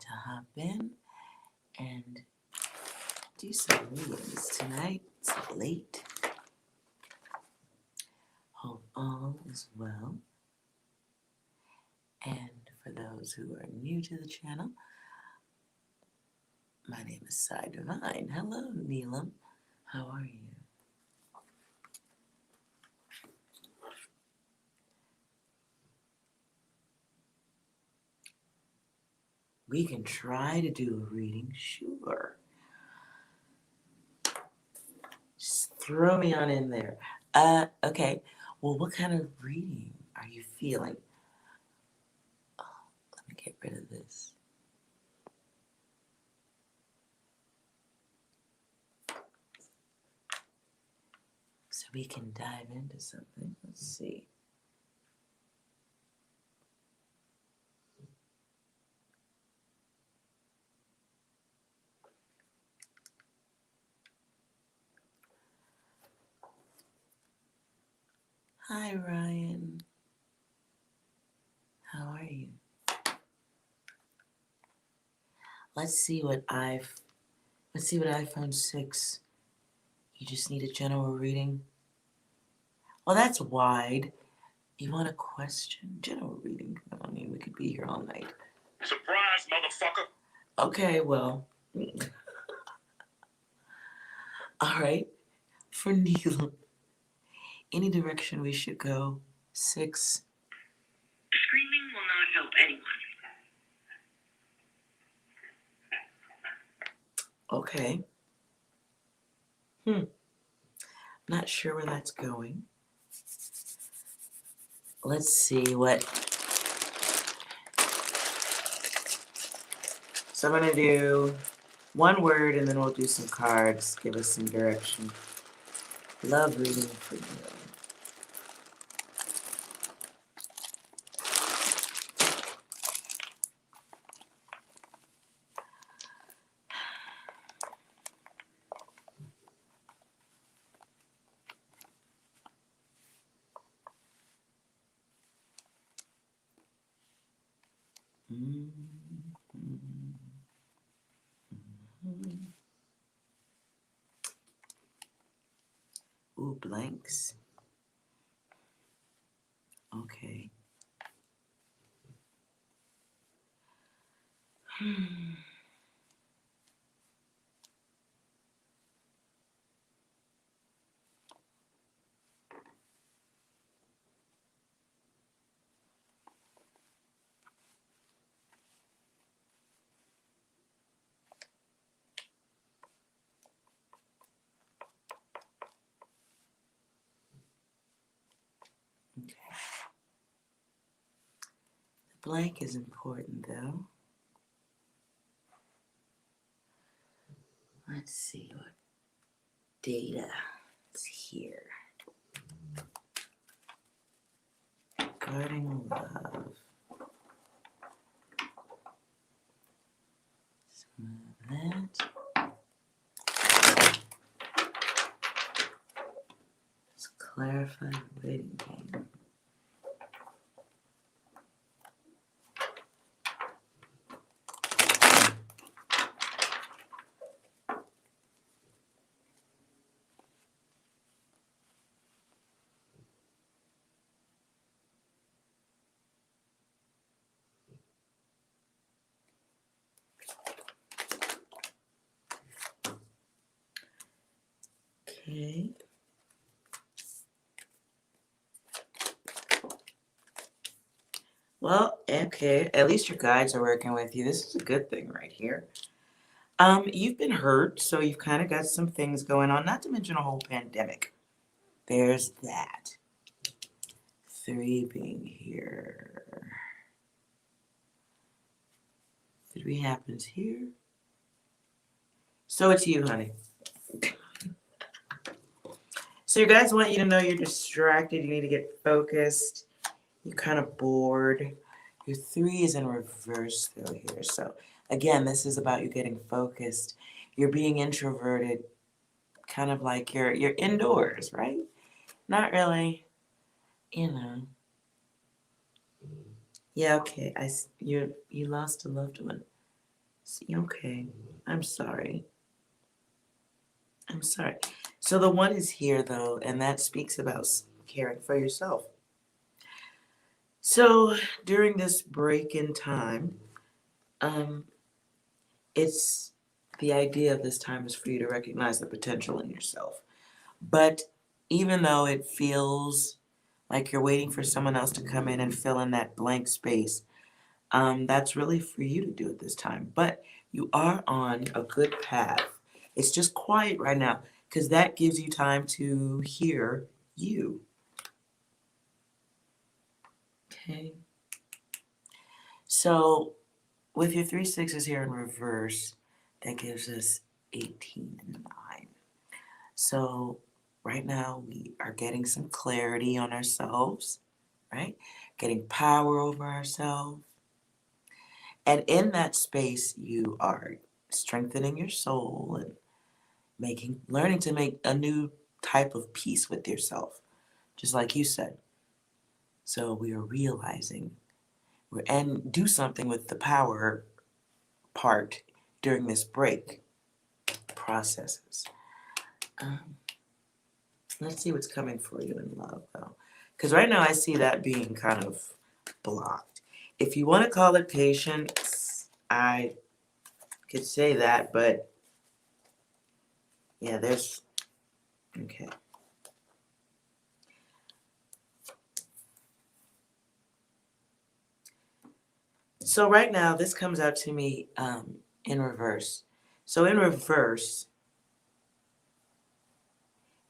to hop in and do some readings tonight. It's late. Hope all is well. And for those who are new to the channel, my name is Sai Divine. Hello, Neelam. How are you? We can try to do a reading, sure. Just throw me on in there. Okay. Well, what kind of reading are you feeling? Oh, let me get rid of this. So we can dive into something. Let's see. Hi, Ryan. How are you? Let's see what iPhone 6. You just need a general reading. Well, that's wide. You want a question? General reading. I mean, we could be here all night. Surprise, motherfucker. Okay, well. All right. For Neil, any direction we should go. 6. Screaming will not help anyone. Okay. Not sure where that's going. Let's see what. So I'm going to do one word and then we'll do some cards. Give us some direction. Love reading for you. Ooh, blanks. Okay. Okay. The blank is important though. Let's see what data is here. Guarding love. Some of that. Let's clarify the waiting game. Okay. Well, okay. At least your guides are working with you. This is a good thing right here. You've been hurt, so you've kind of got some things going on, not to mention a whole pandemic. There's that. 3 being here. 3 happens here. So it's you, honey. So your guys want you to know you're distracted. You need to get focused. You're kind of bored. Your 3 is in reverse though here. So again, this is about you getting focused. You're being introverted, kind of like you're indoors, right? Not really, you know. Yeah, okay. You lost a loved one. Okay. I'm sorry. I'm sorry. So the one is here though, and that speaks about caring for yourself. So during this break in time, um, it's the idea of this time is for you to recognize the potential in yourself. But even though it feels like you're waiting for someone else to come in and fill in that blank space, that's really for you to do at this time. But you are on a good path. It's just quiet right now because that gives you time to hear you. Okay. So with your 3 6s here in reverse, that gives us 18 and 9. So right now we are getting some clarity on ourselves, right? Getting power over ourselves. And in that space, you are strengthening your soul and learning to make a new type of peace with yourself, just like you said. So we are realizing, and do something with the power part during this break processes. Um, let's see what's coming for you in love, though. Because right now I see that being kind of blocked. If you want to call it patience, I could say that, but yeah, okay. So right now, this comes out to me in reverse. So in reverse,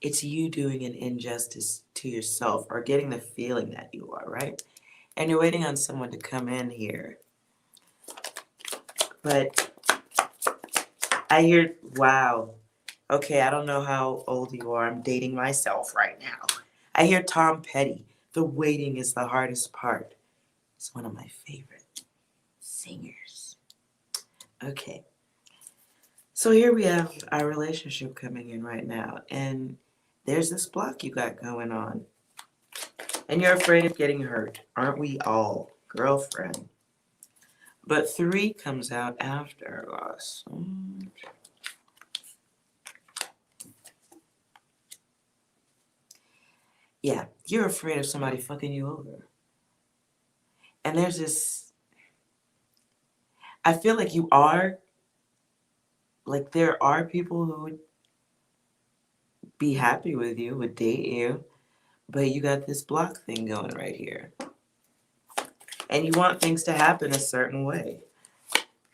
it's you doing an injustice to yourself or getting the feeling that you are, right? And you're waiting on someone to come in here. But I hear, wow. Okay, I don't know how old you are. I'm dating myself right now. I hear Tom Petty. The waiting is the hardest part. It's one of my favorite singers. Okay. So here we have our relationship coming in right now, and there's this block you got going on. And you're afraid of getting hurt. Aren't we all, girlfriend? But 3 comes out after us. Yeah, you're afraid of somebody fucking you over. And there's this, I feel like you are, like there are people who would be happy with you, would date you, but you got this block thing going right here. And you want things to happen a certain way.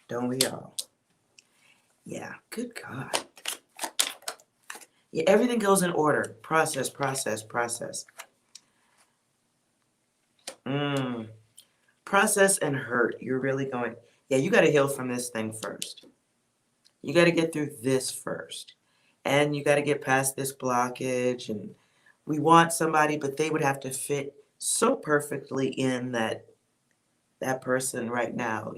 Don't we all? Yeah, good God. Yeah, everything goes in order. Process, process, process. Process and hurt. You're really going, yeah, you got to heal from this thing first. You got to get through this first. And you got to get past this blockage. And we want somebody, but they would have to fit so perfectly in that person right now,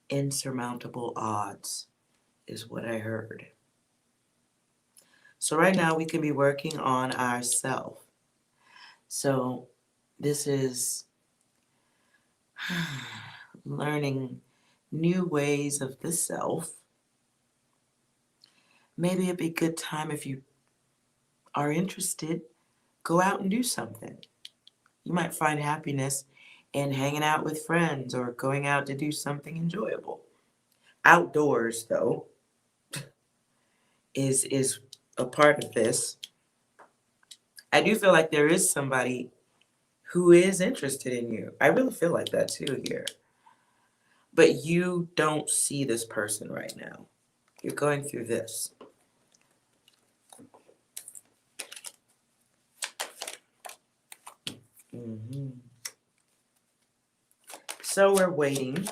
insurmountable odds is what I heard. So right now we can be working on ourselves. So this is learning new ways of the self. Maybe it'd be a good time if you are interested, go out and do something. You might find happiness in hanging out with friends or going out to do something enjoyable. Outdoors, though, is a part of this. I do feel like there is somebody who is interested in you. I really feel like that too here. But you don't see this person right now. You're going through this. So we're waiting.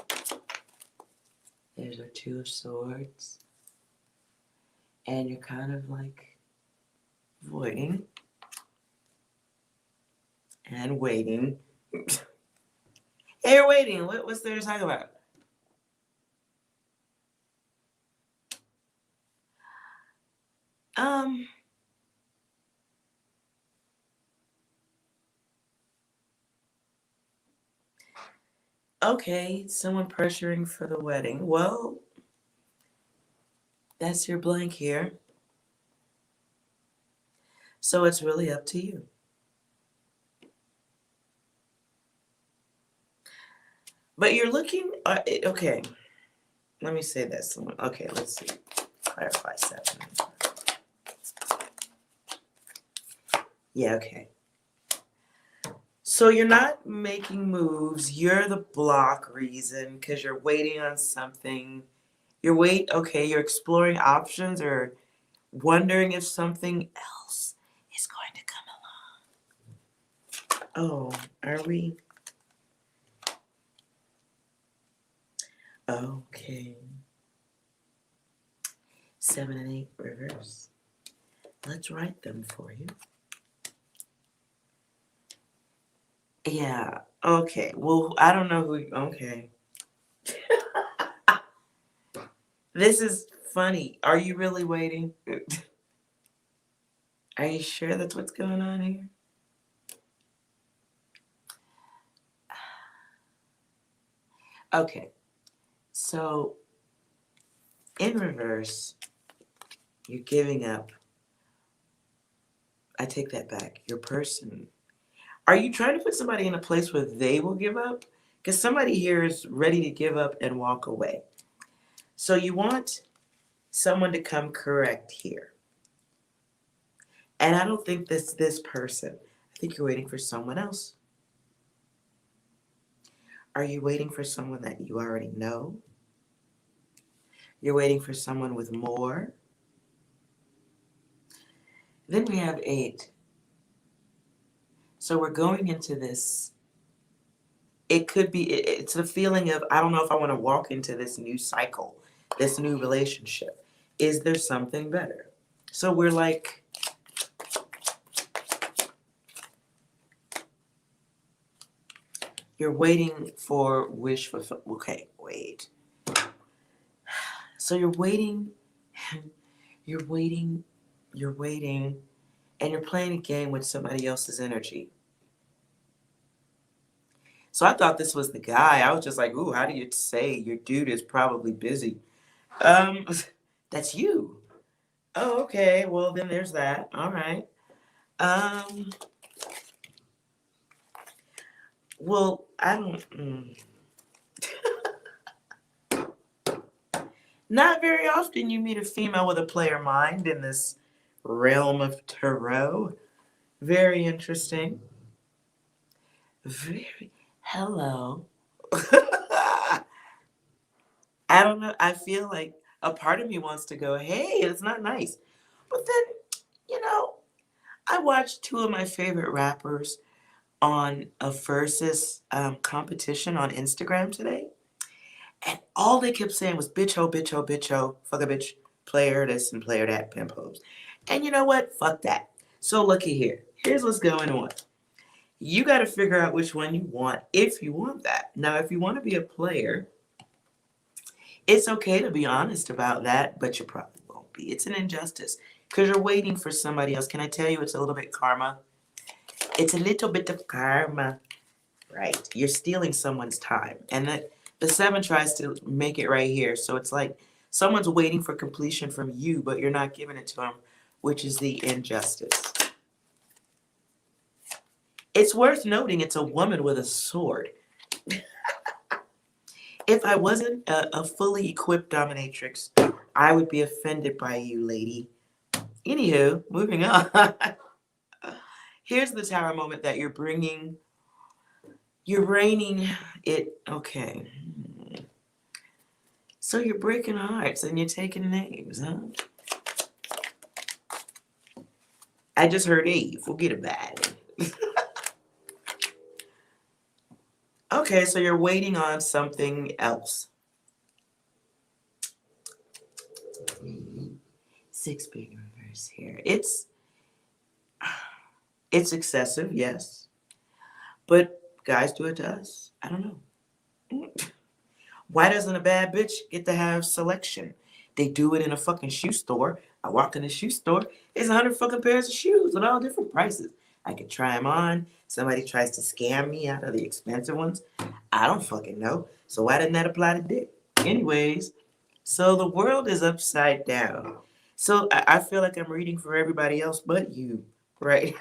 There's our 2 of Swords. And you're kind of like voiding. And waiting. Hey, you're waiting. What's there to talk about? Um, Okay, someone pressuring for the wedding. Well, that's your blank here. So it's really up to you. But you're looking, okay, let me say this. Okay, let's see. Clarify 7. Yeah, okay. So you're not making moves. You're the block reason because you're waiting on something. Okay, you're exploring options or wondering if something else is going to come along. Oh, are we? Okay. 7 and 8 reverse. Let's write them for you. Yeah. Okay. Well, I don't know who. Okay. This is funny. Are you really waiting? Are you sure that's what's going on here? Okay. So, in reverse, you're giving up. I take that back. Your person. Are you trying to put somebody in a place where they will give up? Because somebody here is ready to give up and walk away. So you want someone to come correct here. And I don't think this person. I think you're waiting for someone else. Are you waiting for someone that you already know? You're waiting for someone with more? Then we have 8. So we're going into this. It could be, it's a feeling of, I don't know if I want to walk into this new cycle, this new relationship. Is there something better? So we're like, you're waiting for wish fulfillment. Okay, wait. So you're waiting, you're waiting, and you're playing a game with somebody else's energy. So I thought this was the guy. I was just like, ooh, how do you say your dude is probably busy? That's you. Oh, okay. Well, then there's that. All right. Um, well, I don't. Not very often you meet a female with a player mind in this realm of tarot. Very interesting. Very. Hello. I don't know. I feel like a part of me wants to go, hey, it's not nice. But then, you know, I watched 2 of my favorite rappers on a versus competition on Instagram today. And all they kept saying was bitch ho, bitch ho, bitch ho, fuck a bitch, player this and player that, pimp hoes. And you know what? Fuck that. So looky here. Here's what's going on. You got to figure out which one you want if you want that. Now, if you want to be a player, it's okay to be honest about that, but you probably won't be. It's an injustice because you're waiting for somebody else. Can I tell you it's a little bit karma? It's a little bit of karma. Right. You're stealing someone's time. And the 7 tries to make it right here. So it's like someone's waiting for completion from you, but you're not giving it to them, which is the injustice. It's worth noting it's a woman with a sword. If I wasn't a fully equipped dominatrix, I would be offended by you, lady. Anywho, moving on. Here's the tower moment that you're bringing. You're reigning it. Okay. So you're breaking hearts and you're taking names, huh? I just heard Eve. Forget about it. Okay, so you're waiting on something else. 6 big reverse here. It's excessive, yes. But guys do it to us. I don't know. Why doesn't a bad bitch get to have selection? They do it in a fucking shoe store. I walk in a shoe store. There's 100 fucking pairs of shoes with all different prices. I could try them on. Somebody tries to scam me out of the expensive ones. I don't fucking know. So why didn't that apply to dick? Anyways, so the world is upside down. So I feel like I'm reading for everybody else but you, right?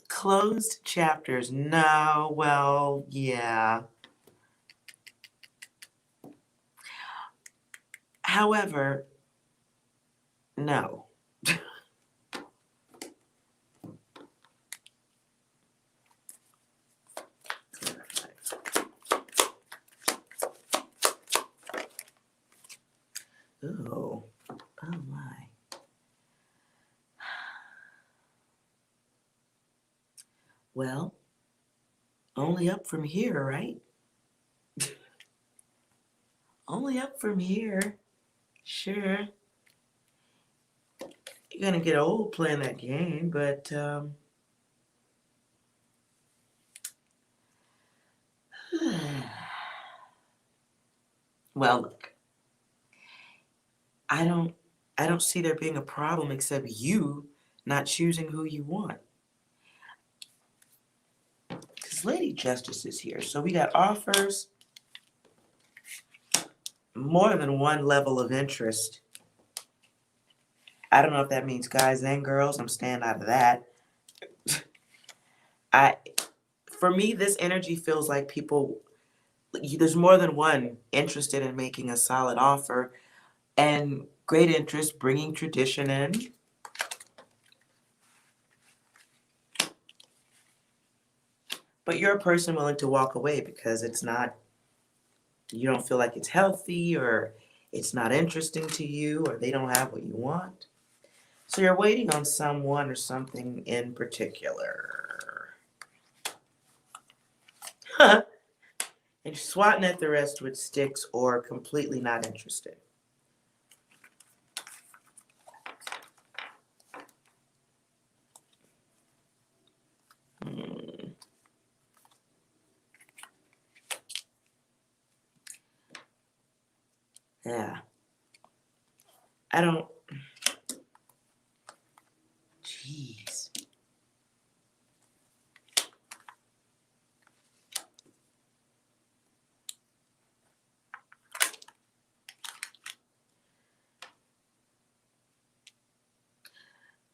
Closed chapters. No, well, yeah. However, no. Oh, oh my. Well, only up from here, right? Only up from here. Sure. You're gonna get old playing that game, but well, look, I don't I don't see there being a problem except you not choosing who you want. Because Lady Justice is here. So we got offers, more than one level of interest. I don't know if that means guys and girls. I'm staying out of that. I for me, this energy feels like people there's more than one interested in making a solid offer and great interest bringing tradition in. But you're a person willing to walk away because it's not, you don't feel like it's healthy or it's not interesting to you or they don't have what you want. So you're waiting on someone or something in particular. And you're swatting at the rest with sticks or completely not interested. Hmm. Yeah. I don't. Jeez.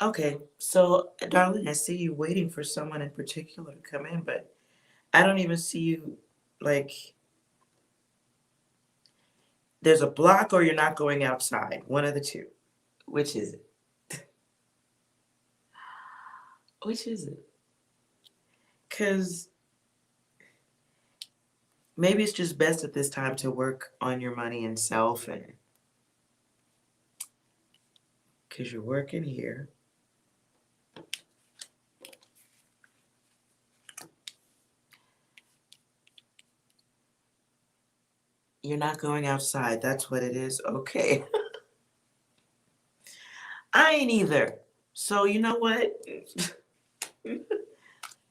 Okay, so darling, I see you waiting for someone in particular to come in, but I don't even see you like there's a block or you're not going outside. One of the two. Which is it? Which is it? Because maybe it's just best at this time to work on your money and self, and because you're working here. You're not going outside. That's what it is. Okay. I ain't either. So you know what?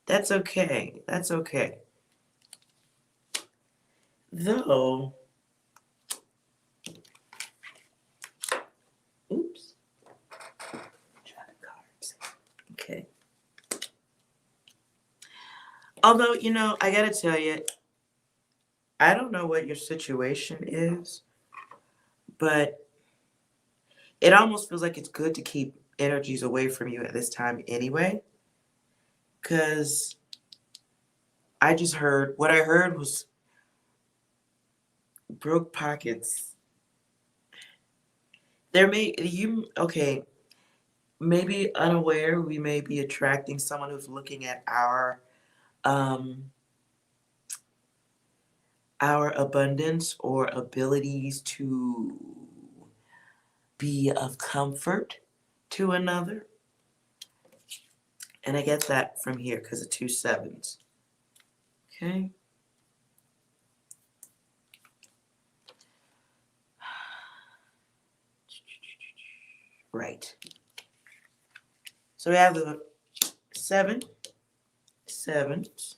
That's okay. That's okay. Though, oops. Try the cards. Okay. Although, I gotta tell you, I don't know what your situation is, but it almost feels like it's good to keep energies away from you at this time anyway. Because what I heard was broke pockets. Okay, maybe unaware, we may be attracting someone who's looking at um, our abundance or abilities to be of comfort to another. And I get that from here because of 2 sevens. Okay. Right. So we have the 7 sevens.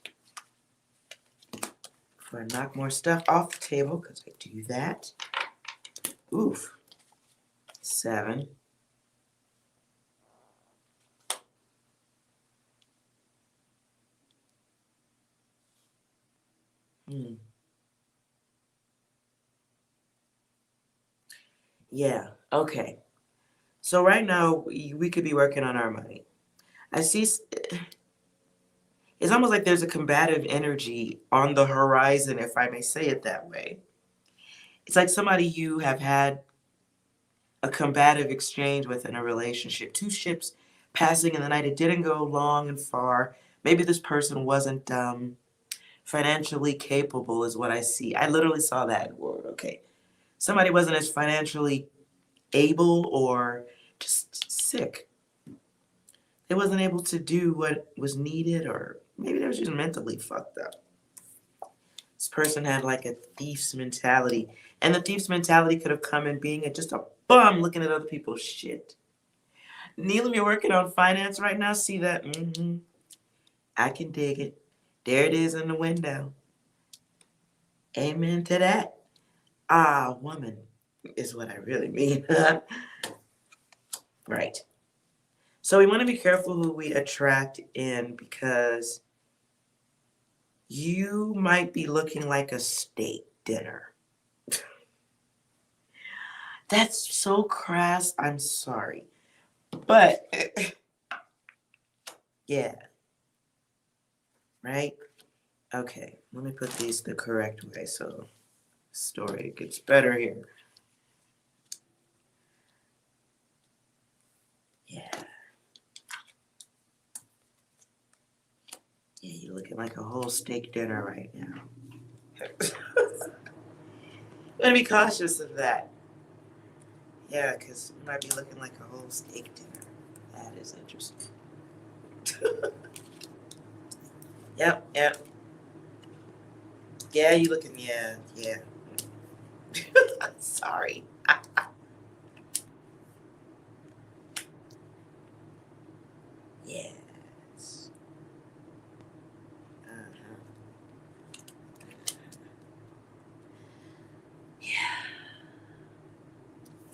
Before I knock more stuff off the table, because I do that. Oof. 7. Yeah, okay. So right now, we could be working on our money. I see, it's almost like there's a combative energy on the horizon, if I may say it that way. It's like somebody you have had a combative exchange with in a relationship. Two ships passing in the night. It didn't go long and far. Maybe this person wasn't financially capable, is what I see. I literally saw that word. Okay. Somebody wasn't as financially able or just sick. They wasn't able to do what was needed, or maybe they was just mentally fucked up. This person had like a thief's mentality. And the thief's mentality could have come in being just a bum looking at other people's shit. Neelam, you're working on finance right now? See that? I can dig it. There it is in the window. Amen to that. Ah, woman is what I really mean. Right. So we want to be careful who we attract in, because you might be looking like a steak dinner. That's so crass. I'm sorry. But, yeah. Right? Okay. Let me put these the correct way so story gets better here. Yeah. Yeah, you're looking like a whole steak dinner right now. I'm gonna be cautious of that. Yeah, because you might be looking like a whole steak dinner. That is interesting. Yep, yep. Yeah, you looking, yeah, yeah. Sorry. Yes. Uh-huh. Yeah.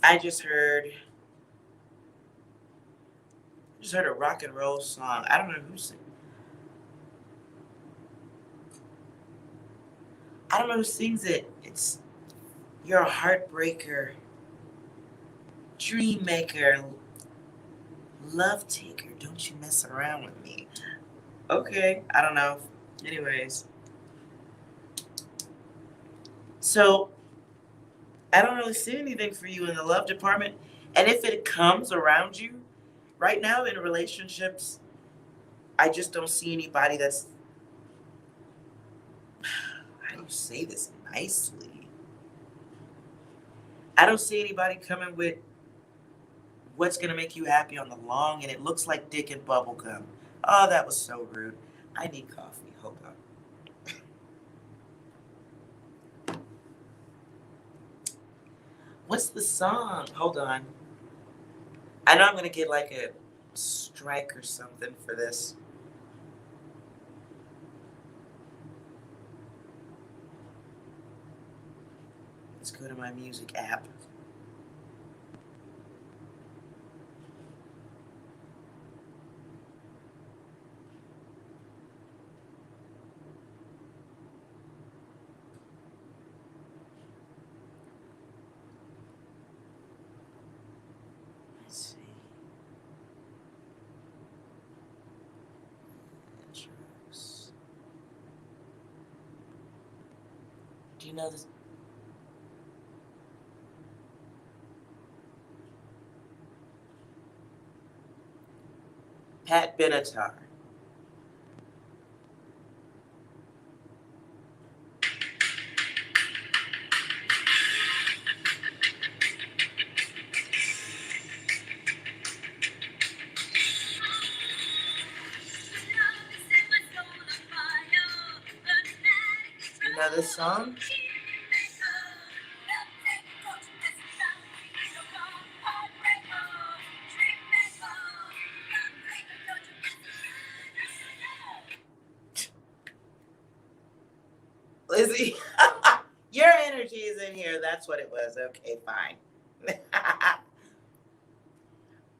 I just heard a rock and roll song. I don't know who sings. I don't know who sings it. It's You're a Heartbreaker, Dream Maker, Love Taker. Don't you mess around with me. Okay, I don't know. Anyways, so I don't really see anything for you in the love department. And if it comes around you, right now in relationships, I just don't see anybody that's, how do you say this nicely? I don't see anybody coming with what's going to make you happy on the long, and it looks like dick and bubble gum. Oh, that was so rude. I need coffee. Hold on. What's the song? Hold on. I know I'm going to get like a strike or something for this. Let's go to my music app. Let's see. Intros. Do you know this? Pat Benatar. You know this song? Lizzie, your energy is in here. That's what it was. Okay, fine.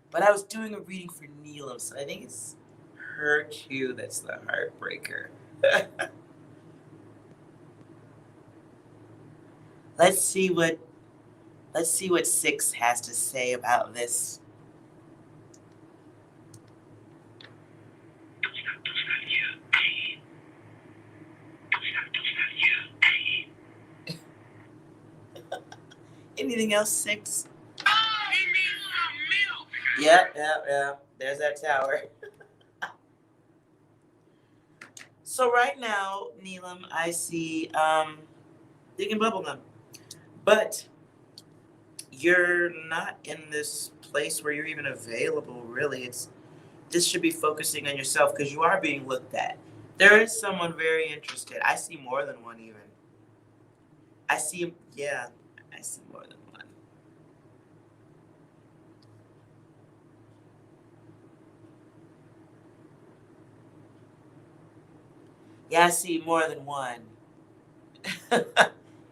But I was doing a reading for Neelam, so I think it's her too that's the heartbreaker. Let's see what 6 has to say about this. Anything else, 6? Yep. There's that tower. So right now, Neelam, I see digging bubblegum. But you're not in this place where you're even available, really. This should be focusing on yourself because you are being looked at. There is someone very interested. I see more than one even. I see more than one. Yeah, I see more than one.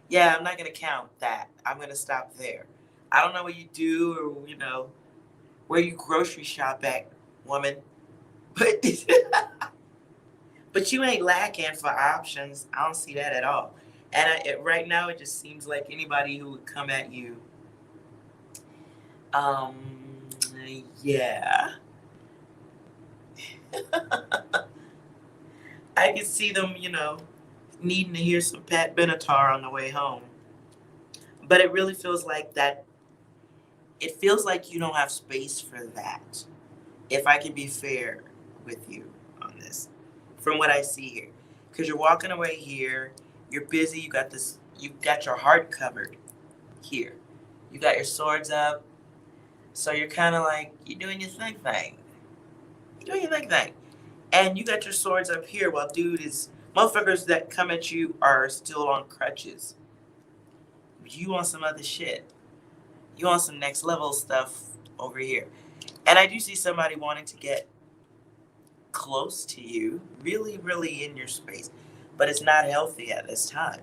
Yeah, I'm not going to count that. I'm going to stop there. I don't know what you do or, where you grocery shop at, woman. But but you ain't lacking for options. I don't see that at all. And right now, it just seems like anybody who would come at you, yeah. I can see them, needing to hear some Pat Benatar on the way home. But it really feels like that. It feels like you don't have space for that. If I can be fair with you on this, from what I see here, because you're walking away here, you're busy. You got your heart covered here. You got your swords up, so you're kind of like you're doing your thing. You're doing your thing. And you got your swords up here while motherfuckers that come at you are still on crutches. You want some other shit. You want some next level stuff over here. And I do see somebody wanting to get close to you, really, really in your space. But it's not healthy at this time.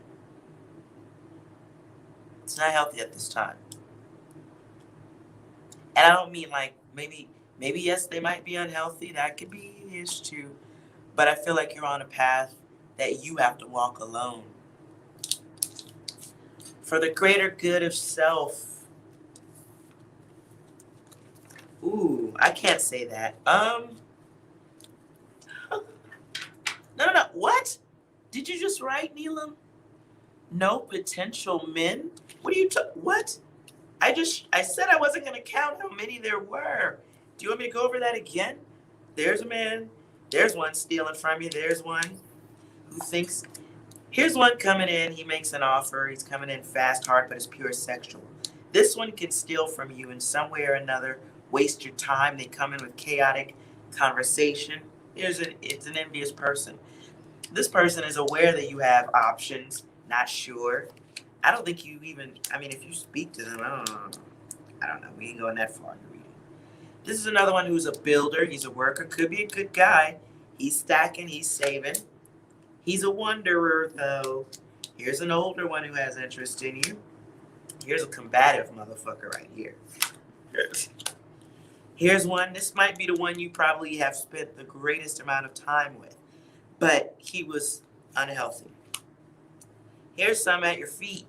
It's not healthy at this time. And I don't mean like maybe yes, they might be unhealthy. That could be his too. But I feel like you're on a path that you have to walk alone. For the greater good of self. Ooh, I can't say that. No. What? Did you just write, Neelam? No potential men? What are you what? I said I wasn't going to count how many there were. Do you want me to go over that again? There's a man. There's one stealing from you. There's one who thinks. Here's one coming in. He makes an offer. He's coming in fast, hard, but it's pure sexual. This one can steal from you in some way or another, waste your time. They come in with chaotic conversation. It's an envious person. This person is aware that you have options, not sure. I don't think you even, if you speak to them, I don't know. We ain't going that far in the reading. This is another one who's a builder. He's a worker. Could be a good guy. He's stacking. He's saving. He's a wanderer, though. Here's an older one who has interest in you. Here's a combative motherfucker right here. Here's one. This might be the one you probably have spent the greatest amount of time with. But he was unhealthy. Here's some at your feet.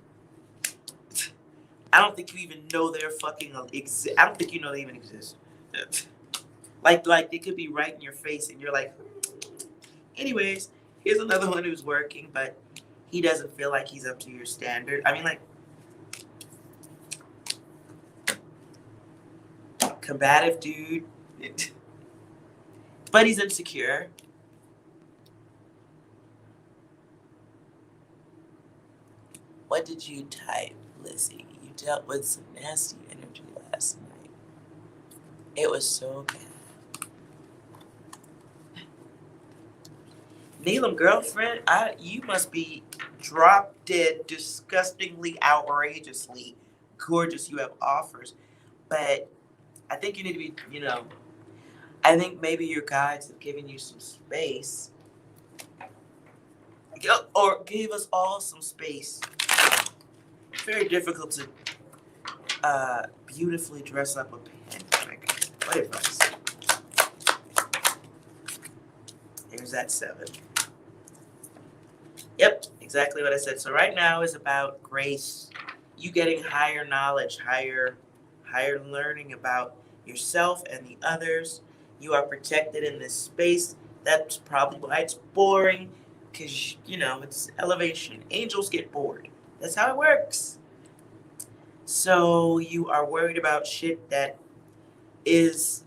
I don't think you even know they're fucking exist. I don't think you know they even exist. Like they could be right in your face and you're like, anyways, here's another one who's working, but he doesn't feel like he's up to your standard. Combative dude. But he's insecure. What did you type, Lizzie? You dealt with some nasty energy last night. It was so bad. Neelam, girlfriend, you must be drop dead, disgustingly, outrageously gorgeous. You have offers. But I think you need to be, I think maybe your guides have given you some space. Or gave us all some space. Very difficult to beautifully dress up a pandemic. What advice? Here's that 7. Yep, exactly what I said. So right now is about grace. you getting higher knowledge, higher learning about yourself and the others. You are protected in this space. That's probably why it's boring, because it's elevation. Angels get bored. That's how it works. So you are worried about shit that is,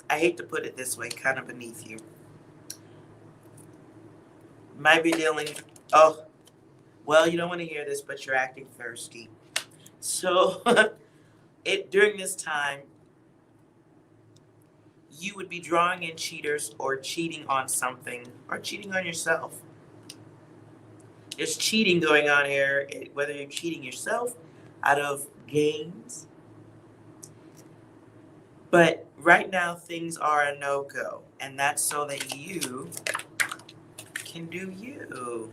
I hate to put it this way, kind of beneath you. Might be dealing, oh, well, you don't want to hear this, but you're acting thirsty. So during this time, you would be drawing in cheaters or cheating on something or cheating on yourself. There's cheating going on here, whether you're cheating yourself out of games. But right now, things are a no-go, and that's so that you can do you.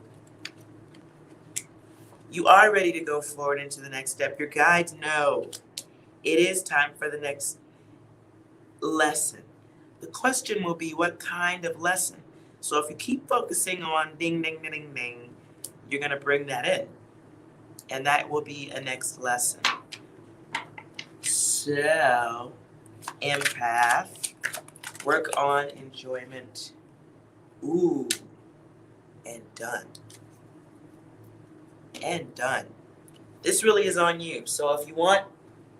You are ready to go forward into the next step. Your guides know it is time for the next lesson. The question will be, what kind of lesson? So if you keep focusing on ding, ding, ding, ding, ding, you're going to bring that in. And that will be a next lesson. So, empath, work on enjoyment. Ooh, and done. And done. This really is on you. So if you want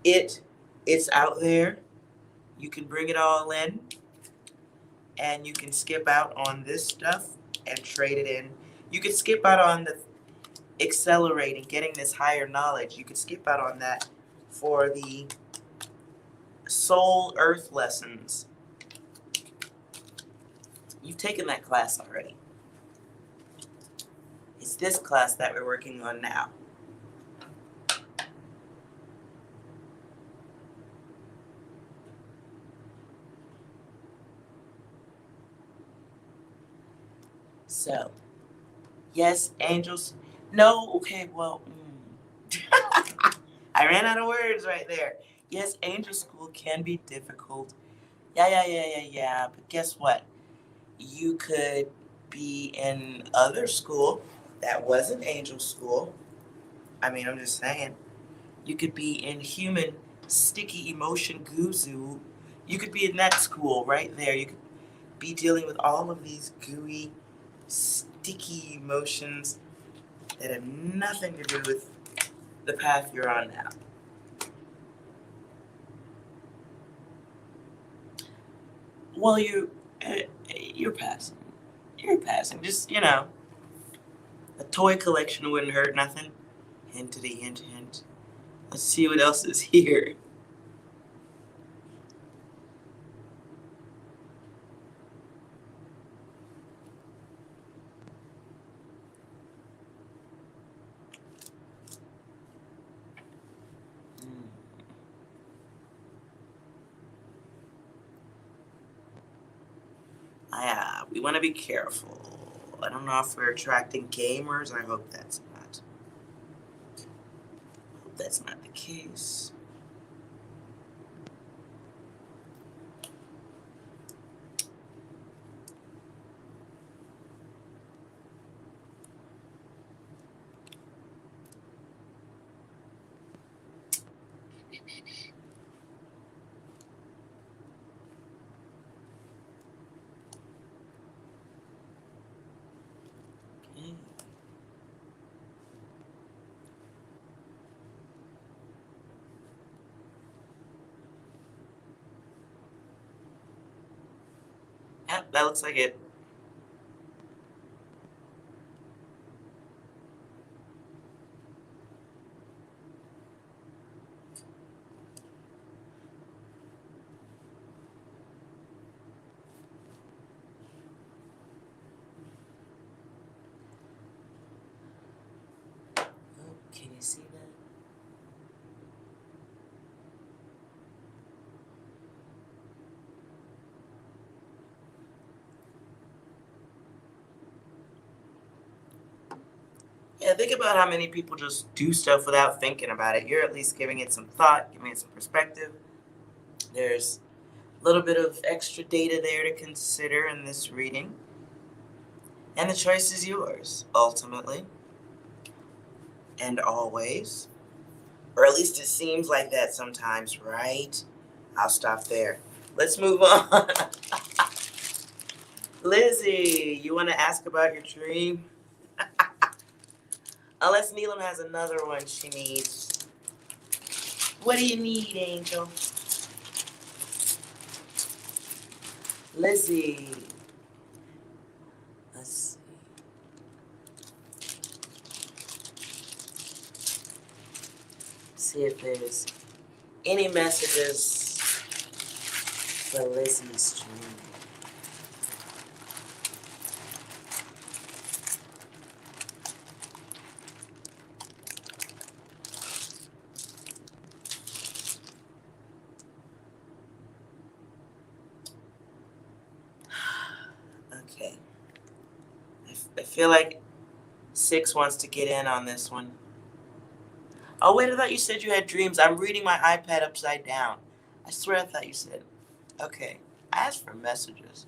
it, it's out there. You can bring it all in. And you can skip out on this stuff and trade it in. You can skip out on the accelerating, getting this higher knowledge. You can skip out on that for the soul earth lessons. You've taken that class already. It's this class that we're working on now. So, yes, angels. No, okay, well, I ran out of words right there. Yes, angel school can be difficult. Yeah. But guess what? You could be in other school that wasn't angel school. I mean, I'm just saying. You could be in human sticky emotion guzu. You could be in that school right there. You could be dealing with all of these gooey, sticky emotions that have nothing to do with the path you're on now. Well, you're passing. You're passing. Just, a toy collection wouldn't hurt nothing. Hintity, hint, hint. Let's see what else is here. We want to be careful. I don't know if we're attracting gamers. I hope that's not the case. Okay. Yep, that looks like it. Oh, can you see that? Yeah, think about how many people just do stuff without thinking about it. You're at least giving it some thought, giving it some perspective. There's a little bit of extra data there to consider in this reading. And the choice is yours, ultimately. And always. Or at least it seems like that sometimes, right? I'll stop there. Let's move on. Lizzie, you want to ask about your dream? Unless Neelam has another one she needs. What do you need, Angel? Lizzie. Let's see. See if there's any messages for Lizzie's dream. Okay. I feel like 6 wants to get in on this one. Oh, wait, I thought you said you had dreams. I'm reading my iPad upside down. I swear I thought you said. Okay. I asked for messages.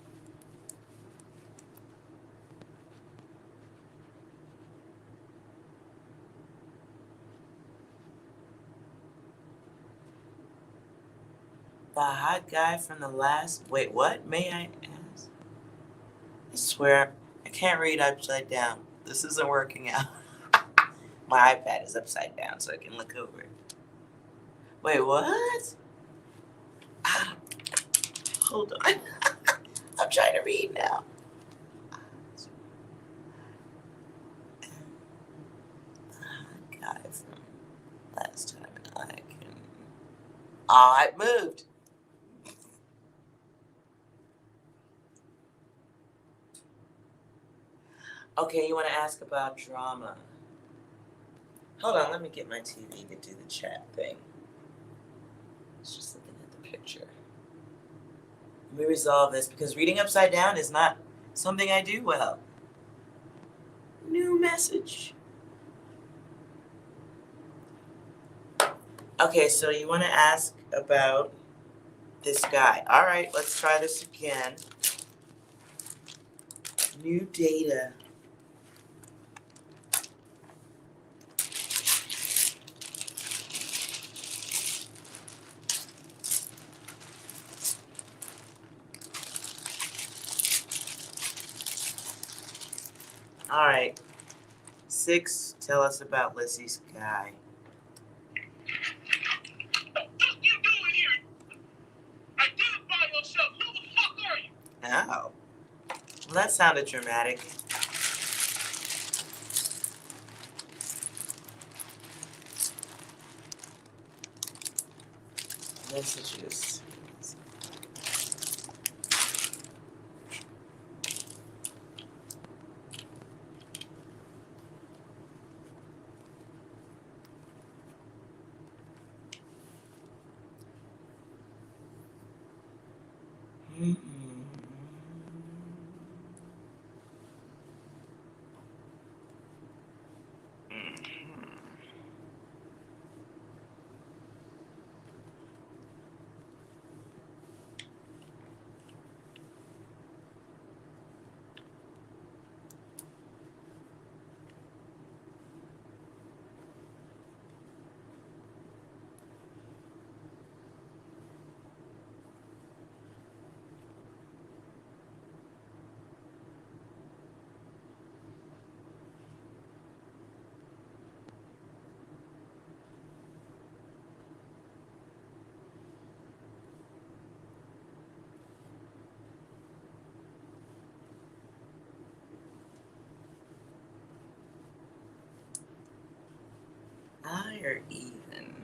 The hot guy from the last. Wait, what? May I ask? I swear, I can't read upside down. This isn't working out. My iPad is upside down so I can look over it. Wait, what? Ah, hold on. I'm trying to read now. Guy from last time I can. Oh, it moved. Okay, you want to ask about drama? Hold on, let me get my TV to do the chat thing. It's just looking at the picture. Let me resolve this because reading upside down is not something I do well. New message. Okay, so you want to ask about this guy. All right, let's try this again. New data. All right. 6, tell us about Lizzie's guy. What you doing here? Identify yourself. Who the fuck are you? Oh. Well, that sounded dramatic. Messages. I or even.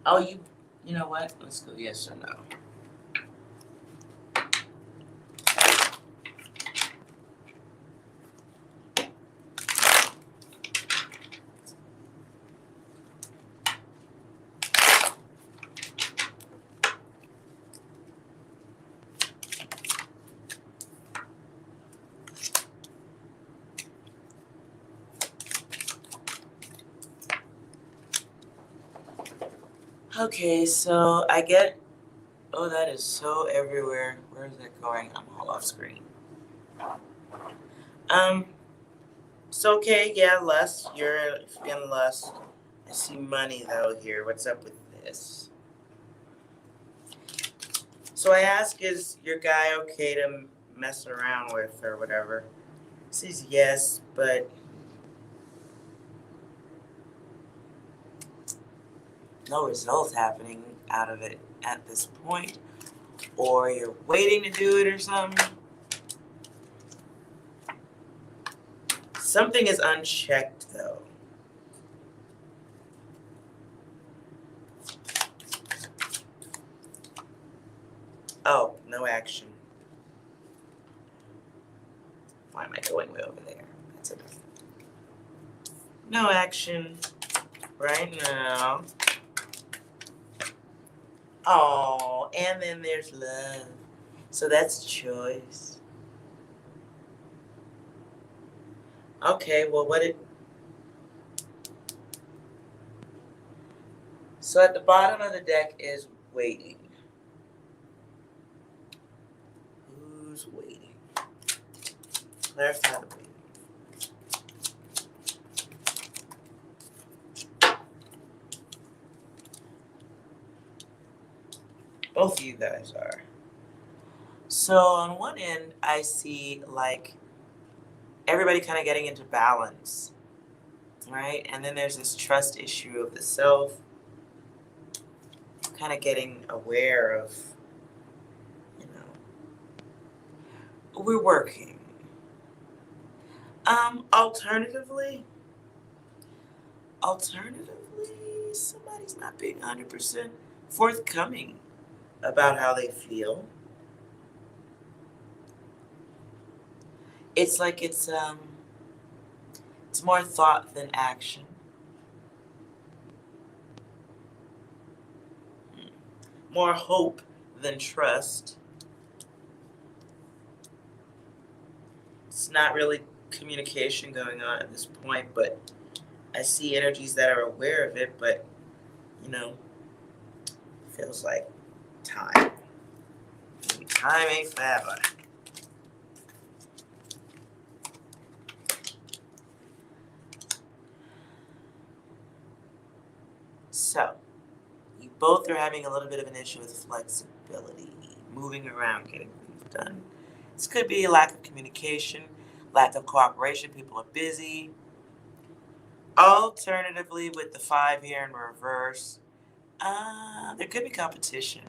Oh, you know what? Let's go yes or no. Okay, so I get. Oh, that is so everywhere. Where is that going? I'm all off screen. Um. So okay, yeah, lust. You're feeling lust. I see money though here. What's up with this? So I ask, is your guy okay to mess around with or whatever? He says yes, but no results happening out of it at this point. Or you're waiting to do it or something. Something is unchecked though. Oh, no action. Why am I going way over there? That's okay. No action right now. Oh, and then there's love. So that's choice. Okay, well, so at the bottom of the deck is waiting. Who's waiting? Clarify the waiting. Both of you guys are. So on one end, I see like everybody kind of getting into balance, right? And then there's this trust issue of the self, kind of getting aware of, you know, we're working. Alternatively, somebody's not being 100% forthcoming about how they feel. It's like it's more thought than action. More hope than trust. It's not really communication going on at this point, but I see energies that are aware of it, but you know, feels like time. Time ain't forever. So, you both are having a little bit of an issue with flexibility, moving around, getting things done. This could be a lack of communication, lack of cooperation. People are busy. Alternatively, with the 5 here in reverse, there could be competition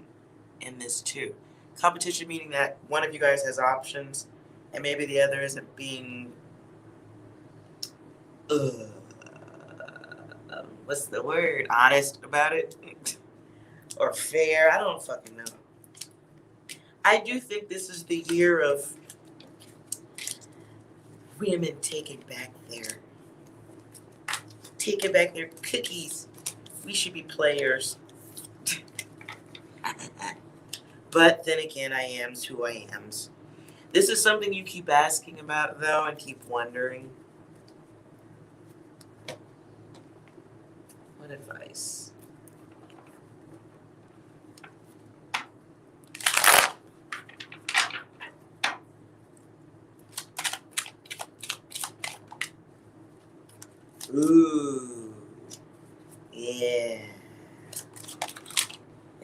in this too. Competition meaning that one of you guys has options and maybe the other isn't being, what's the word? Honest about it? Or fair? I don't fucking know. I do think this is the year of women taking back their cookies. We should be players. But then again, I am's who I am's. This is something you keep asking about, though, and keep wondering. What advice? Ooh. Yeah.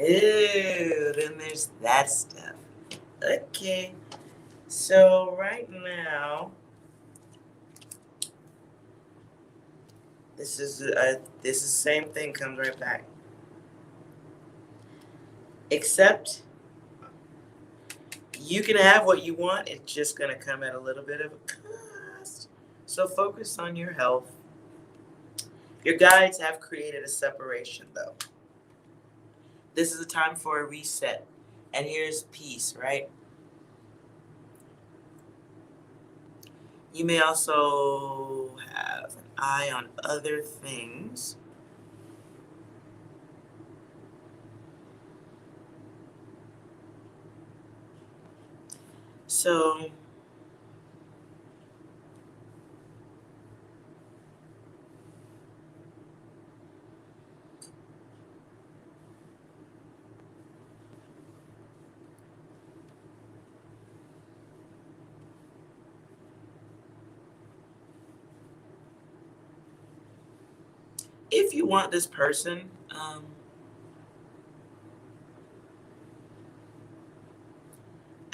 Ooh, then there's that stuff. Okay. So right now, this is the same thing comes right back. Except you can have what you want. It's just gonna come at a little bit of a cost. So focus on your health. Your guides have created a separation, though. This is a time for a reset. And here's peace, right? You may also have an eye on other things. So, if you want this person,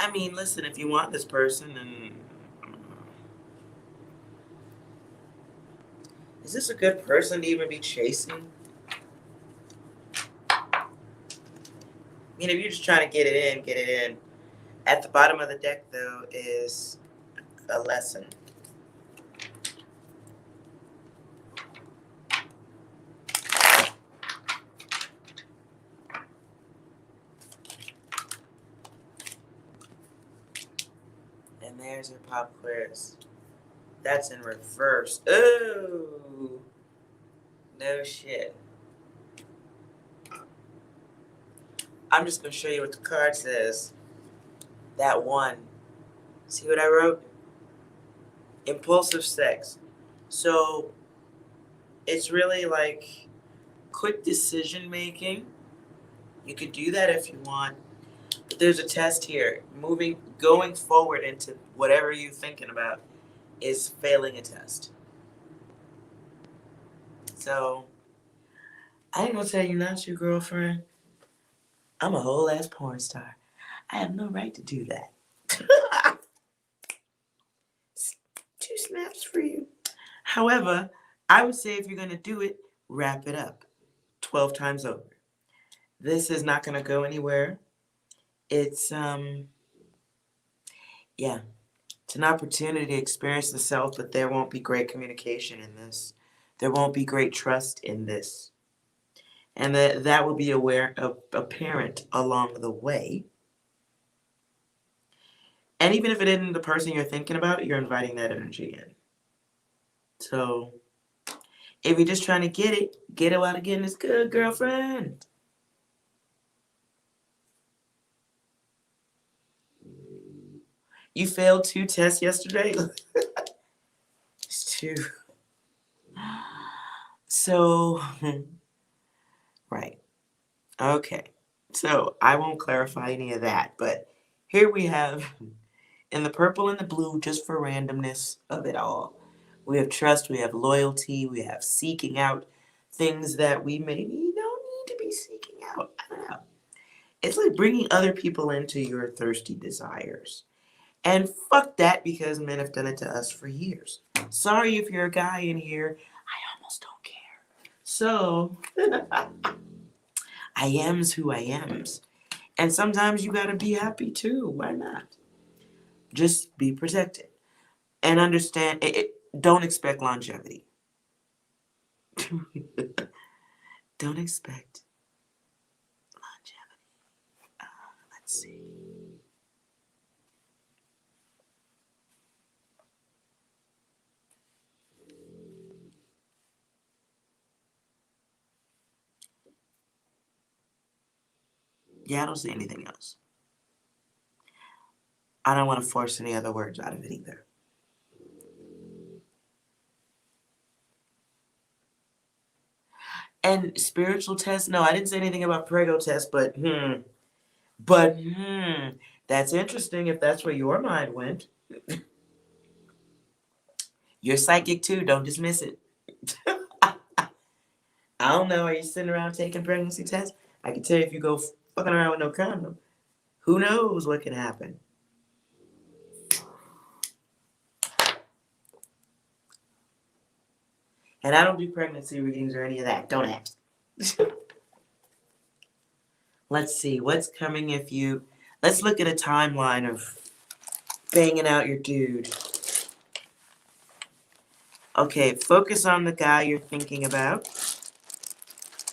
I mean, listen, if you want this person, and is this a good person to even be chasing? I mean, if you're just trying to get it in, get it in. At the bottom of the deck, though, is a lesson. And there's your pop quiz. That's in reverse. Ooh. No shit. I'm just going to show you what the card says. That one. See what I wrote? Impulsive sex. So it's really like quick decision making. You could do that if you want. But there's a test here. Going forward into whatever you're thinking about is failing a test. So I ain't gonna tell you not your girlfriend. I'm a whole ass porn star. I have no right to do that. 2 snaps for you. However, I would say if you're gonna do it, wrap it up 12 times over. This is not gonna go anywhere. It's yeah, it's an opportunity to experience the self, but there won't be great communication in this. There won't be great trust in this. And that will be apparent along the way. And even if it isn't the person you're thinking about, you're inviting that energy in. So if you're just trying to get it while getting is good, girlfriend. You failed 2 tests yesterday? It's 2. So, right. Okay. So I won't clarify any of that, but here we have in the purple and the blue, just for randomness of it all. We have trust, we have loyalty, we have seeking out things that we maybe don't need to be seeking out. I don't know. It's like bringing other people into your thirsty desires. And fuck that, because men have done it to us for years. Sorry if you're a guy in here. I almost don't care. So, I am's who I am's. And sometimes you gotta be happy too. Why not? Just be protected. And understand, don't expect longevity. Don't expect longevity. Let's see. Yeah, I don't see anything else. I don't want to force any other words out of it either. And spiritual test? No, I didn't say anything about prego test, but that's interesting if that's where your mind went. You're psychic too, don't dismiss it. I don't know, are you sitting around taking pregnancy tests? I can tell you if you go fucking around with no condom, who knows what can happen. And I don't do pregnancy readings or any of that. Don't ask. Let's see, what's coming if you... Let's look at a timeline of banging out your dude. Okay, focus on the guy you're thinking about.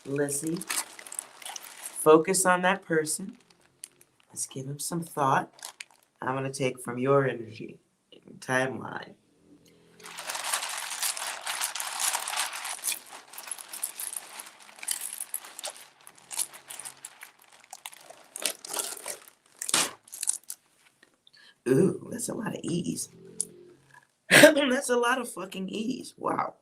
Lissy. focus on that person. Let's give him some thought. I'm going to take from your energy timeline. Ooh, that's a lot of ease. That's a lot of fucking ease. Wow.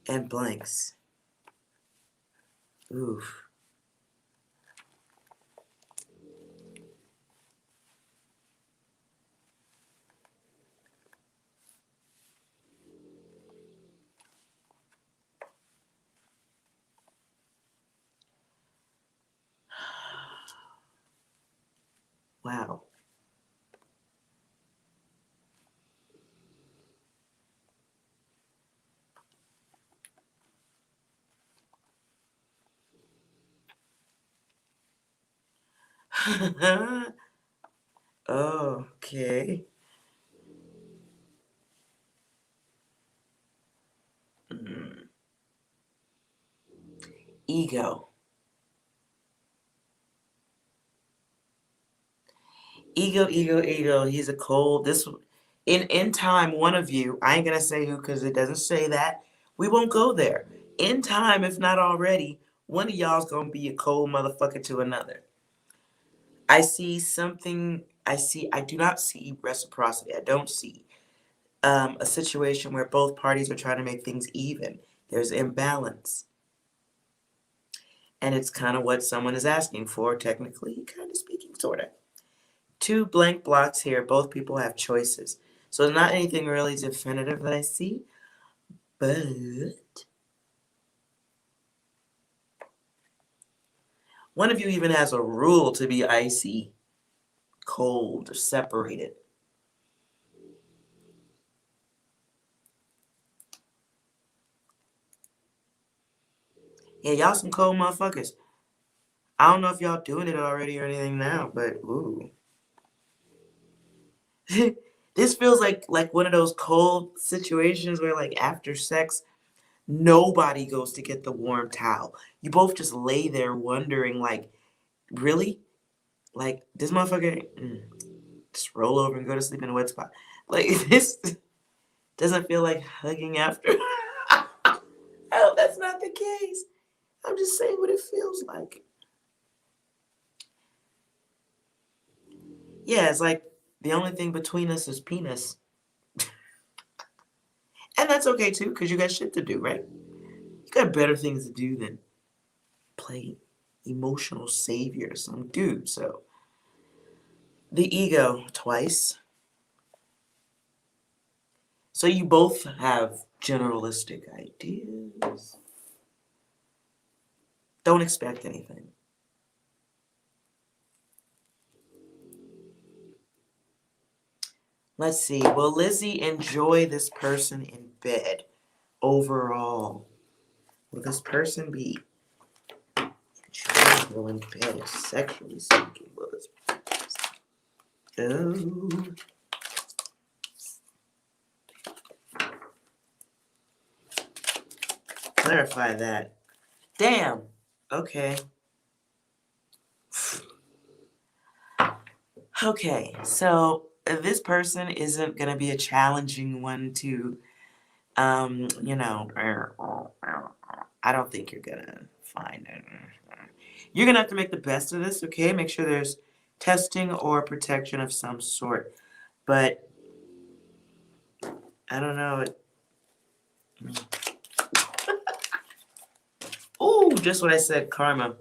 And blanks. Oof. Wow. Okay. Mm. Ego. Ego. He's a cold. This in time, one of you. I ain't gonna say who because it doesn't say that. We won't go there. In time, if not already, one of y'all's gonna be a cold motherfucker to another. I see something. I do not see reciprocity. I don't see a situation where both parties are trying to make things even. There's imbalance. And it's kind of what someone is asking for, technically, kind of speaking, sort of. Two blank blocks here. Both people have choices. So it's not anything really definitive that I see. But one of you even has a rule to be icy, cold, or separated. Yeah, y'all some cold motherfuckers. I don't know if y'all doing it already or anything now, but ooh. This feels like one of those cold situations where like after sex, nobody goes to get the warm towel. You both just lay there wondering like, really? Like this motherfucker just roll over and go to sleep in a wet spot. Like this doesn't feel like hugging after. I hope that's not the case. I'm just saying what it feels like. Yeah, it's like the only thing between us is penis. And that's okay too, because you got shit to do, right? You got better things to do than play emotional savior to some dude. So the ego twice. So you both have generalistic ideas. Don't expect anything. Let's see. Will Lizzie enjoy this person in bed overall? Will this person be enjoyable in bed sexually speaking? Will this oh. Clarify that. Damn. Okay. Okay, so this person isn't going to be a challenging one to, you know, I don't think you're going to find it. You're going to have to make the best of this, okay? Make sure there's testing or protection of some sort. But, I don't know. Ooh, just what I said, karma.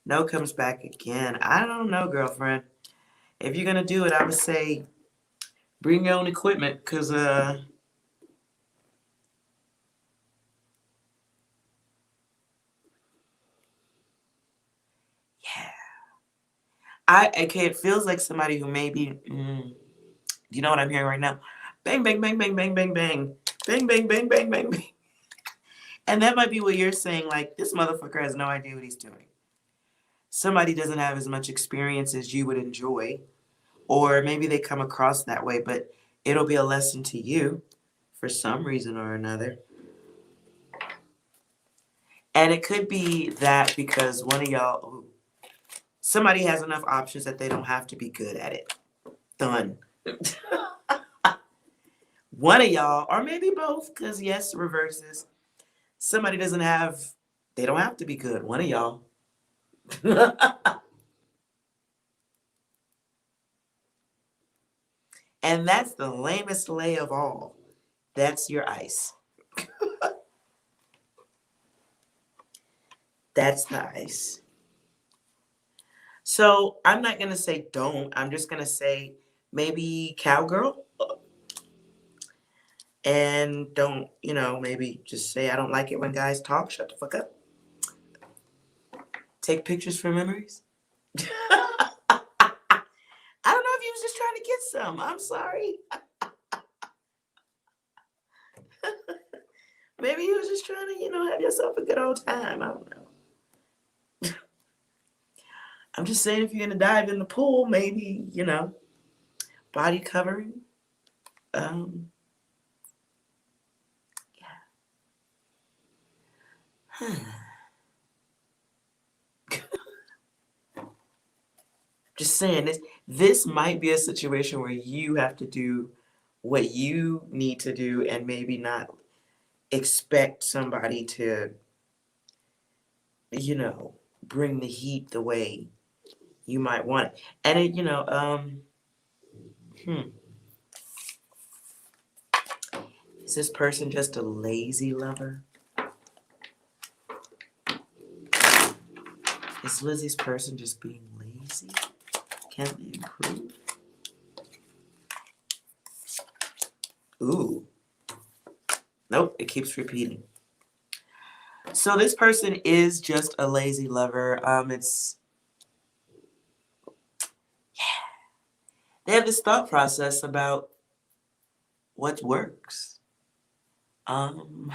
No comes back again. I don't know, girlfriend. If you're going to do it, I would say bring your own equipment, because, yeah. Okay, it feels like somebody who maybe, you know what I'm hearing right now? Bang, bang, bang, bang, bang, bang, bang. Bang, bang, bang, bang, bang, bang. And that might be what you're saying, like, this motherfucker has no idea what he's doing. Somebody doesn't have as much experience as you would enjoy, or maybe they come across that way, but it'll be a lesson to you for some reason or another. And it could be that because one of y'all, somebody has enough options that they don't have to be good at it. Done. One of y'all, or maybe both, because yes, reverses. Somebody doesn't have, they don't have to be good. One of y'all. And that's the lamest lay of all. That's your ice. That's the ice. So I'm not going to say don't. I'm just going to say maybe cowgirl. And don't, maybe just say I don't like it when guys talk. Shut the fuck up. Take pictures for memories. I don't know if he was just trying to get some. I'm sorry. Maybe he was just trying to, have yourself a good old time. I don't know. I'm just saying if you're going to dive in the pool, maybe, body covering. Yeah. Just saying this might be a situation where you have to do what you need to do and maybe not expect somebody to, bring the heat the way you might want it. And is this person just a lazy lover? Is Lizzie's person just being lazy? Can they improve? Ooh. Nope, it keeps repeating. So this person is just a lazy lover. They have this thought process about what works. And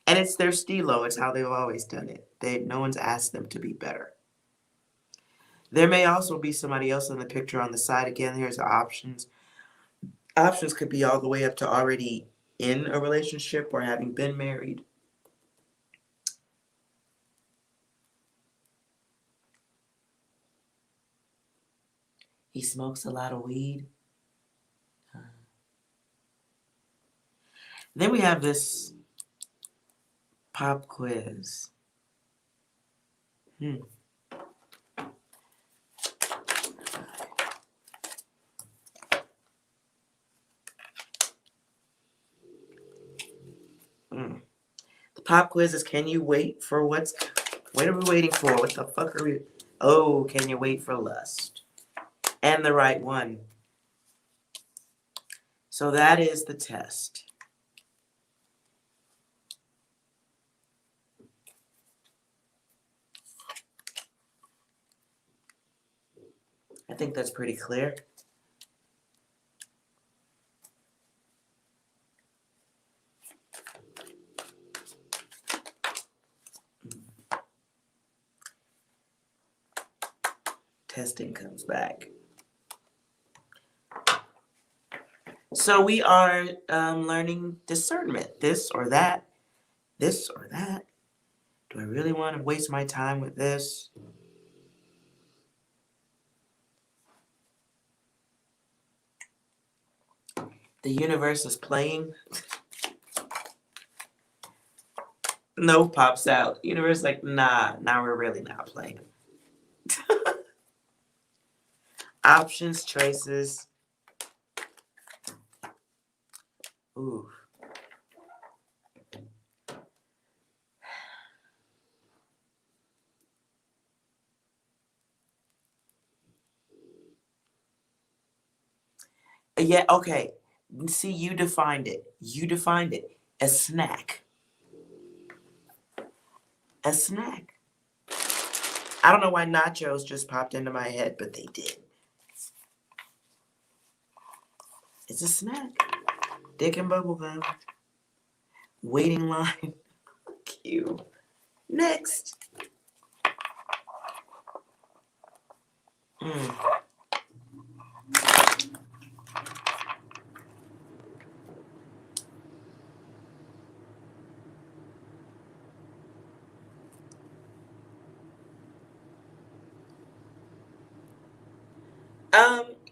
it's their stilo. It's how they've always done it. No one's asked them to be better. There may also be somebody else in the picture on the side. Again, here's the options. Options could be all the way up to already in a relationship or having been married. He smokes a lot of weed. Then we have this pop quiz. The pop quiz is, can you wait for what are we waiting for? What the fuck are we? Oh, can you wait for lust? And the right one. So that is the test. I think that's pretty clear. Testing comes back. So we are learning discernment. This or that. This or that. Do I really want to waste my time with this? The universe is playing. No pops out. Universe is like, nah, now we're really not playing. Options, choices. Ooh. Yeah, okay. See, you defined it. You defined it. A snack. A snack. I don't know why nachos just popped into my head, but they did. It's a snack. Dick and bubblegum. Waiting line. Cute. Next.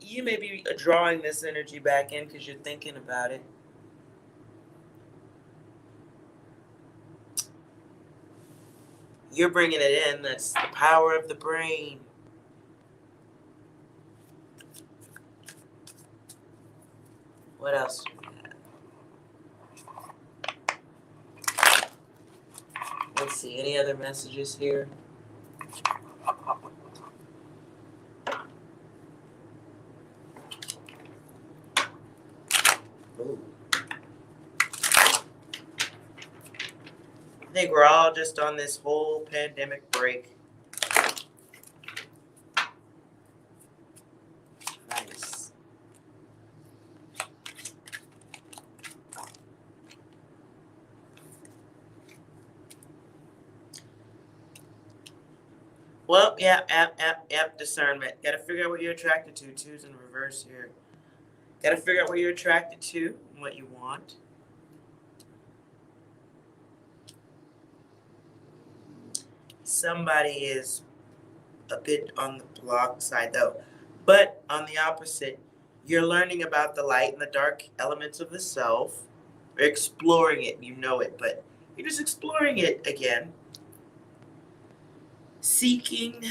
You may be drawing this energy back in because you're thinking about it. You're bringing it in. That's the power of the brain. What else do we have? Let's see. Any other messages here? Ooh. I think we're all just on this whole pandemic break. Nice. Well, yep, discernment. Gotta figure out what you're attracted to. Two's in reverse here. Gotta figure out what you're attracted to and what you want. Somebody is a bit on the block side though. But on the opposite, you're learning about the light and the dark elements of the self. You're exploring it, you know it, but you're just exploring it again. Seeking.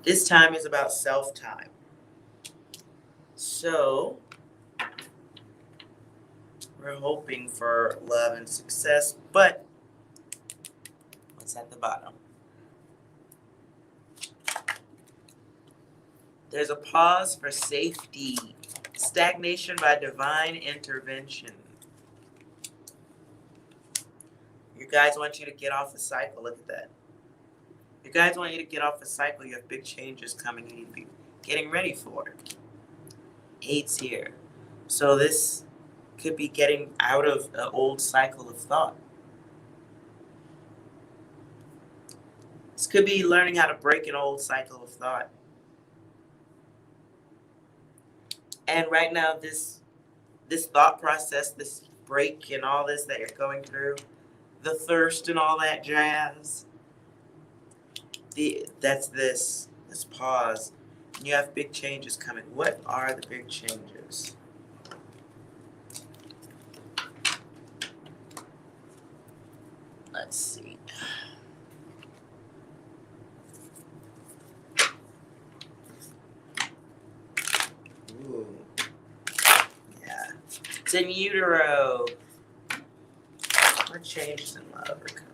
This time is about self-time. So, we're hoping for love and success, but what's at the bottom? There's a pause for safety. Stagnation by divine intervention. You guys want you to get off the cycle. Look at that. You guys want you to get off the cycle. You have big changes coming you need to be getting ready for. 8's here. So this could be getting out of an old cycle of thought. This could be learning how to break an old cycle of thought. And right now, this thought process, this break and all this that you're going through, the thirst and all that jazz, that's this pause. And you have big changes coming. What are the big changes? Let's see. Ooh. Yeah. It's in utero. What changes in love are coming?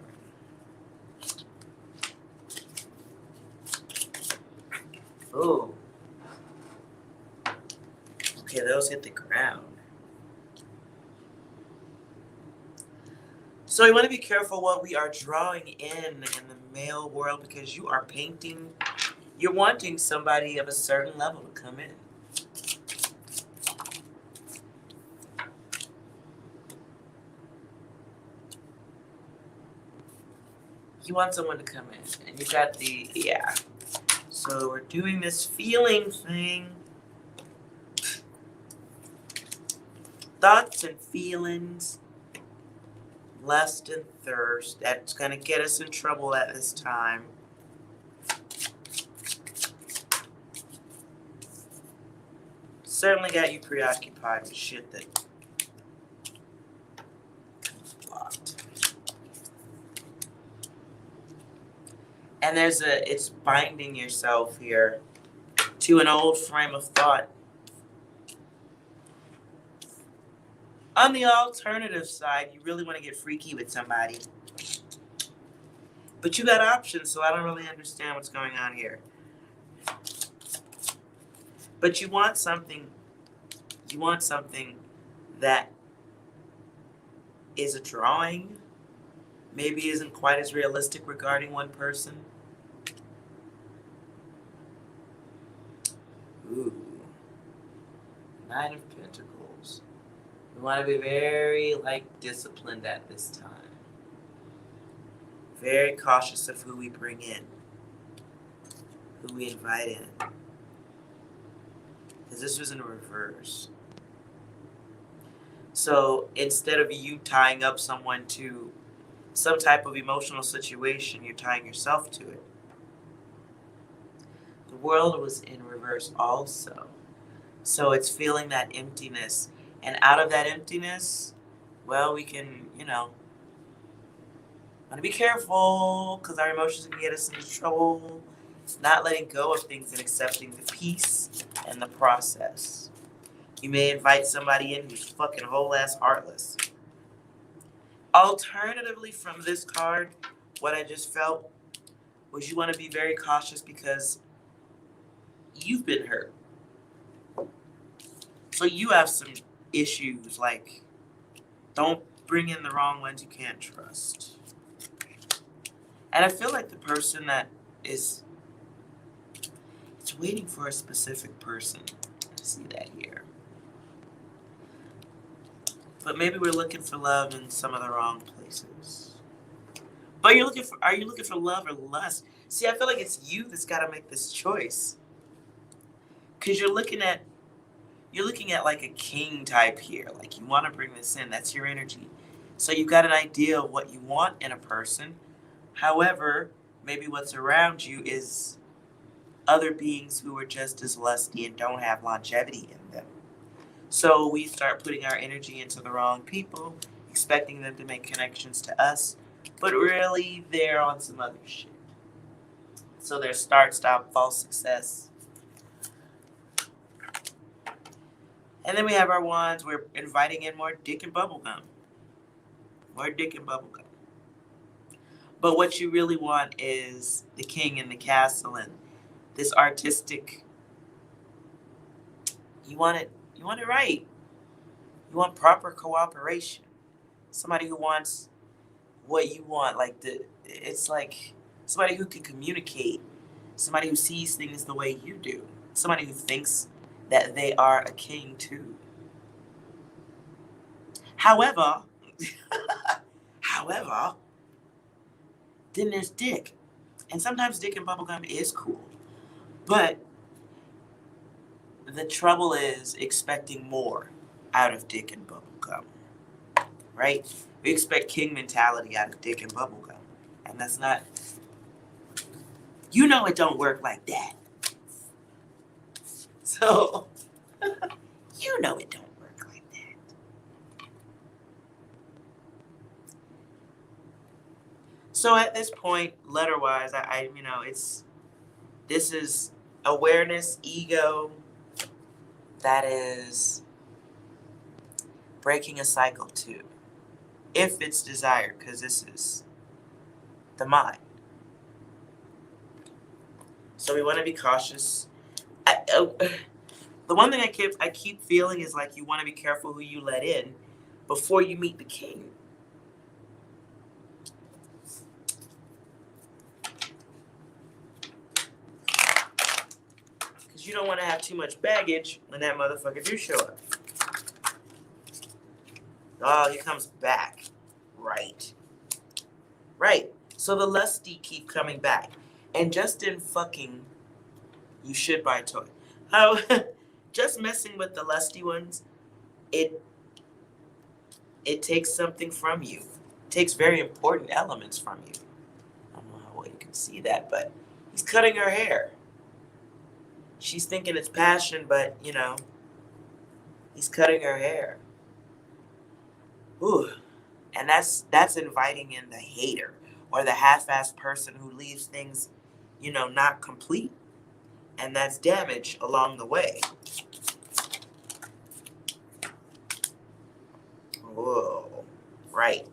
Ooh. Okay, those hit the ground. So we want to be careful what we are drawing in the male world because you are painting, you're wanting somebody of a certain level to come in. You want someone to come in, and you got the, yeah. So we're doing this feeling thing. Thoughts and feelings, lust and thirst. That's going to get us in trouble at this time. Certainly got you preoccupied with shit that blocked. And it's binding yourself here to an old frame of thought. On the alternative side, you really want to get freaky with somebody. But you got options, so I don't really understand what's going on here. But you want something that is a drawing, maybe isn't quite as realistic regarding one person. Ooh. 9 of Pentacles. We want to be very, disciplined at this time. Very cautious of who we bring in, who we invite in. Because this was in reverse. So instead of you tying up someone to some type of emotional situation, you're tying yourself to it. The world was in reverse also. So it's feeling that emptiness. And out of that emptiness, well, we can, want to be careful because our emotions can get us into trouble. Not letting go of things and accepting the peace and the process. You may invite somebody in who's fucking whole ass heartless. Alternatively, from this card, what I just felt was you want to be very cautious because you've been hurt. So you have some issues, like don't bring in the wrong ones you can't trust. And I feel like the person that is it's waiting for a specific person. I see that here. But maybe we're looking for love in some of the wrong places. But are you looking for love or lust? See, I feel like it's you that's got to make this choice. Cuz you're looking at like a king type here. Like you want to bring this in. That's your energy. So you've got an idea of what you want in a person. However, maybe what's around you is other beings who are just as lusty and don't have longevity in them. So we start putting our energy into the wrong people, expecting them to make connections to us, but really they're on some other shit. So there's start, stop, false success. And then we have our wands. We're inviting in more dick and bubblegum. More dick and bubblegum. But what you really want is the king in the castle and this artistic. You want it right. You want proper cooperation. Somebody who wants what you want. It's like somebody who can communicate. Somebody who sees things the way you do. Somebody who thinks that they are a king too. However, then there's dick. And sometimes dick and bubblegum is cool. But the trouble is expecting more out of dick and bubblegum. Right? We expect king mentality out of dick and bubblegum. And that's not... You know it don't work like that. So, you know it don't work like that. So at this point, letter-wise, this is awareness, ego, that is breaking a cycle too. If it's desired, because this is the mind. So we want to be cautious. The one thing I keep feeling is like you want to be careful who you let in before you meet the king. Because you don't want to have too much baggage when that motherfucker do show up. Oh, he comes back. Right. So the lusty keep coming back. And just in fucking, you should buy a toy. How just messing with the lusty ones, it takes something from you. It takes very important elements from you. I don't know how well you can see that, but he's cutting her hair. She's thinking it's passion, but he's cutting her hair. Ooh. And that's inviting in the hater or the half-assed person who leaves things, not complete. And that's damage along the way. Whoa. Right.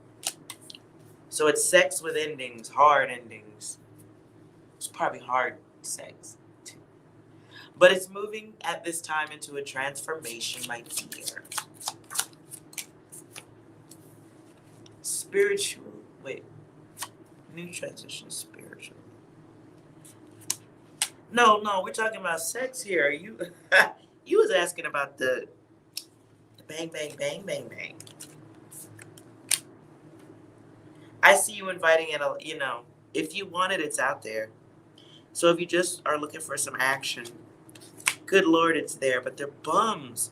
So it's sex with endings, hard endings. It's probably hard sex, too. But it's moving at this time into a transformation, my dear. Spiritual. Wait. New transition, spiritual. No, we're talking about sex here. You was asking about the bang, bang, bang, bang, bang. I see you inviting in if you want it, it's out there. So if you just are looking for some action, good Lord, it's there, but they're bums.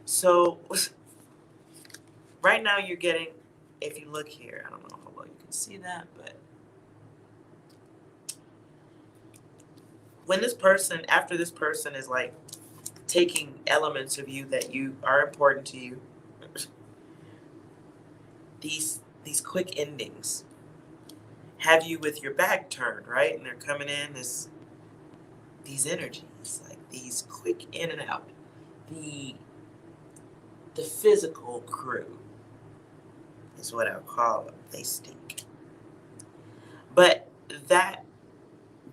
So right now you're getting, if you look here, I don't know how well you can see that, but when this person, after this person is like taking elements of you that you are important to you, these quick endings have you with your back turned, right? And they're coming in as these energies, like these quick in and out. The physical crew is what I'll call them. They stink. But that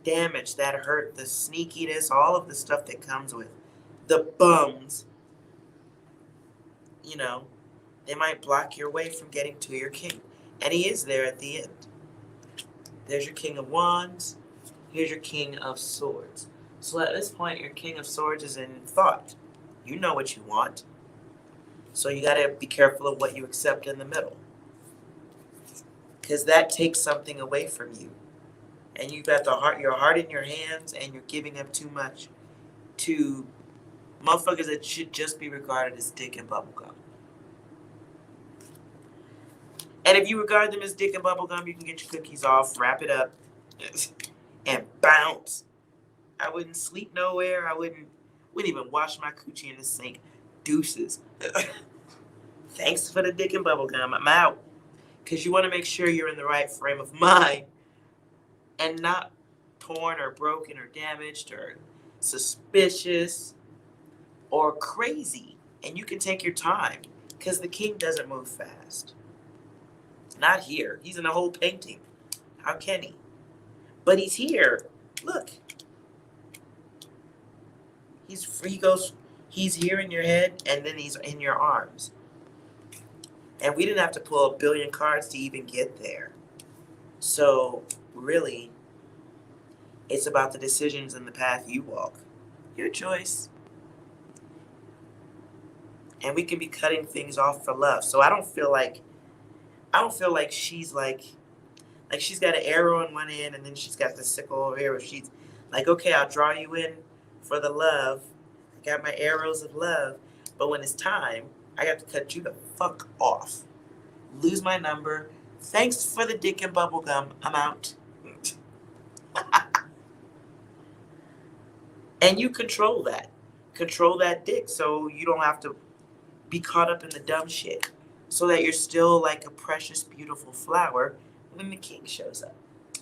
damage, that hurt, the sneakiness, all of the stuff that comes with the bums, you know, they might block your way from getting to your king. And he is there at the end. There's your King of Wands. Here's your King of Swords. So at this point, your King of Swords is in thought. You know what you want. So you got to be careful of what you accept in the middle. Because that takes something away from you. And you've got your heart in your hands, and you're giving up too much to motherfuckers that should just be regarded as dick and bubblegum. And if you regard them as dick and bubblegum, you can get your cookies off, wrap it up, and bounce. I wouldn't sleep nowhere. I wouldn't even wash my coochie in the sink. Deuces. Thanks for the dick and bubblegum. I'm out. Because you want to make sure you're in the right frame of mind and not torn or broken or damaged or suspicious or crazy. And you can take your time because the king doesn't move fast. Not here. He's in a whole painting. How can he? But he's here. Look. He's here in your head, and then he's in your arms. And we didn't have to pull a billion cards to even get there. So, really, it's about the decisions and the path you walk. Your choice. And we can be cutting things off for love. So I don't feel like she's like she's got an arrow in one end and then she's got the sickle over here where she's like, okay, I'll draw you in for the love. I got my arrows of love. But when it's time, I got to cut you the fuck off. Lose my number. Thanks for the dick and bubblegum. I'm out. And you control that. Control that dick so you don't have to be caught up in the dumb shit. So that you're still like a precious, beautiful flower when the king shows up.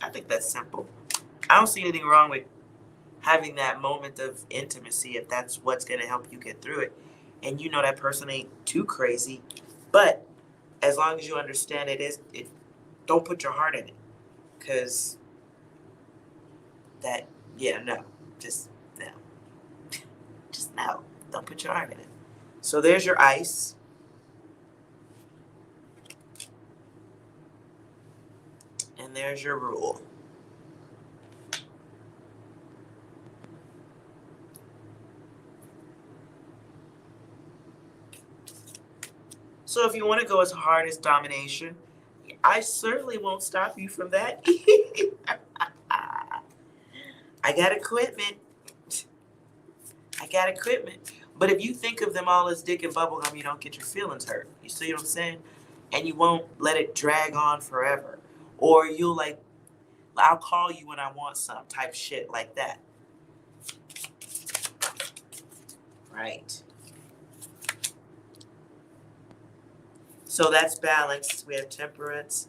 I think that's simple. I don't see anything wrong with having that moment of intimacy if that's what's going to help you get through it. And you know that person ain't too crazy. But as long as you understand don't put your heart in it. Because just no. Just no. Don't put your heart in it. So there's your ice. And there's your rule. So if you want to go as hard as domination, I certainly won't stop you from that. I got equipment. But if you think of them all as dick and bubblegum, you don't get your feelings hurt. You see what I'm saying? And you won't let it drag on forever. Or you'll I'll call you when I want some type shit like that. Right. So that's balance. We have temperance.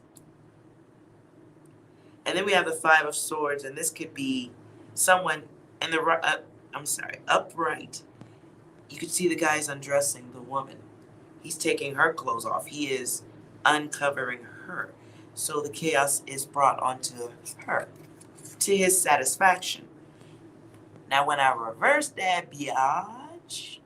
And then we have the Five of Swords. And this could be someone in the upright. You could see the guy's undressing the woman. He's taking her clothes off. He is uncovering her. So the chaos is brought onto her to his satisfaction. Now, when I reverse that, biatch,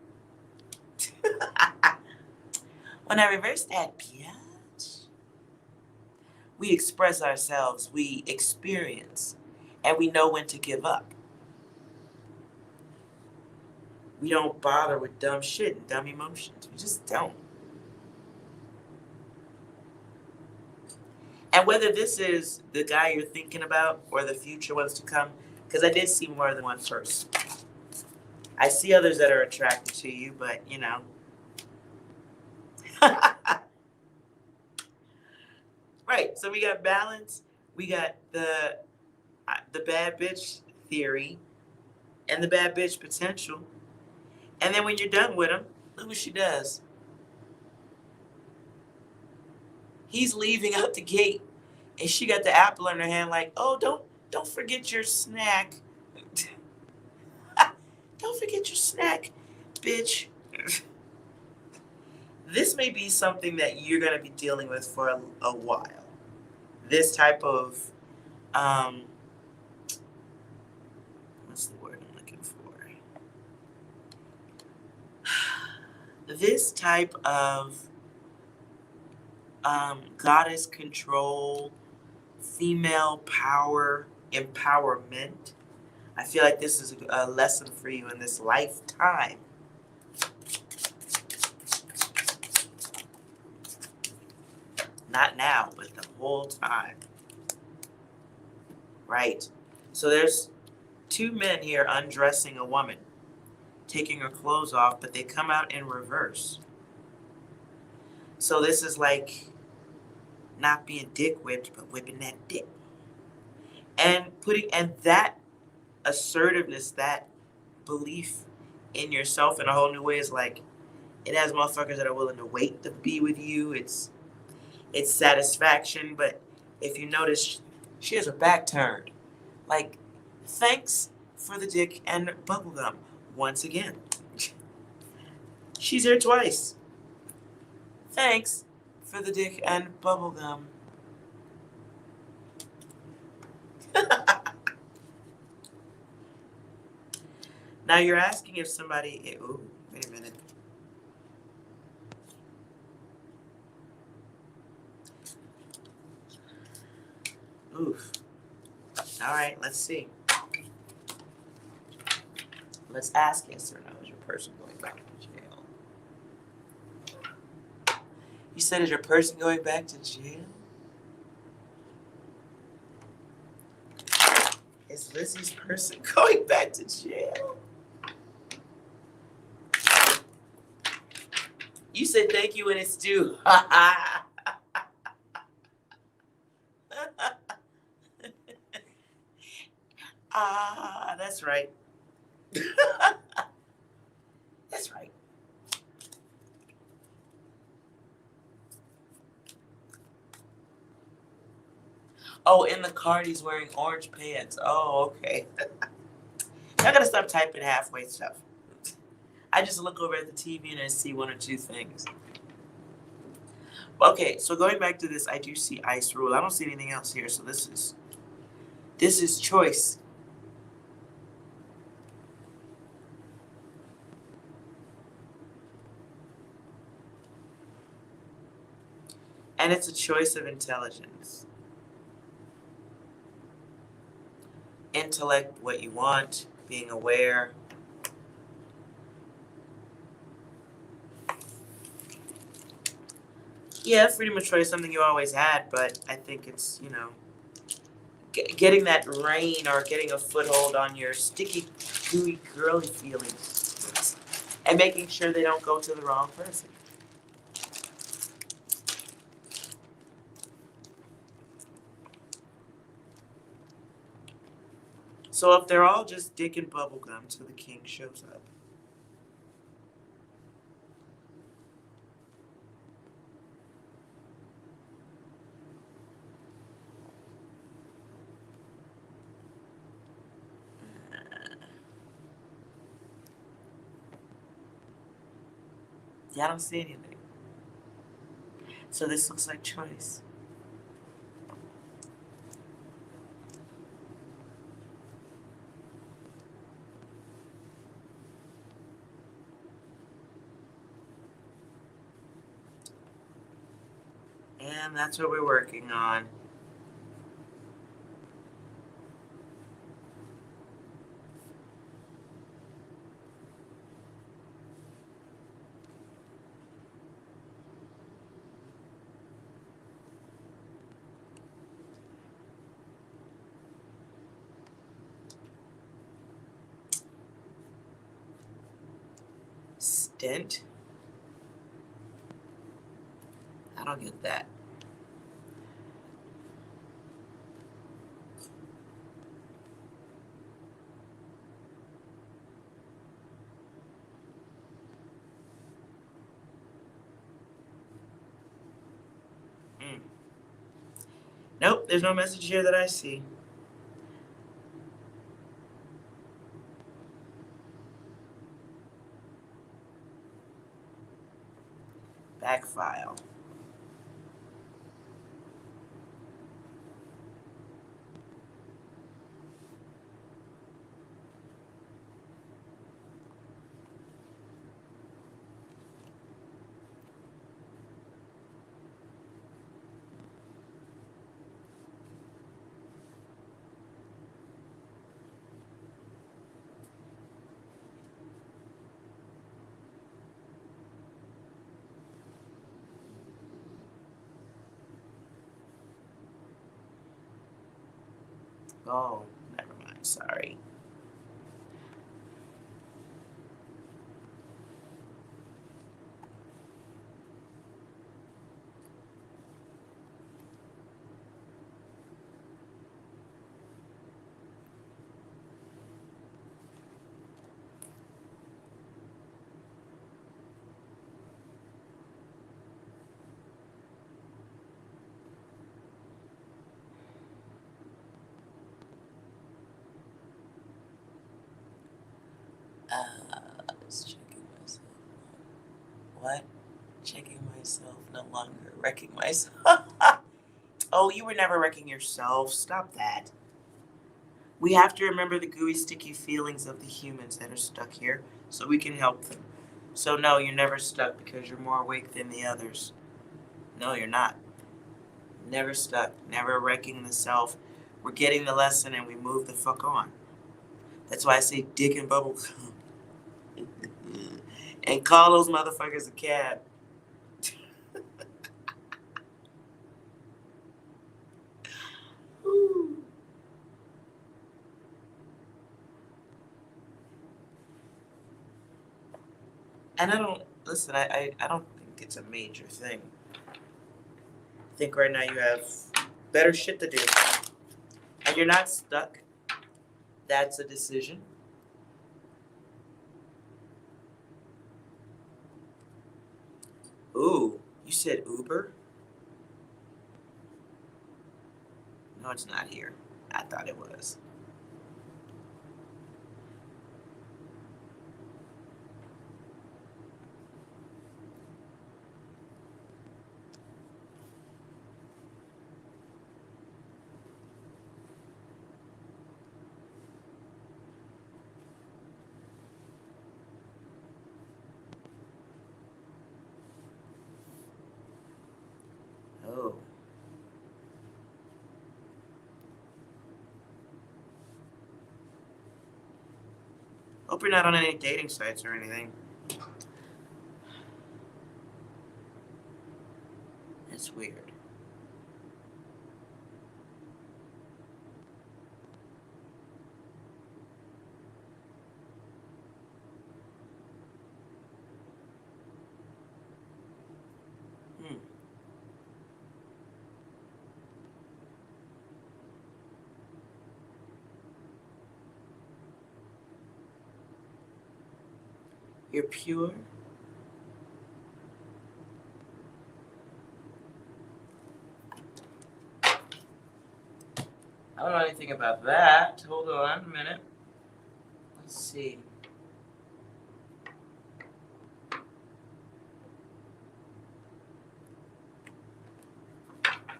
we express ourselves, we experience, and we know when to give up. We don't bother with dumb shit and dumb emotions. We just don't. And whether this is the guy you're thinking about or the future ones to come, because I did see more than one first. I see others that are attracted to you, but you know. Right, so we got balance. We got the bad bitch theory. and the bad bitch potential. And then when you're done with him, look what she does. He's leaving out the gate, and she got the apple in her hand, like, oh, don't forget your snack. Don't forget your snack, bitch. This may be something that you're going to be dealing with for a while. This type of, what's the word I'm looking for? This type of goddess control, female power, empowerment. I feel like this is a lesson for you in this lifetime. Not now, but the whole time. Right. So there's two men here undressing a woman, taking her clothes off, but they come out in reverse. So this is like not being dick whipped, but whipping that dick. And that assertiveness, that belief in yourself in a whole new way is like, it has motherfuckers that are willing to wait to be with you. It's satisfaction, but if you notice, she has her back turned. Like, thanks for the dick and bubblegum once again. She's here twice. Thanks for the dick and bubblegum. Now you're asking if somebody... Ooh, wait a minute. Oof. All right, let's see. Let's ask yes or no. Is your person going back to jail? You said, is your person going back to jail? Is Lizzie's person going back to jail? You said thank you when it's due. That's right. That's right. Oh, in the card he's wearing orange pants. Oh, okay. I gotta stop typing halfway stuff. I just look over at the TV and I see one or two things. Okay, so going back to this, I do see ice rule. I don't see anything else here, so this is choice. And it's a choice of intelligence. Intellect, what you want, being aware. Yeah, freedom of choice, something you always had, but I think it's, getting that rein or getting a foothold on your sticky, gooey, girly feelings and making sure they don't go to the wrong person. So if they're all just dick and bubblegum till the king shows up. Yeah, I don't see anything. So this looks like choice. And that's what we're working on. Stint? I don't get that. Nope, there's no message here that I see. Back file. Oh, never mind. Sorry. Just checking myself. What? Checking myself. No longer wrecking myself. Oh, you were never wrecking yourself. Stop that. We have to remember the gooey, sticky feelings of the humans that are stuck here so we can help them. So, no, you're never stuck because you're more awake than the others. No, you're not. Never stuck. Never wrecking the self. We're getting the lesson and we move the fuck on. That's why I say dick and bubble gum. And call those motherfuckers a cab. Ooh. And I don't, listen, I don't think it's a major thing. I think right now you have better shit to do. And you're not stuck. That's a decision. Ooh, you said Uber? No, it's not here. I thought it was. Oh. Hope you're not on any dating sites or anything. It's weird. Hmm. You're pure? I don't know anything about that. Hold on a minute. Let's see.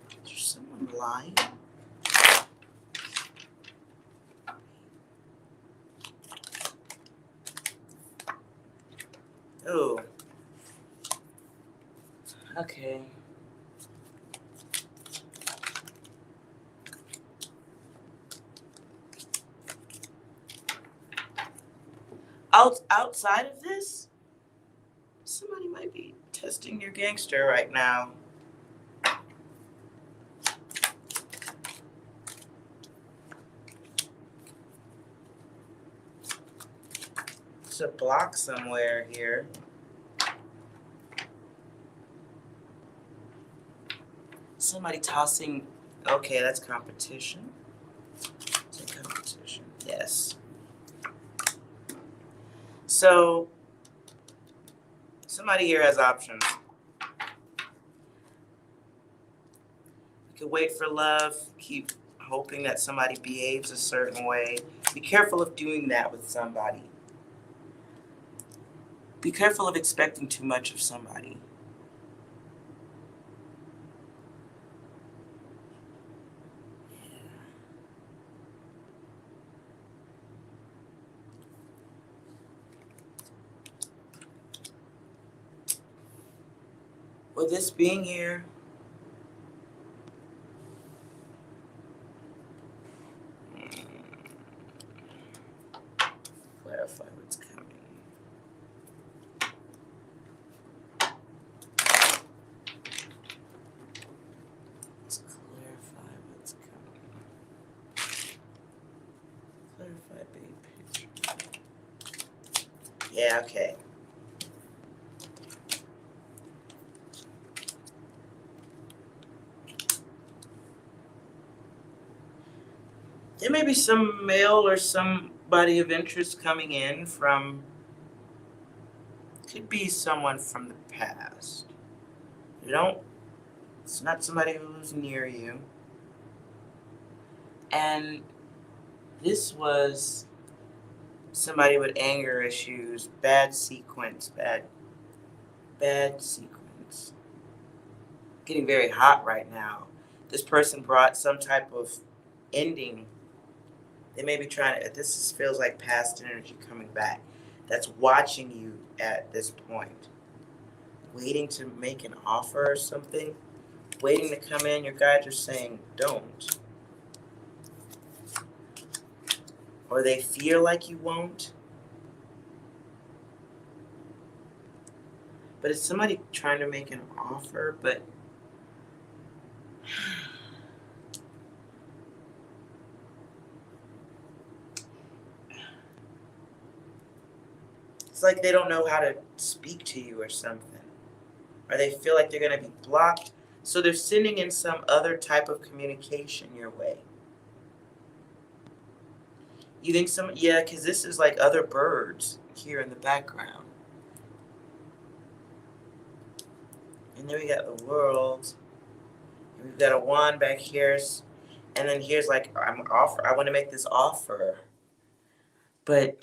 Is there someone lying? Oh. Okay. Outside of this, somebody might be testing your gangster right now. There's a block somewhere here. Somebody tossing. Okay, that's competition. Is it competition? Yes. So, somebody here has options. can wait for love, keep hoping that somebody behaves a certain way. Be careful of doing that with somebody. Be careful of expecting too much of somebody. With this being here, clarify what's coming. Let's clarify what's coming. Clarify big picture. Yeah, okay. There may be some male or somebody of interest coming in from, could be someone from the past. It's not somebody who's near you. And this was somebody with anger issues, bad sequence. Getting very hot right now. This person brought some type of ending. They may be trying to, feels like past energy coming back. That's watching you at this point. Waiting to make an offer or something. Waiting to come in. Your guides are saying don't. Or they feel like you won't. But it's somebody trying to make an offer, but it's like they don't know how to speak to you or something. Or they feel like they're going to be blocked. So they're sending in some other type of communication your way. You think yeah, because this is like other birds here in the background. And then we got the world. And we've got a wand back here. And then here's like, I want to make this offer. But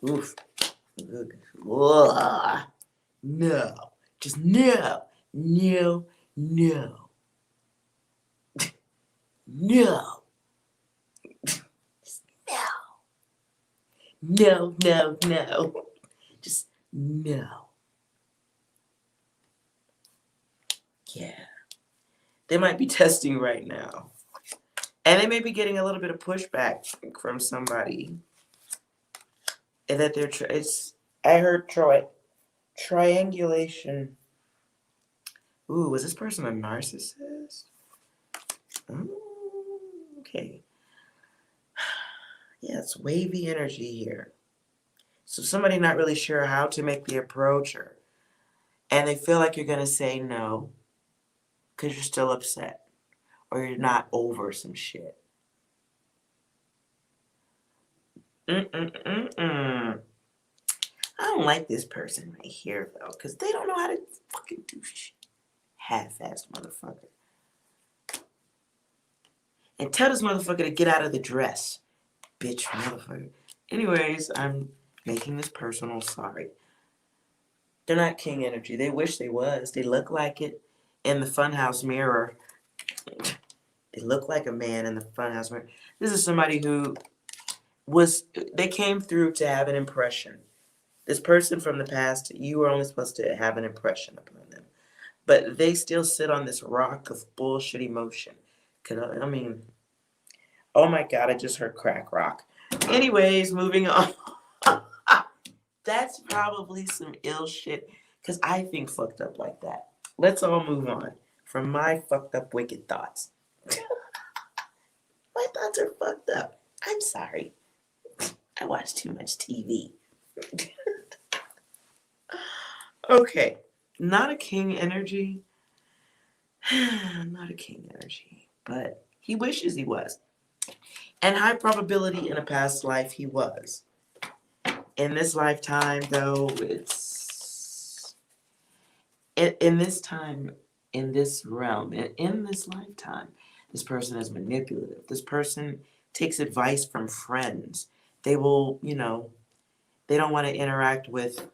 oof. Ugh. No. Just no. No. No. No. No. No. No. Just no. Yeah. They might be testing right now. And they may be getting a little bit of pushback from somebody. And that they're, I heard triangulation. Ooh, was this person a narcissist? Oh, okay. Yeah, it's wavy energy here. So somebody not really sure how to make the approach, and they feel like you're going to say no because you're still upset or you're not over some shit. I don't like this person right here, though, because they don't know how to fucking do shit. Half-assed motherfucker. And tell this motherfucker to get out of the dress. Bitch motherfucker. Anyways, I'm making this personal. Sorry. They're not king energy. They wish they was. They look like it in the funhouse mirror. They look like a man in the funhouse mirror. This is somebody who they came through to have an impression. This person from the past, you were only supposed to have an impression upon them. But they still sit on this rock of bullshit emotion. I mean, oh my God, I just heard crack rock. Anyways, moving on. That's probably some ill shit, because I think fucked up like that. Let's all move on from my fucked up wicked thoughts. My thoughts are fucked up. I'm sorry. I watch too much TV. Okay, not a king energy. Not a king energy, but He wishes he was. And high probability in a past life he was. In this lifetime, though, it's in this time, in this realm, in this lifetime, this person is manipulative. This person takes advice from friends. They will, they don't want to interact with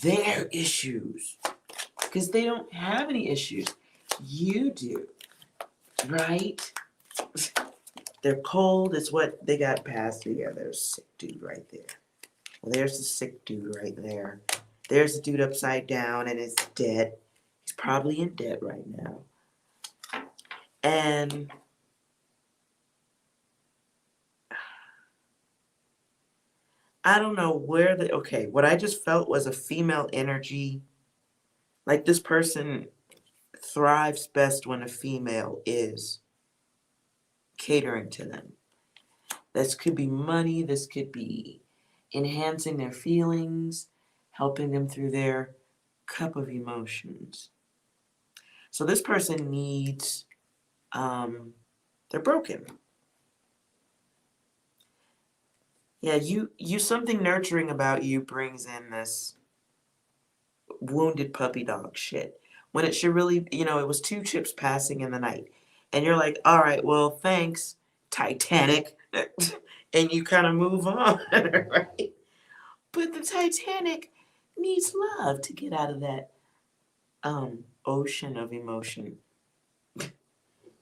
their issues because they don't have any issues. You do, right? They're cold. It's what they got past. Yeah, there's a sick dude right there. Well, there's the sick dude right there. There's the dude upside down and is dead. He's probably in debt right now. And I don't know where what I just felt was a female energy. Like this person thrives best when a female is catering to them. This could be money. This could be enhancing their feelings, helping them through their cup of emotions. So this person needs, they're broken. Yeah, you something nurturing about you brings in this wounded puppy dog shit. When it should really, it was two chips passing in the night. And you're like, all right, well, thanks, Titanic. And you kind of move on, right? But the Titanic needs love to get out of that ocean of emotion.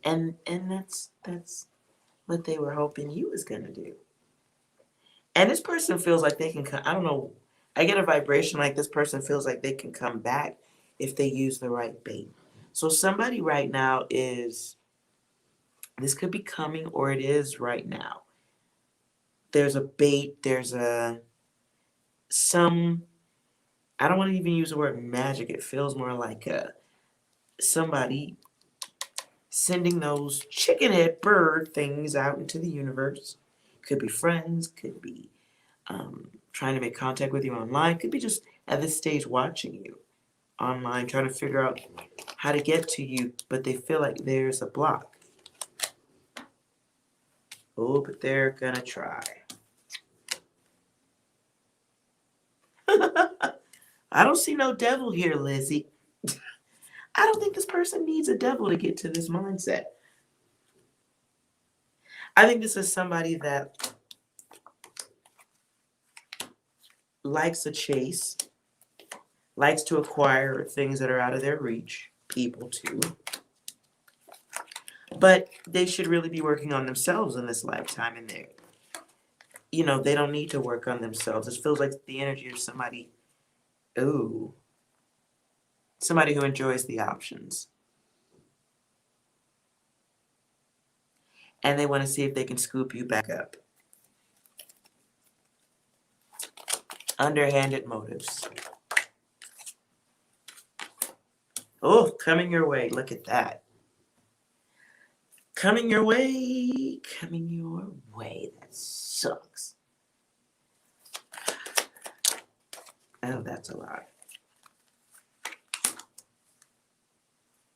And that's what they were hoping you was gonna do. And this person feels like they can come, I don't know, I get a vibration like this person feels like they can come back if they use the right bait. So somebody right now is, this could be coming or it is right now. There's a bait, there's I don't want to even use the word magic. It feels more like somebody sending those chicken head bird things out into the universe. Could be friends, could be trying to make contact with you online, could be just at this stage watching you online, trying to figure out how to get to you, but they feel like there's a block. Oh, but they're gonna try. I don't see no devil here, Lizzie. I don't think this person needs a devil to get to this mindset. I think this is somebody that likes a chase, likes to acquire things that are out of their reach, people too. But they should really be working on themselves in this lifetime, and they don't need to work on themselves. This feels like the energy of somebody who enjoys the options. And they want to see if they can scoop you back up. Underhanded motives. Oh, coming your way. Look at that. Coming your way. Coming your way. That sucks. Oh, that's a lot.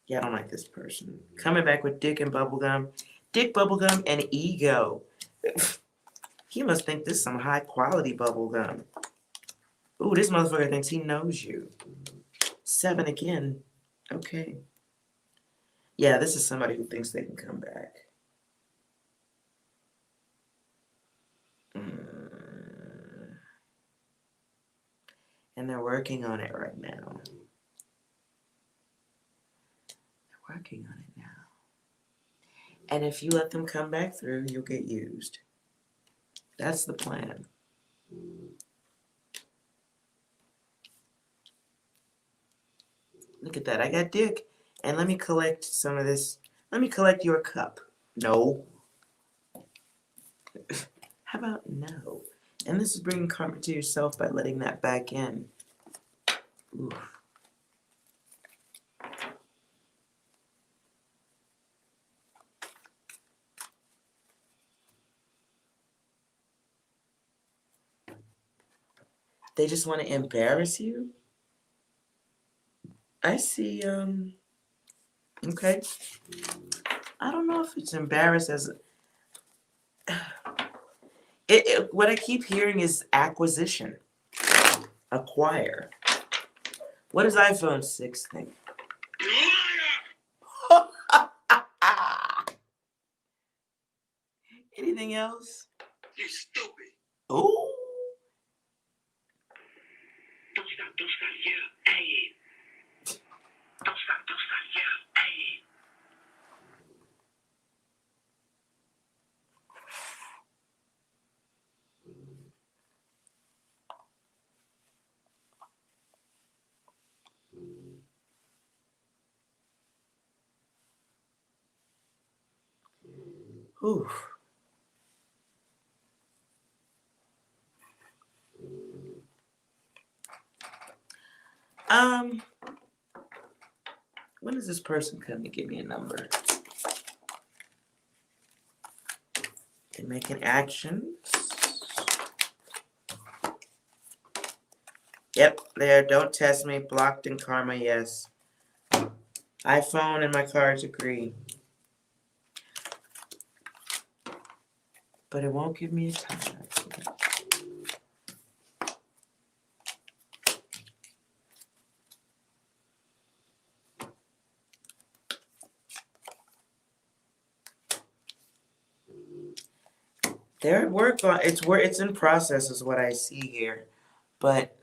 Yeah, I don't like this person. Coming back with dick and bubblegum. Dick, bubblegum, and ego. He must think this is some high quality bubblegum. Ooh, this motherfucker thinks he knows you. 7 again. Okay. Yeah, this is somebody who thinks they can come back. And they're working on it right now. They're working on it now. And if you let them come back through, you'll get used. That's the plan. Look at that. I got dick. And let me collect some of this. Let me collect your cup. No. How about no? And this is bringing karma to yourself by letting that back in. Oof. They just want to embarrass you? I see, okay. I don't know if it's embarrassed as what I keep hearing is acquisition, acquire. What does iPhone 6 think? Anything else? You stupid. Oh. Don't stop, yeah, hey. Don't stop, yeah, hey. Whew. When is this person come to give me a number? They're making actions. Yep, there. Don't test me. Blocked in karma, yes. iPhone and my cards agree. But it won't give me a time. They're at work on it's in process is what I see here. But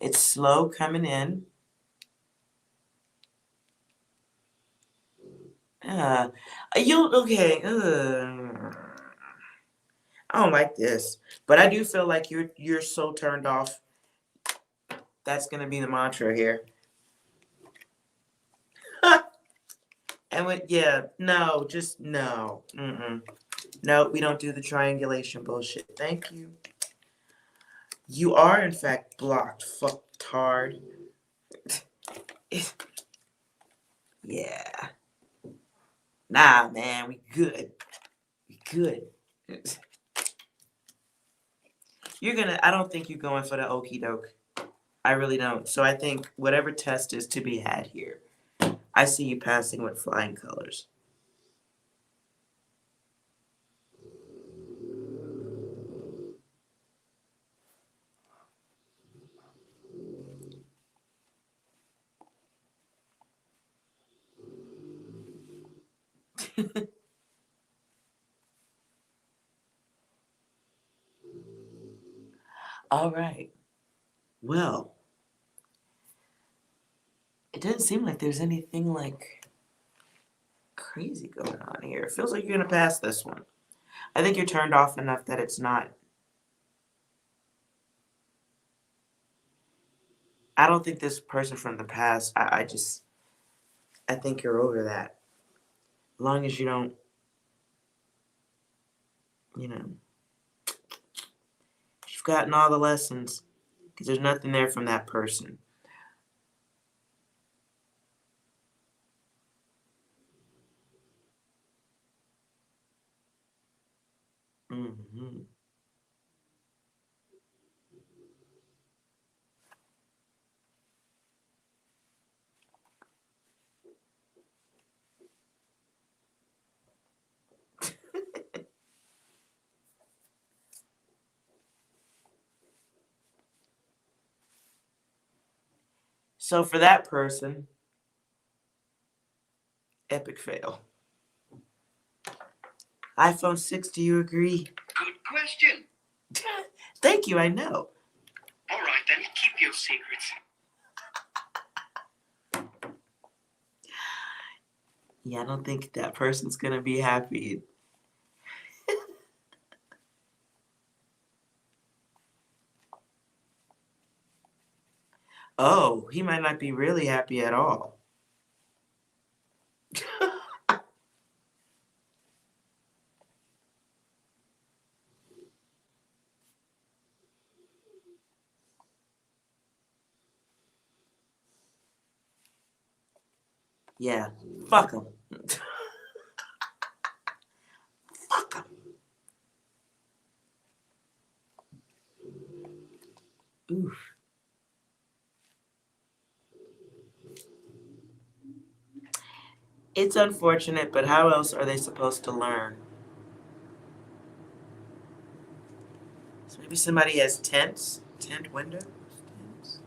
it's slow coming in. Okay. I don't like this. But I do feel like you're so turned off. That's gonna be the mantra here. And no, just no. No, we don't do the triangulation bullshit. Thank you. You are in fact blocked, fucktard. Yeah. Nah, man, we good. We good. I don't think you're going for the okie doke. I really don't. So I think whatever test is to be had here, I see you passing with flying colors. All right. Well, it doesn't seem like there's anything like crazy going on here. It feels like you're gonna pass this one. I think you're turned off enough that it's not. I don't think this person from the past. I think you're over that. As long as you don't, you know, you've gotten all the lessons. Because there's nothing there from that person. Mm-hmm. So for that person, epic fail. iPhone 6, do you agree? Good question. Thank you, I know. All right, then, keep your secrets. Yeah, I don't think that person's gonna be happy. Oh, he might not be really happy at all. Yeah, fuck him. Fuck him. Oof. It's unfortunate, but how else are they supposed to learn? So maybe somebody has tent windows. Tents.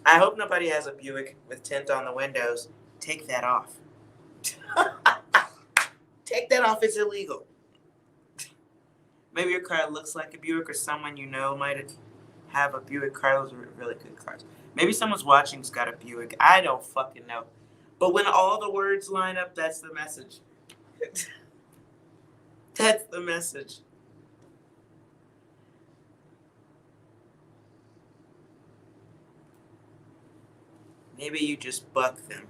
I hope nobody has a Buick with tint on the windows. Take that off. Take that off. It's illegal. Maybe your car looks like a Buick, or someone you know might have a Buick car. Those are really good cars. Maybe someone's watching's got a Buick. I don't fucking know. But when all the words line up, that's the message. That's the message. Maybe you just buck them.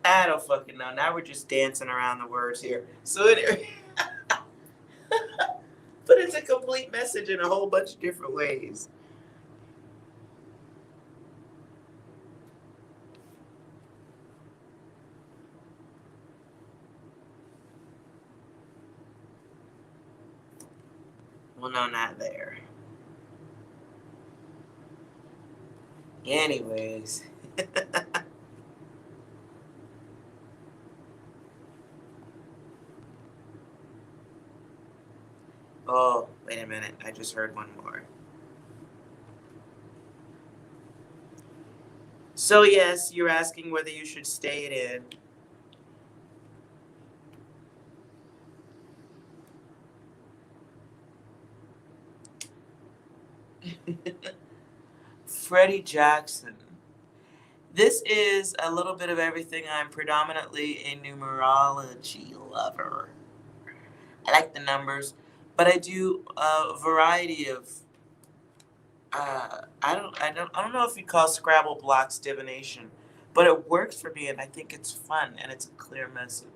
I don't fucking know. Now we're just dancing around the words here. So anyway, but it's a complete message in a whole bunch of different ways. Well, no, not there. Anyways. Oh, wait a minute. I just heard one more. So, yes, you're asking whether you should stay it in. Freddie Jackson. This is a little bit of everything. I'm predominantly a numerology lover. I like the numbers, but I do a variety of. I don't know if you call Scrabble blocks divination, but it works for me, and I think it's fun and it's a clear message.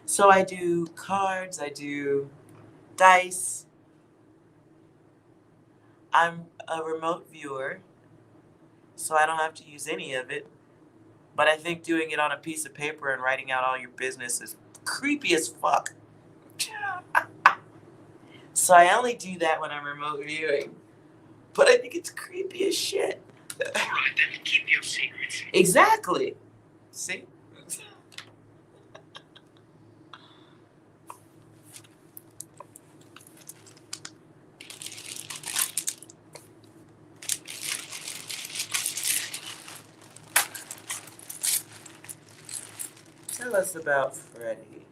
So I do cards, I do dice. I'm a remote viewer, so I don't have to use any of it. But I think doing it on a piece of paper and writing out all your business is creepy as fuck. So I only do that when I'm remote viewing. But I think it's creepy as shit. Alright, then keep your secrets. Exactly. See? Tell us about Freddie.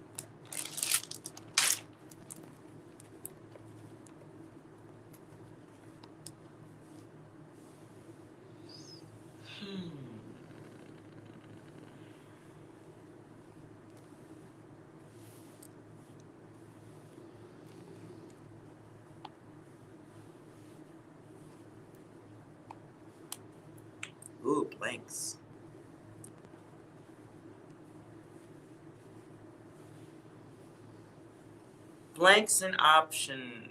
Ooh, blanks. Blanks and options.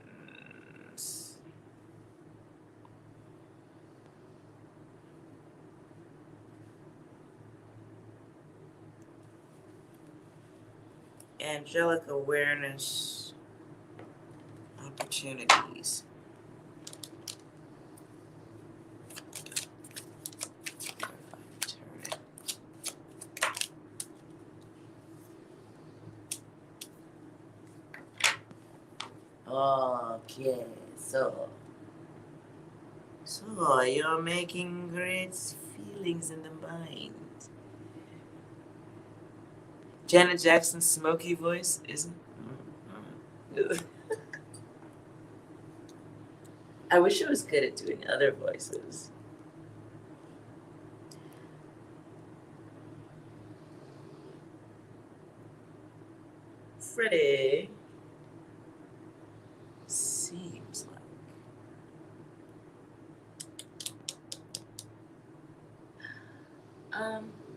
Angelic awareness. Opportunities. Okay, so you're making great feelings in the mind. Janet Jackson's smoky voice isn't. I wish I was good at doing other voices. Freddie seems like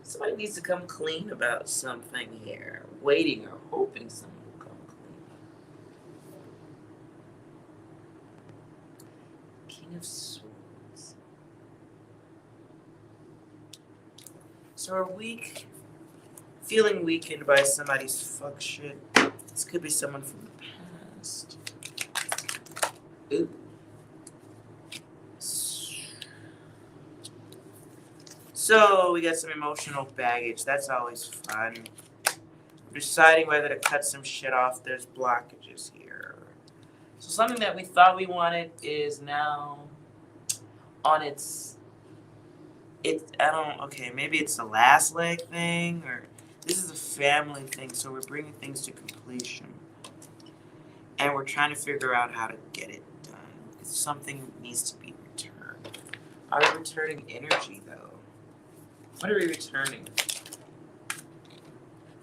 somebody needs to come clean about something here. Waiting or hoping someone will come clean. King of Swords. So are we feeling weakened by somebody's fuck shit? This could be someone from the past. Ooh. So we got some emotional baggage. That's always fun. We're deciding whether to cut some shit off. There's blockages here. So something that we thought we wanted is now on its. Okay, maybe it's the last leg thing, or this is a family thing. So we're bringing things to completion, and we're trying to figure out how to get it done. Something needs to be returned. Are we returning energy though? What are we returning?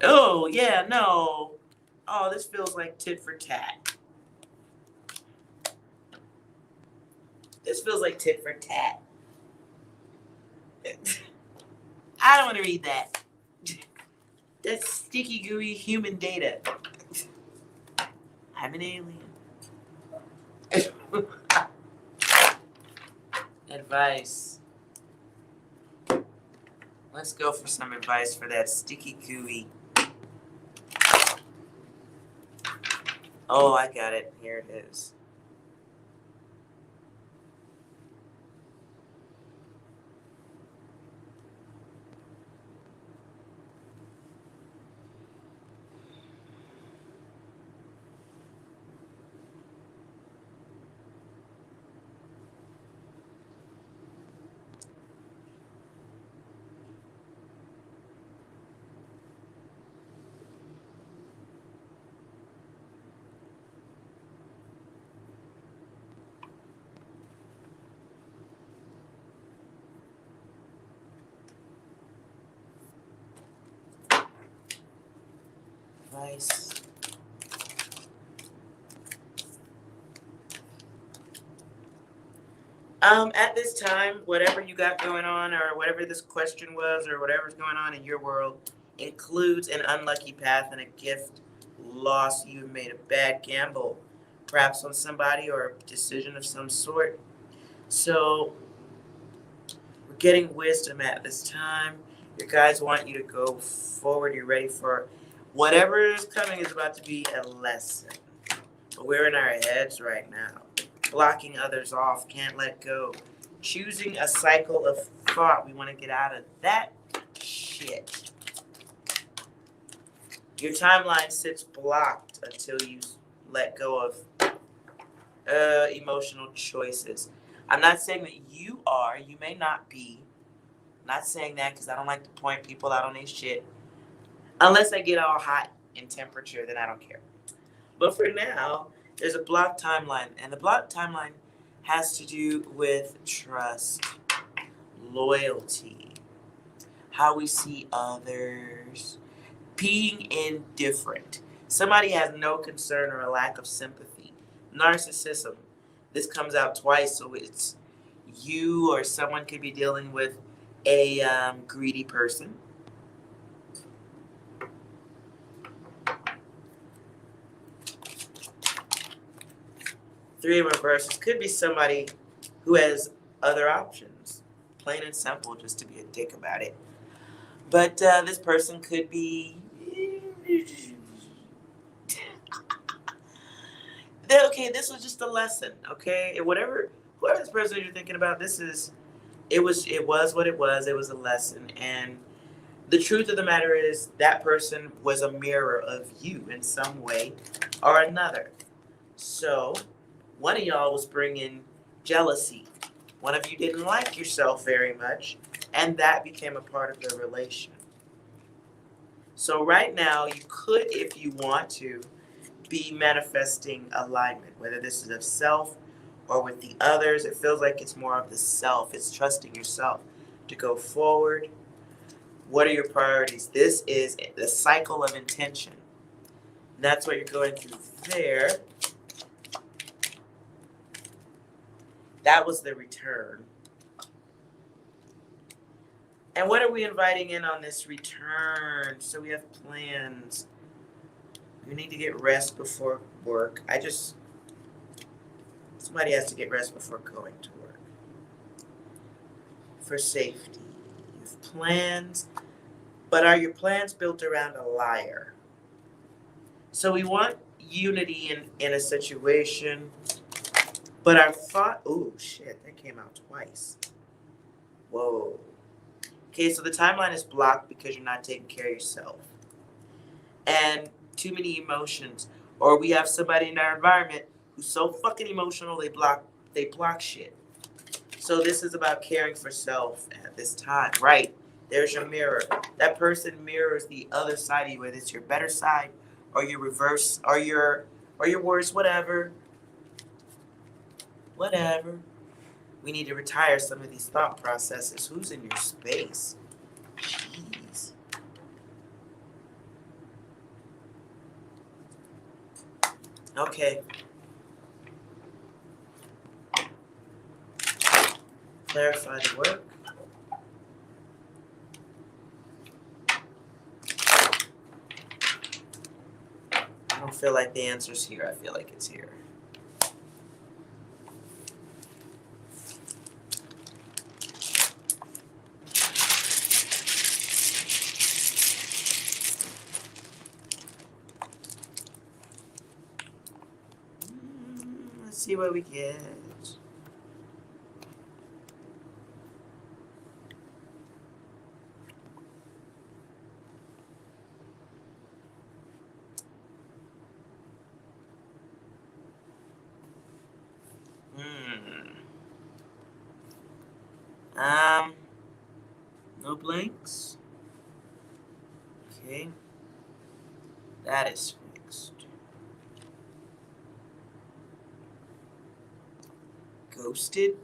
Oh, yeah, no. Oh, this feels like tit for tat. This feels like tit for tat. I don't want to read that. That's sticky, gooey human data. I'm an alien. Advice. Let's go for some advice for that sticky gooey. Oh, I got it. Here it is. Advice. At this time, whatever you got going on, or whatever this question was, or whatever's going on in your world, includes an unlucky path and a gift loss. You've made a bad gamble, perhaps on somebody or a decision of some sort. So, we're getting wisdom at this time. Your guides want you to go forward. You're ready for whatever is coming is about to be a lesson. But we're in our heads right now. Blocking others off, can't let go. Choosing a cycle of thought. We want to get out of that shit. Your timeline sits blocked until you let go of emotional choices. I'm not saying that you are. You may not be. I'm not saying that because I don't like to point people out on their shit. Unless I get all hot in temperature, then I don't care. But for now, there's a blocked timeline. And the blocked timeline has to do with trust, loyalty, how we see others, being indifferent. Somebody has no concern or a lack of sympathy. Narcissism. This comes out twice, so it's you or someone could be dealing with a greedy person. Three of reverses could be somebody who has other options. Plain and simple, just to be a dick about it. But this person could be... Okay, this was just a lesson, okay? Whoever this person you're thinking about, it was what it was. It was a lesson. And the truth of the matter is that person was a mirror of you in some way or another. So... one of y'all was bringing jealousy. One of you didn't like yourself very much, and that became a part of the relation. So right now, you could, if you want to, be manifesting alignment, whether this is of self or with the others. It feels like it's more of the self. It's trusting yourself to go forward. What are your priorities? This is the cycle of intention. That's what you're going through there. That was the return. And what are we inviting in on this return? So we have plans. We need to get rest before work. Somebody has to get rest before going to work. For safety. You have plans, but are your plans built around a liar? So we want unity in a situation, but our thought, oh shit, that came out twice. Whoa. Okay, so the timeline is blocked because you're not taking care of yourself. And too many emotions. Or we have somebody in our environment who's so fucking emotional they block shit. So this is about caring for self at this time. Right. There's your mirror. That person mirrors the other side of you, whether it's your better side or your reverse or your worst, whatever. Whatever. We need to retire some of these thought processes. Who's in your space? Jeez. Okay. Clarify the work. I don't feel like the answer's here. I feel like it's here. Let's see what we get. No blanks. Okay. That is fixed. Ghosted.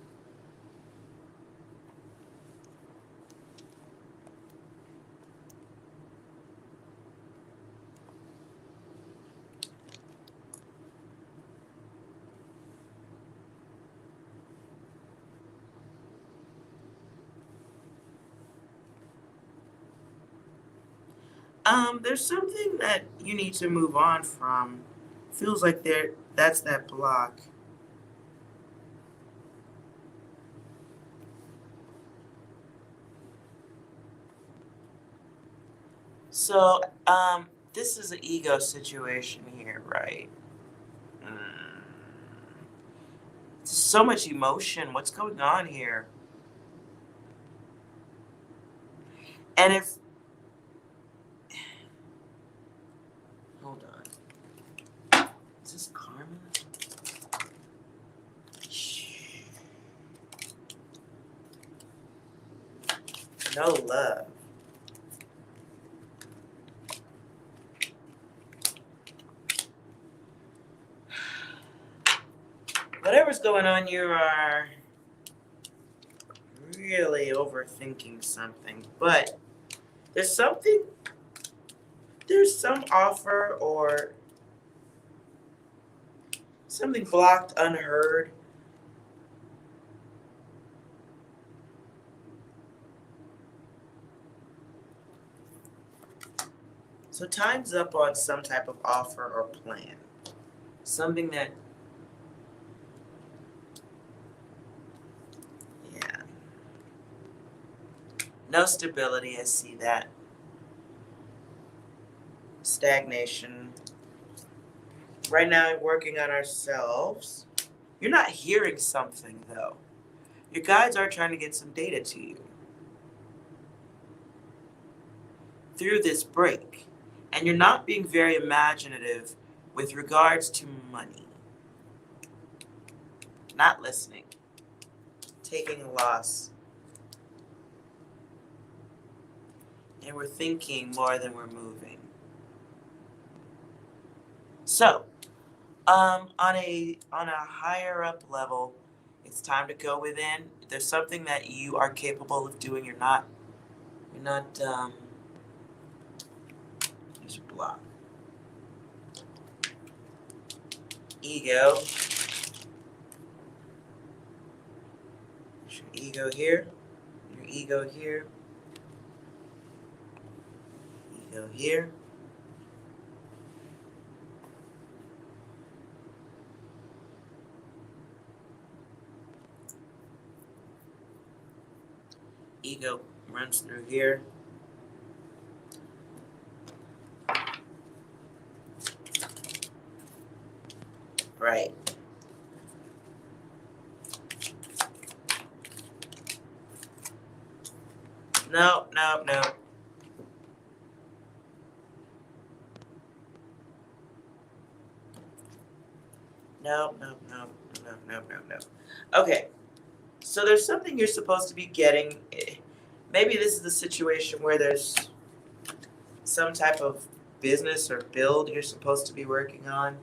There's something that you need to move on from. Feels like that's that block. So, this is an ego situation here, right? So much emotion. What's going on here? And if hold on. Is this karma? No love. Whatever's going on, you are really overthinking something. But there's some offer or something blocked, unheard. So time's up on some type of offer or plan. Something that, yeah. No stability, I see that. Stagnation. Right now, I'm working on ourselves. You're not hearing something, though. Your guides are trying to get some data to you through this break. And you're not being very imaginative with regards to money. Not listening. Taking a loss. And we're thinking more than we're moving. So, On a higher up level, it's time to go within. There's something that you are capable of doing. You're not use a block. Ego. There's your ego here. Your ego here. Ego here. Ego runs through here. Right. No, no, no. No, no, no, no, no, no, no. Okay. So there's something you're supposed to be getting. Maybe this is the situation where there's some type of business or build you're supposed to be working on.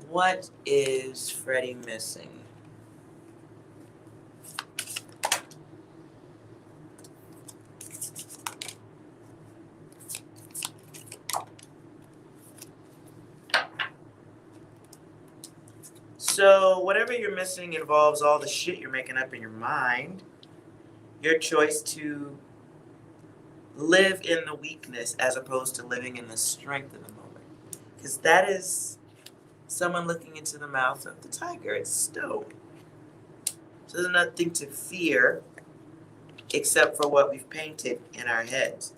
What is Freddie missing? So whatever you're missing involves all the shit you're making up in your mind. Your choice to live in the weakness as opposed to living in the strength of the moment. Because that is someone looking into the mouth of the tiger. It's stone. So there's nothing to fear except for what we've painted in our heads.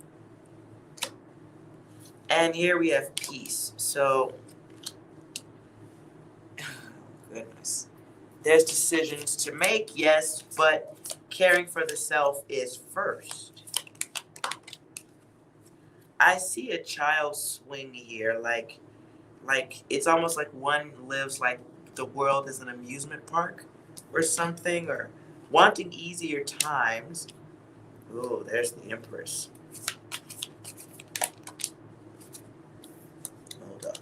And here we have peace. So, goodness. There's decisions to make, yes, but caring for the self is first. I see a child swing here, like it's almost like one lives like the world is an amusement park or something, or wanting easier times. Oh, there's the Empress. Hold on.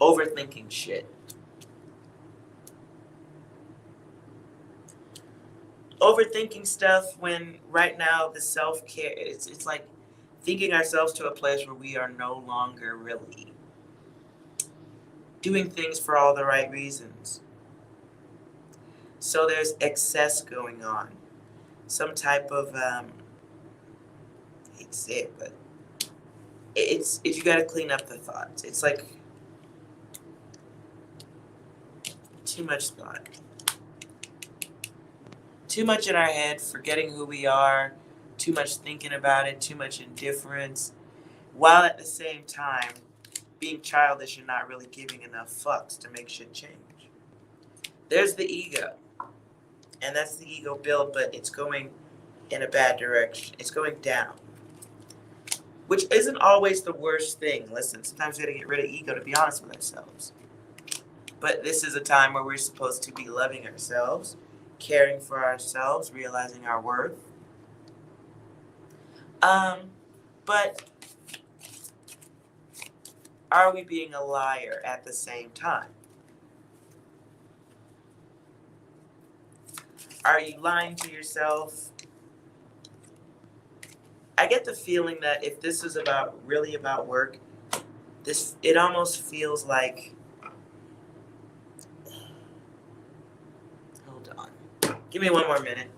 Overthinking shit. Overthinking stuff when right now the self-care, it's like thinking ourselves to a place where we are no longer really doing things for all the right reasons. So there's excess going on. Some type of, I hate to say it, but it's you got to clean up the thoughts. It's like too much thought. Too much in our head, forgetting who we are, too much thinking about it, too much indifference, while at the same time being childish and not really giving enough fucks to make shit change. There's the ego. And that's the ego build, but it's going in a bad direction. It's going down. Which isn't always the worst thing. Listen, sometimes we gotta get rid of ego to be honest with ourselves. But this is a time where we're supposed to be loving ourselves, caring for ourselves, realizing our worth. But are we being a liar at the same time? Are you lying to yourself? I get the feeling that if this is really about work, it almost feels like, hold on. Give me one more minute.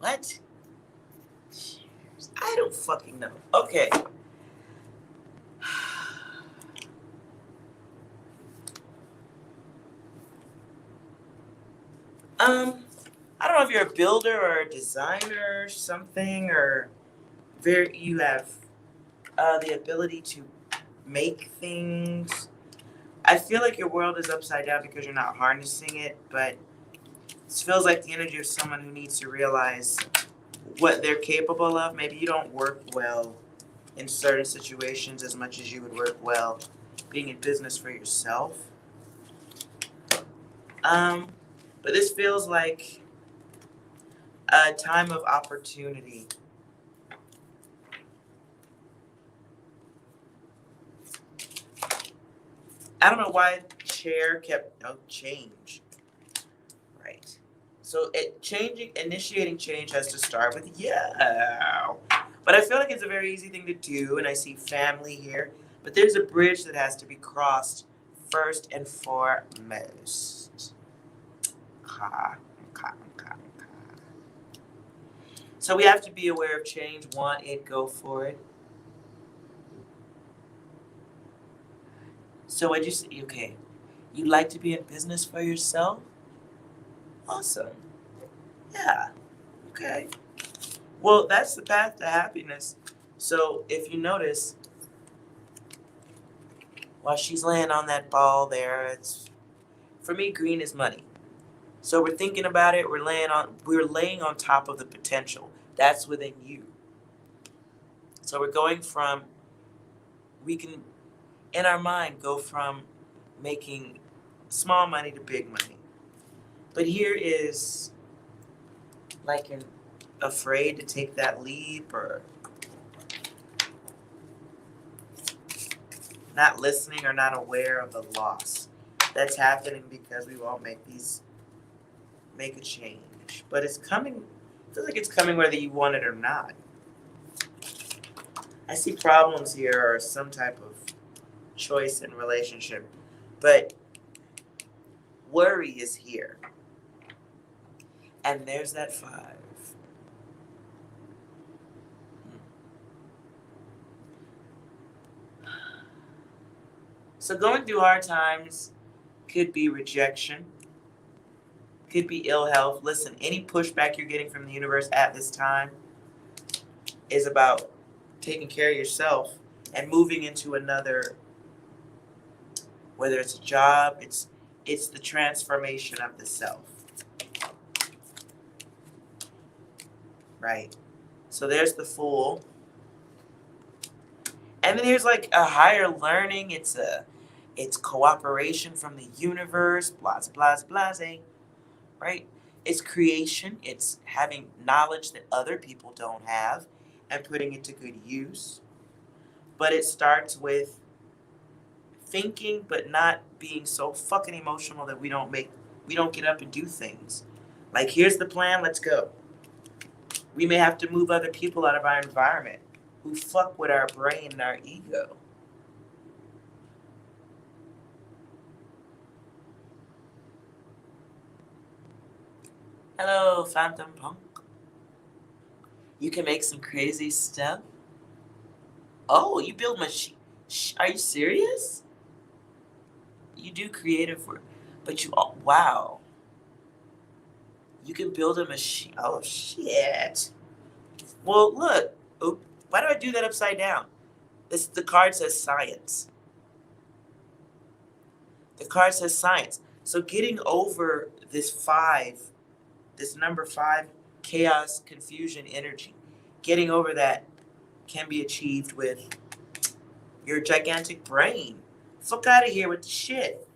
What? I don't fucking know. Okay. I don't know if you're a builder or a designer or something, or you have the ability to make things. I feel like your world is upside down because you're not harnessing it, but this feels like the energy of someone who needs to realize what they're capable of. Maybe you don't work well in certain situations as much as you would work well being in business for yourself. But this feels like a time of opportunity. I don't know why chair kept change. Right. So initiating change has to start with yeah. But I feel like it's a very easy thing to do, and I see family here. But there's a bridge that has to be crossed first and foremost. So we have to be aware of change, want it, go for it. So what'd you say? Okay. You like to be in business for yourself? Awesome. Yeah. Okay. Well, that's the path to happiness. So if you notice, while she's laying on that ball there, it's for me, green is money. So we're thinking about it, we're laying on top of the potential. That's within you. So we can in our mind go from making small money to big money. But here is like you're afraid to take that leap or not listening or not aware of the loss that's happening because we won't make a change. But it's coming, I feel like it's coming whether you want it or not. I see problems here or some type of choice in relationship, but worry is here. And there's that 5. So going through hard times could be rejection, could be ill health. Listen, any pushback you're getting from the universe at this time is about taking care of yourself and moving into another, whether it's a job, it's the transformation of the self. Right? So there's the Fool. And then there's like a higher learning, it's cooperation from the universe, blase, blase, blase, right? It's creation, it's having knowledge that other people don't have and putting it to good use. But it starts with thinking, but not being so fucking emotional that we don't get up and do things. Like, here's the plan, let's go. We may have to move other people out of our environment who fuck with our brain and our ego. Hello, Phantom Punk. You can make some crazy stuff. Oh, you build machine. Are you serious? You do creative work, but wow. You can build a machine. Oh shit. Well, look. Oh, why do I do that upside down? The card says science. The card says science. So getting over this 5, this number 5, chaos, confusion, energy, getting over that can be achieved with your gigantic brain. Fuck out of here with the shit.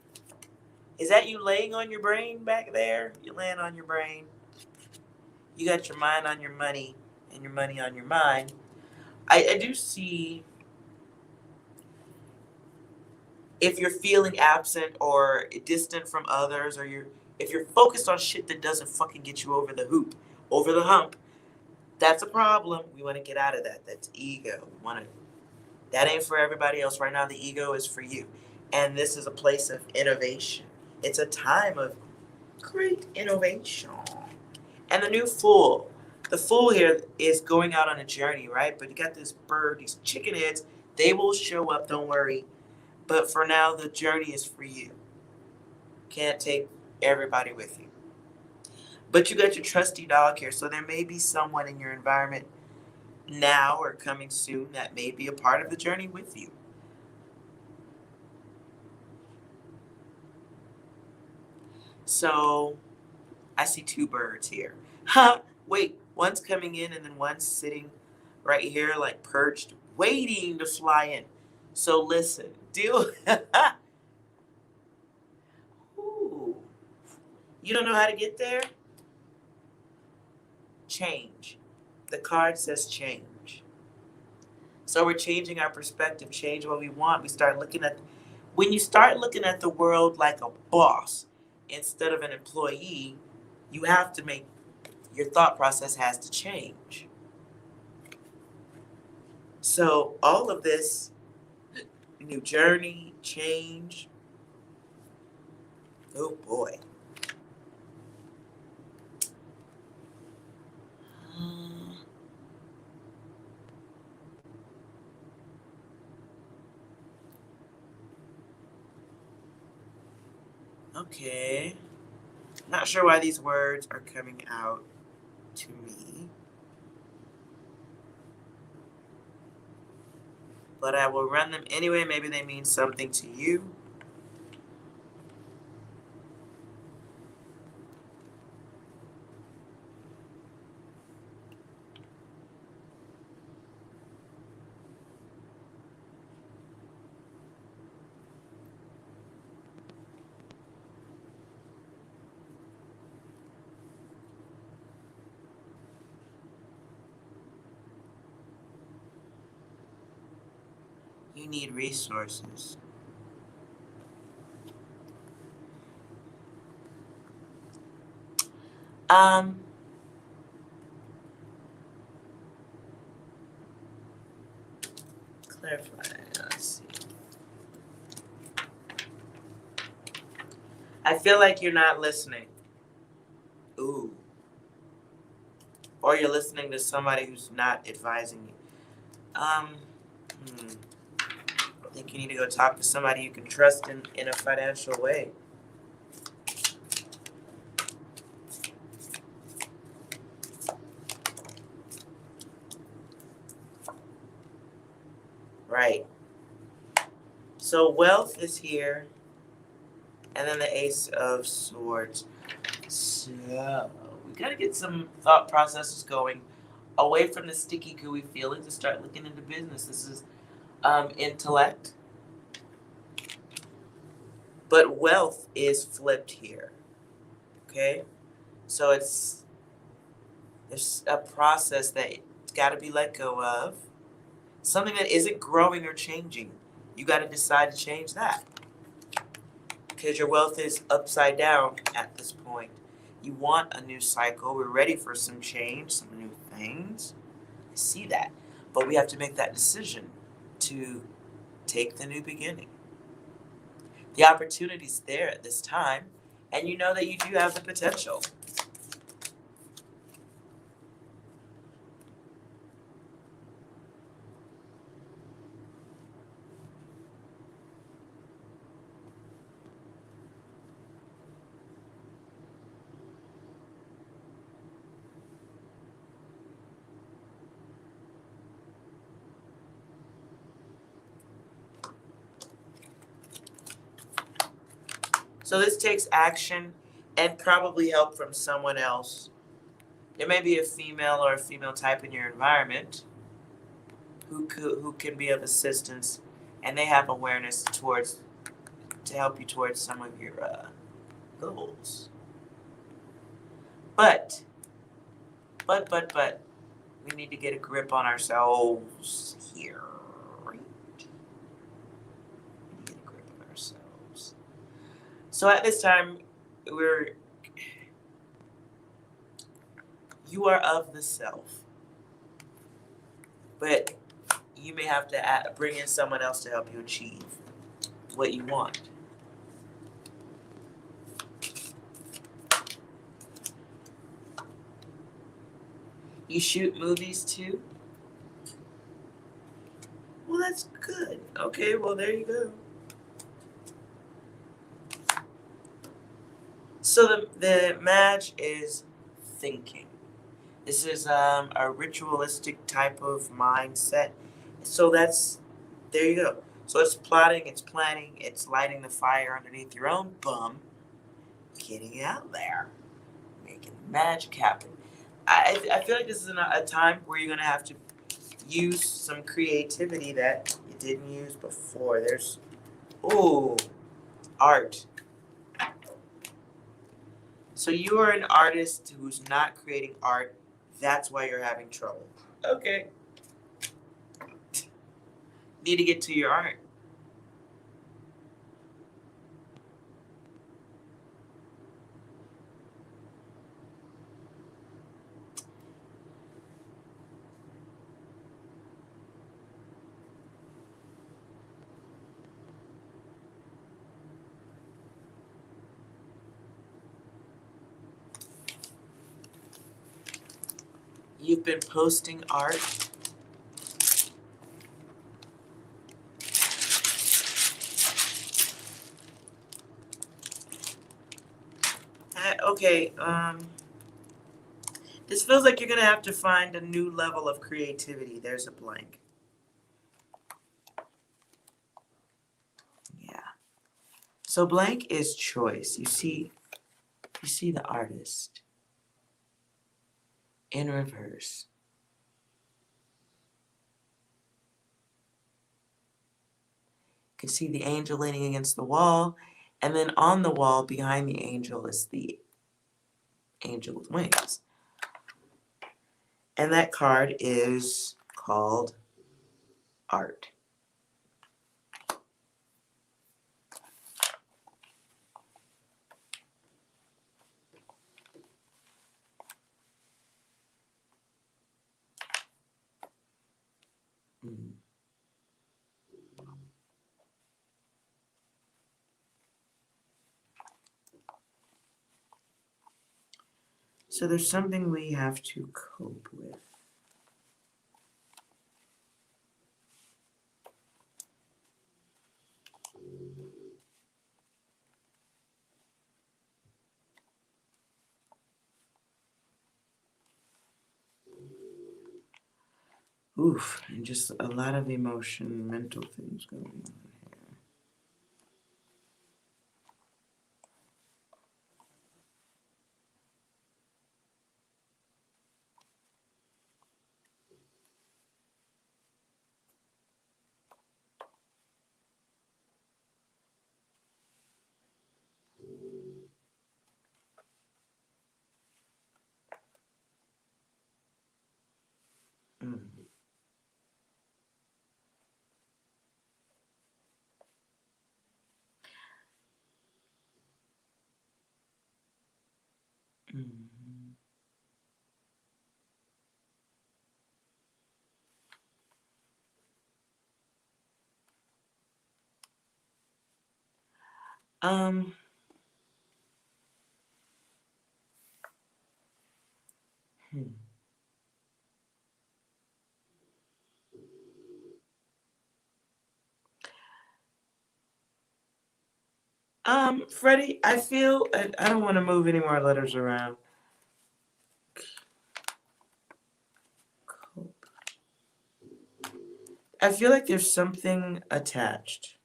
Is that you laying on your brain back there? You're laying on your brain. You got your mind on your money and your money on your mind. I do see if you're feeling absent or distant from others, or if you're focused on shit that doesn't fucking get you over the hump, that's a problem. We want to get out of that. That's ego. That ain't for everybody else. Right now, the ego is for you. And this is a place of innovation. It's a time of great innovation. And the new Fool. The Fool here is going out on a journey, right? But you got this bird, these chicken heads. They will show up, don't worry. But for now, the journey is for you. Can't take everybody with you. But you got your trusty dog here, so there may be someone in your environment now or coming soon that may be a part of the journey with you. So I see two birds here. Huh, wait, one's coming in and then one's sitting right here, like perched, waiting to fly in. So listen, deal. Ooh, you don't know how to get there? Change. The card says change. So we're changing our perspective, change what we want. We start looking at, when you start looking at the world like a boss instead of an employee, you have to make, your thought process has to change. So all of this, new journey, change, oh boy. Okay. Not sure why these words are coming out to me. But I will run them anyway. Maybe they mean something to you. You need resources. Clarify. Let's see. I feel like you're not listening. Ooh. Or you're listening to somebody who's not advising you. I think you need to go talk to somebody you can trust in a financial way. Right. So wealth is here. And then the Ace of Swords. So we gotta get some thought processes going away from the sticky gooey feelings and start looking into business. This is intellect. But wealth is flipped here. Okay? So there's a process that it's gotta be let go of. Something that isn't growing or changing. You gotta decide to change that. Because your wealth is upside down at this point. You want a new cycle. We're ready for some change, some new things. I see that. But we have to make that decision to take the new beginning. The opportunity's there at this time, and you know that you do have the potential. So this takes action and probably help from someone else. There may be a female or a female type in your environment who can be of assistance, and they have awareness to help you towards some of your goals. But we need to get a grip on ourselves here. Right? We need to get a grip on ourselves. So at this time, you are of the self, but you may have to bring in someone else to help you achieve what you want. You shoot movies too? Well, that's good. Okay, well, there you go. So the match is thinking. This is a ritualistic type of mindset. So there you go. So it's plotting, it's planning, it's lighting the fire underneath your own bum, getting out there, making magic happen. I feel like this is a time where you're going to have to use some creativity that you didn't use before. Ooh, art. So you are an artist who's not creating art. That's why you're having trouble. Okay. Need to get to your art. You've been posting art. Okay, this feels like you're gonna have to find a new level of creativity. There's a blank. Yeah. So blank is choice. You see the artist in reverse. You can see the angel leaning against the wall, and then on the wall behind the angel is the angel with wings. And that card is called art. Mm. So there's something we have to cope with. Oof, and just a lot of emotion, mental things going on here. Mm. Um, hmm. Freddie, I feel I don't want to move any more letters around. Cope. I feel like there's something attached.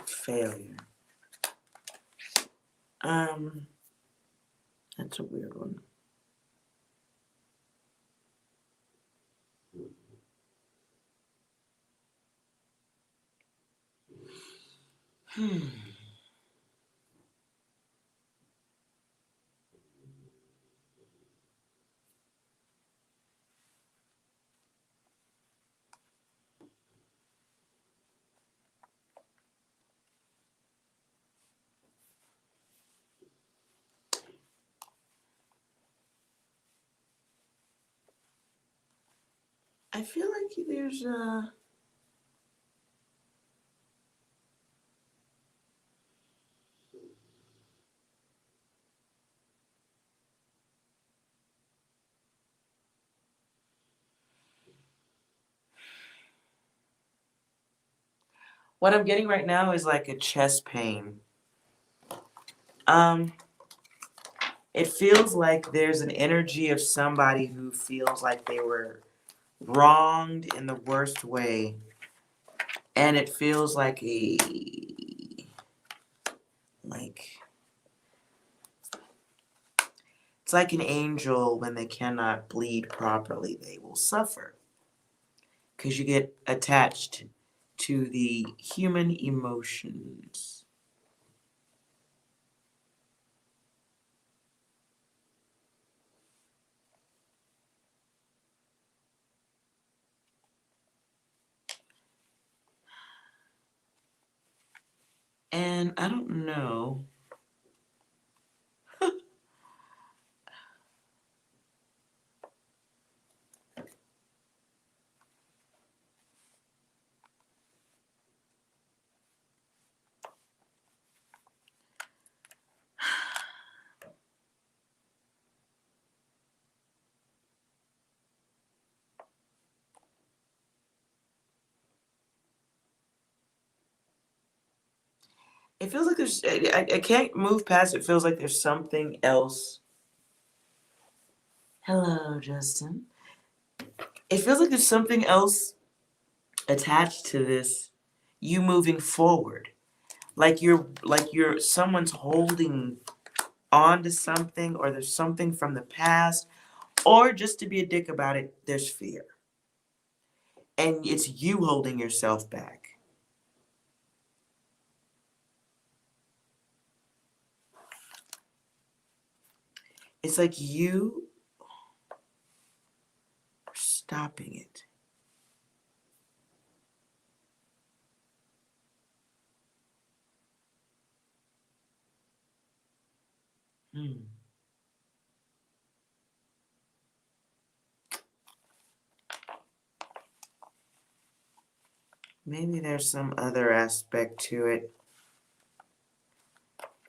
Failure. Um, that's a weird one. Hmm. I feel like there's what I'm getting right now is like a chest pain. Um, it feels like there's an energy of somebody who feels like they were wronged in the worst way, and it feels like like it's like an angel when they cannot bleed properly, they will suffer because you get attached to the human emotions. And I don't know. It feels like there's, I can't move past it. It feels like there's something else. Hello, Justin. It feels like there's something else attached to this, you moving forward. Like you're someone's holding on to something, or there's something from the past, or just to be a dick about it, there's fear. And it's you holding yourself back. It's like you are stopping it. Hmm. Maybe there's some other aspect to it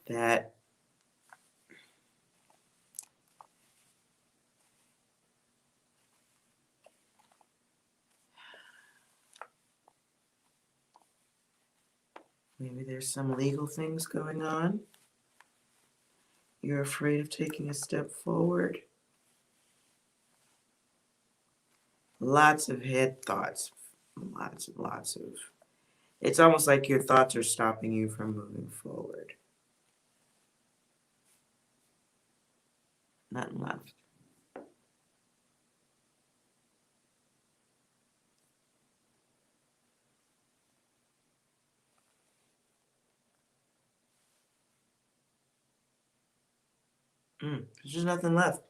that maybe there's some legal things going on. You're afraid of taking a step forward. Lots of head thoughts. Lots of. It's almost like your thoughts are stopping you from moving forward. Nothing left. There's just nothing left.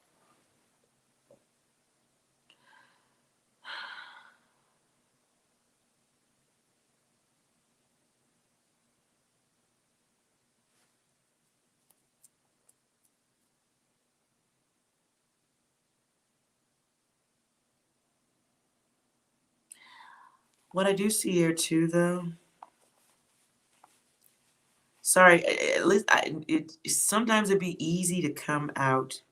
What I do see here too, though. Sorry, at least sometimes it'd be easy to come out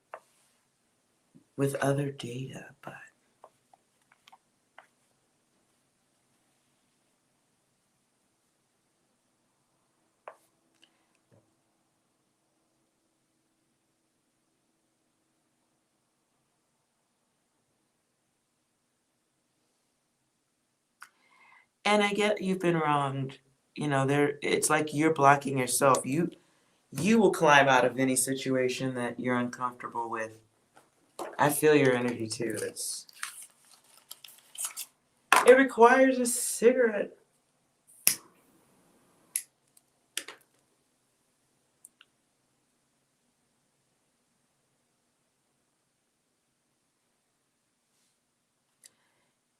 with other data, but and I get you've been wronged. You know, it's like you're blocking yourself. You will climb out of any situation that you're uncomfortable with. I feel your energy too. It requires a cigarette.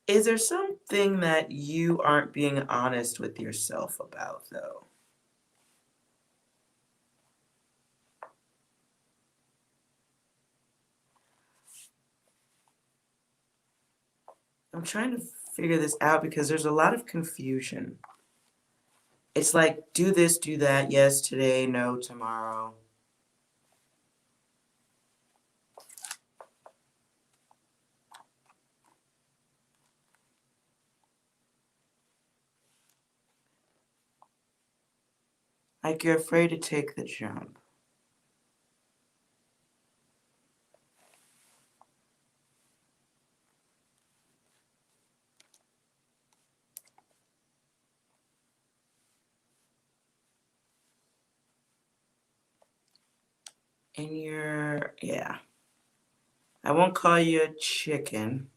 Is there something that you aren't being honest with yourself about, though? I'm trying to figure this out because there's a lot of confusion. It's like, do this, do that, yes, today, no, tomorrow. Like you're afraid to take the jump. And you're, yeah. I won't call you a chicken,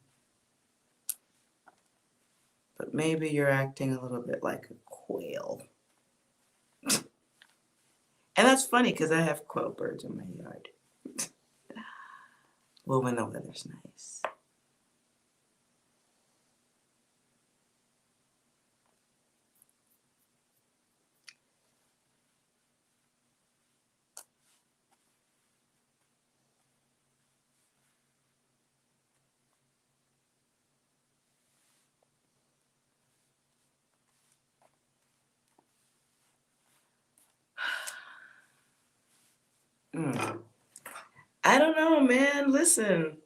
but maybe you're acting a little bit like a quail. And that's funny because I have quail birds in my yard. Well, when the weather's nice. Mm. I don't know, man. Listen,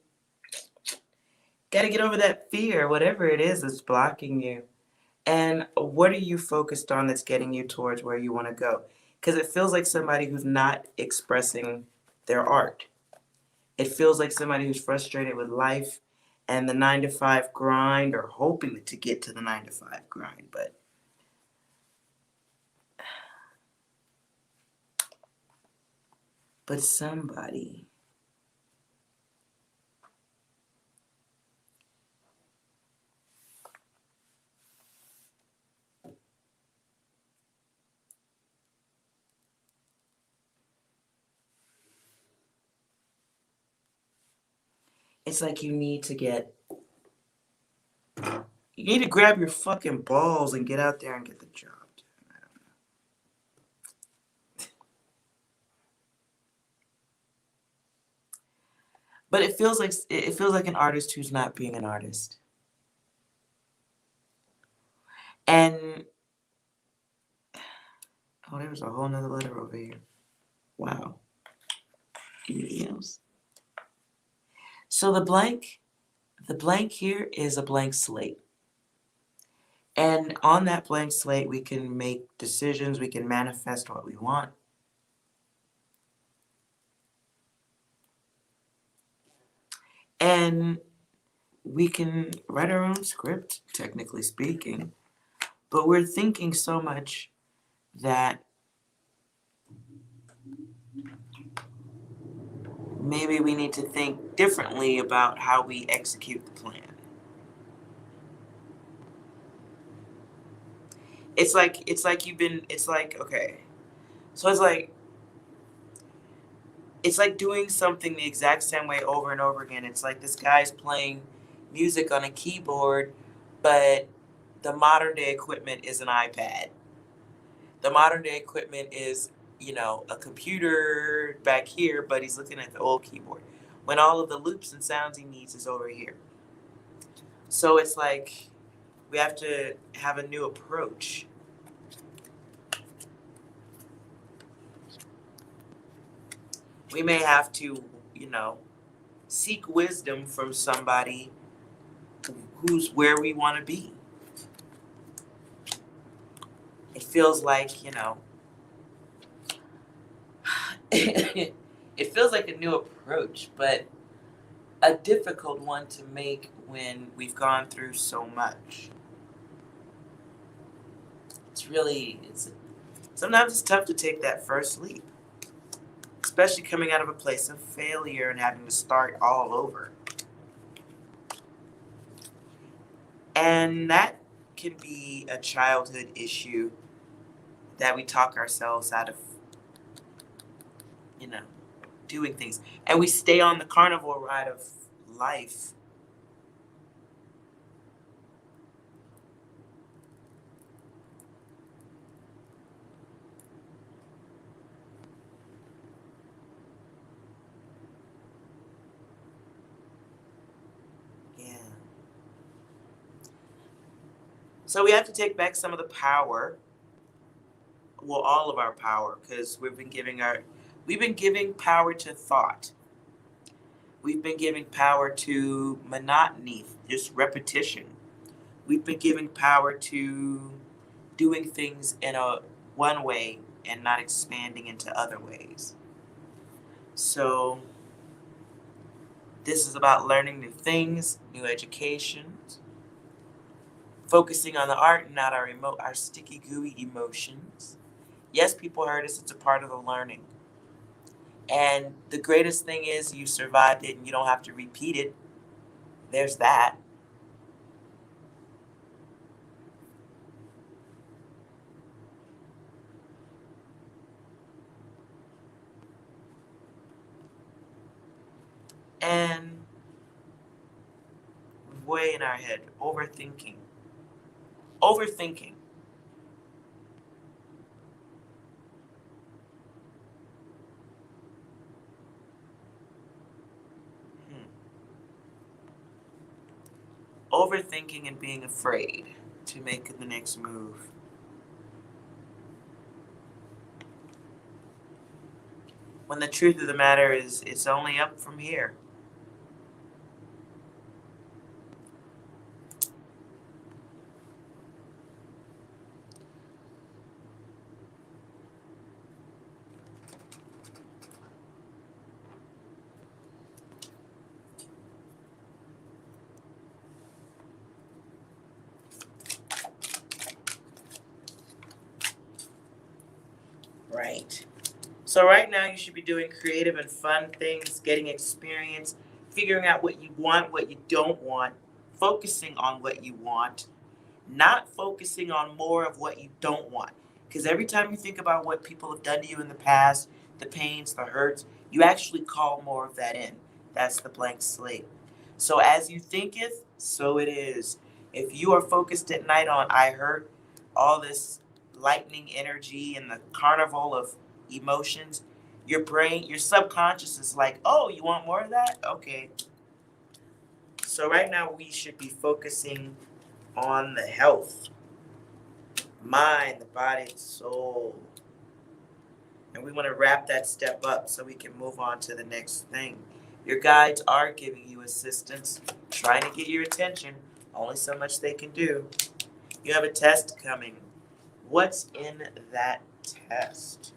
gotta get over that fear, whatever it is that's blocking you. And what are you focused on that's getting you towards where you want to go? Because it feels like somebody who's not expressing their art. It feels like somebody who's frustrated with life and the 9 to 5 grind, or hoping to get to the 9 to 5 grind. But somebody, it's like you need to grab your fucking balls and get out there and get the job done. But it feels like an artist who's not being an artist. And oh, there was a whole nother letter over here. Wow. Anything else? So the blank here is a blank slate. And on that blank slate, we can make decisions, we can manifest what we want. And we can write our own script, technically speaking. But we're thinking so much that maybe we need to think differently about how we execute the plan. Okay. So it's like doing something the exact same way over and over again. It's like this guy's playing music on a keyboard, but the modern day equipment is an iPad. The modern day equipment is, a computer back here, but he's looking at the old keyboard. When all of the loops and sounds he needs is over here. So it's like we have to have a new approach. We may have to, seek wisdom from somebody who's where we want to be. It feels like, it feels like a new approach, but a difficult one to make when we've gone through so much. Sometimes it's tough to take that first leap, especially coming out of a place of failure and having to start all over. And that can be a childhood issue that we talk ourselves out of, doing things. And we stay on the carnival ride of life. Yeah. So we have to take back some of the power, well, all of our power, because we've been giving power to thought. We've been giving power to monotony, just repetition. We've been giving power to doing things in a one way and not expanding into other ways. So this is about learning new things, new educations, focusing on the art and not our sticky, gooey emotions. Yes, people heard us. It's a part of the learning. And the greatest thing is you survived it and you don't have to repeat it. There's that. And way in our head, overthinking. Overthinking. Overthinking and being afraid to make the next move. When the truth of the matter is, it's only up from here. Right. So right now you should be doing creative and fun things, getting experience, figuring out what you want, what you don't want, focusing on what you want, not focusing on more of what you don't want. Because every time you think about what people have done to you in the past, the pains, the hurts, you actually call more of that in. That's the blank slate. So as you thinketh, so it is. If you are focused at night on I hurt, all this lightning energy and the carnival of emotions, your brain, your subconscious is like, oh, you want more of that? Okay. So right now we should be focusing on the health, mind, the body, the soul. And we want to wrap that step up so we can move on to the next thing. Your guides are giving you assistance, trying to get your attention. Only so much they can do. You have a test coming. What's in that test?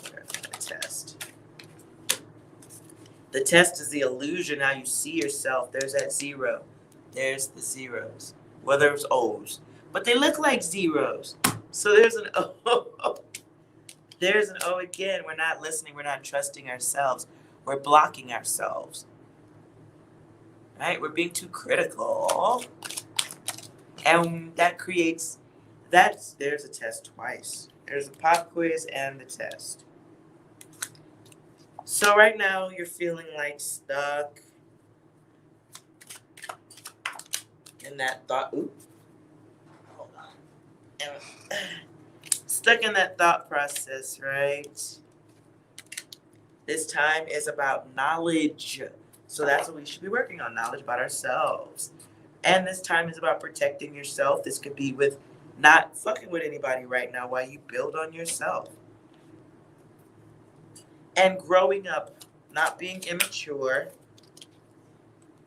Where's the test? The test is the illusion, how you see yourself. There's that zero. There's the zeros. Well, there's O's. But they look like zeros. So there's an O. There's an O again. We're not listening. We're not trusting ourselves. We're blocking ourselves. Right? We're being too critical. And that creates, there's a test twice. There's a pop quiz and the test. So right now you're feeling like stuck in that thought. Ooh. Hold on. Stuck in that thought process, right? This time is about knowledge. So that's what we should be working on, knowledge about ourselves. And this time is about protecting yourself. This could be with not fucking with anybody right now while you build on yourself. And growing up, not being immature.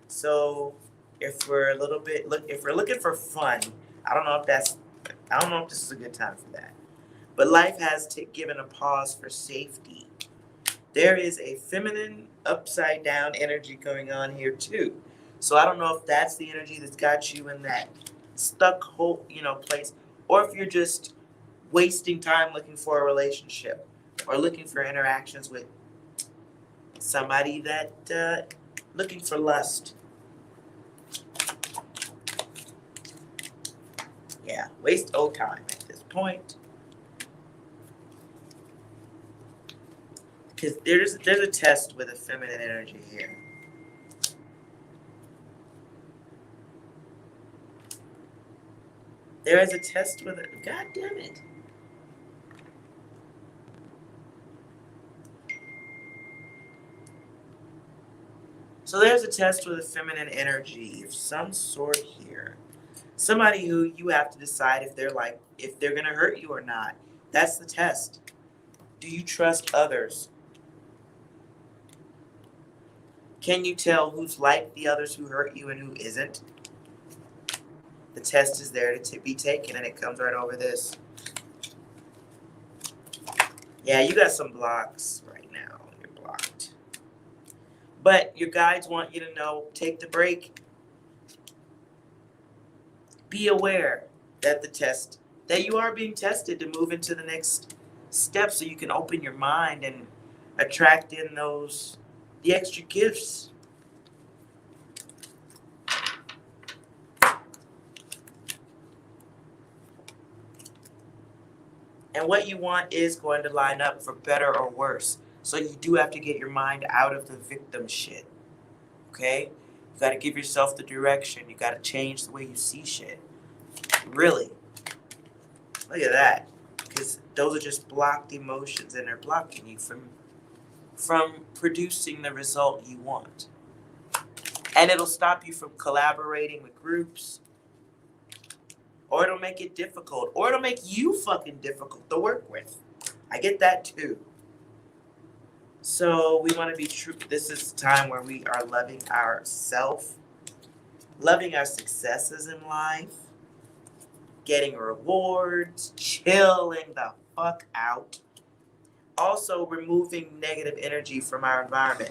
So if we're looking for fun, I don't know if this is a good time for that. But life has given a pause for safety. There is a feminine upside down energy going on here too. So I don't know if that's the energy that's got you in that stuck hole, place, or if you're just wasting time looking for a relationship or looking for interactions with somebody that looking for lust. Yeah, waste old time at this point. Because there's a test with a feminine energy here. There is a test with it. God damn it. So there's a test with a feminine energy of some sort here. Somebody who you have to decide if they're gonna hurt you or not. That's the test. Do you trust others? Can you tell who's like the others who hurt you and who isn't? The test is there to be taken, and it comes right over this. Yeah, you got some blocks right now. You're blocked. But your guides want you to know, take the break. Be aware that you are being tested to move into the next step so you can open your mind and attract in the extra gifts. And what you want is going to line up for better or worse. So you do have to get your mind out of the victim shit. Okay? You got to give yourself the direction. You got to change the way you see shit. Really. Look at that. Because those are just blocked emotions, and they're blocking you from producing the result you want. And it'll stop you from collaborating with groups. Or it'll make it difficult. Or it'll make you fucking difficult to work with. I get that too. So we want to be true. This is a time where we are loving ourselves, loving our successes in life, getting rewards, chilling the fuck out. Also removing negative energy from our environment.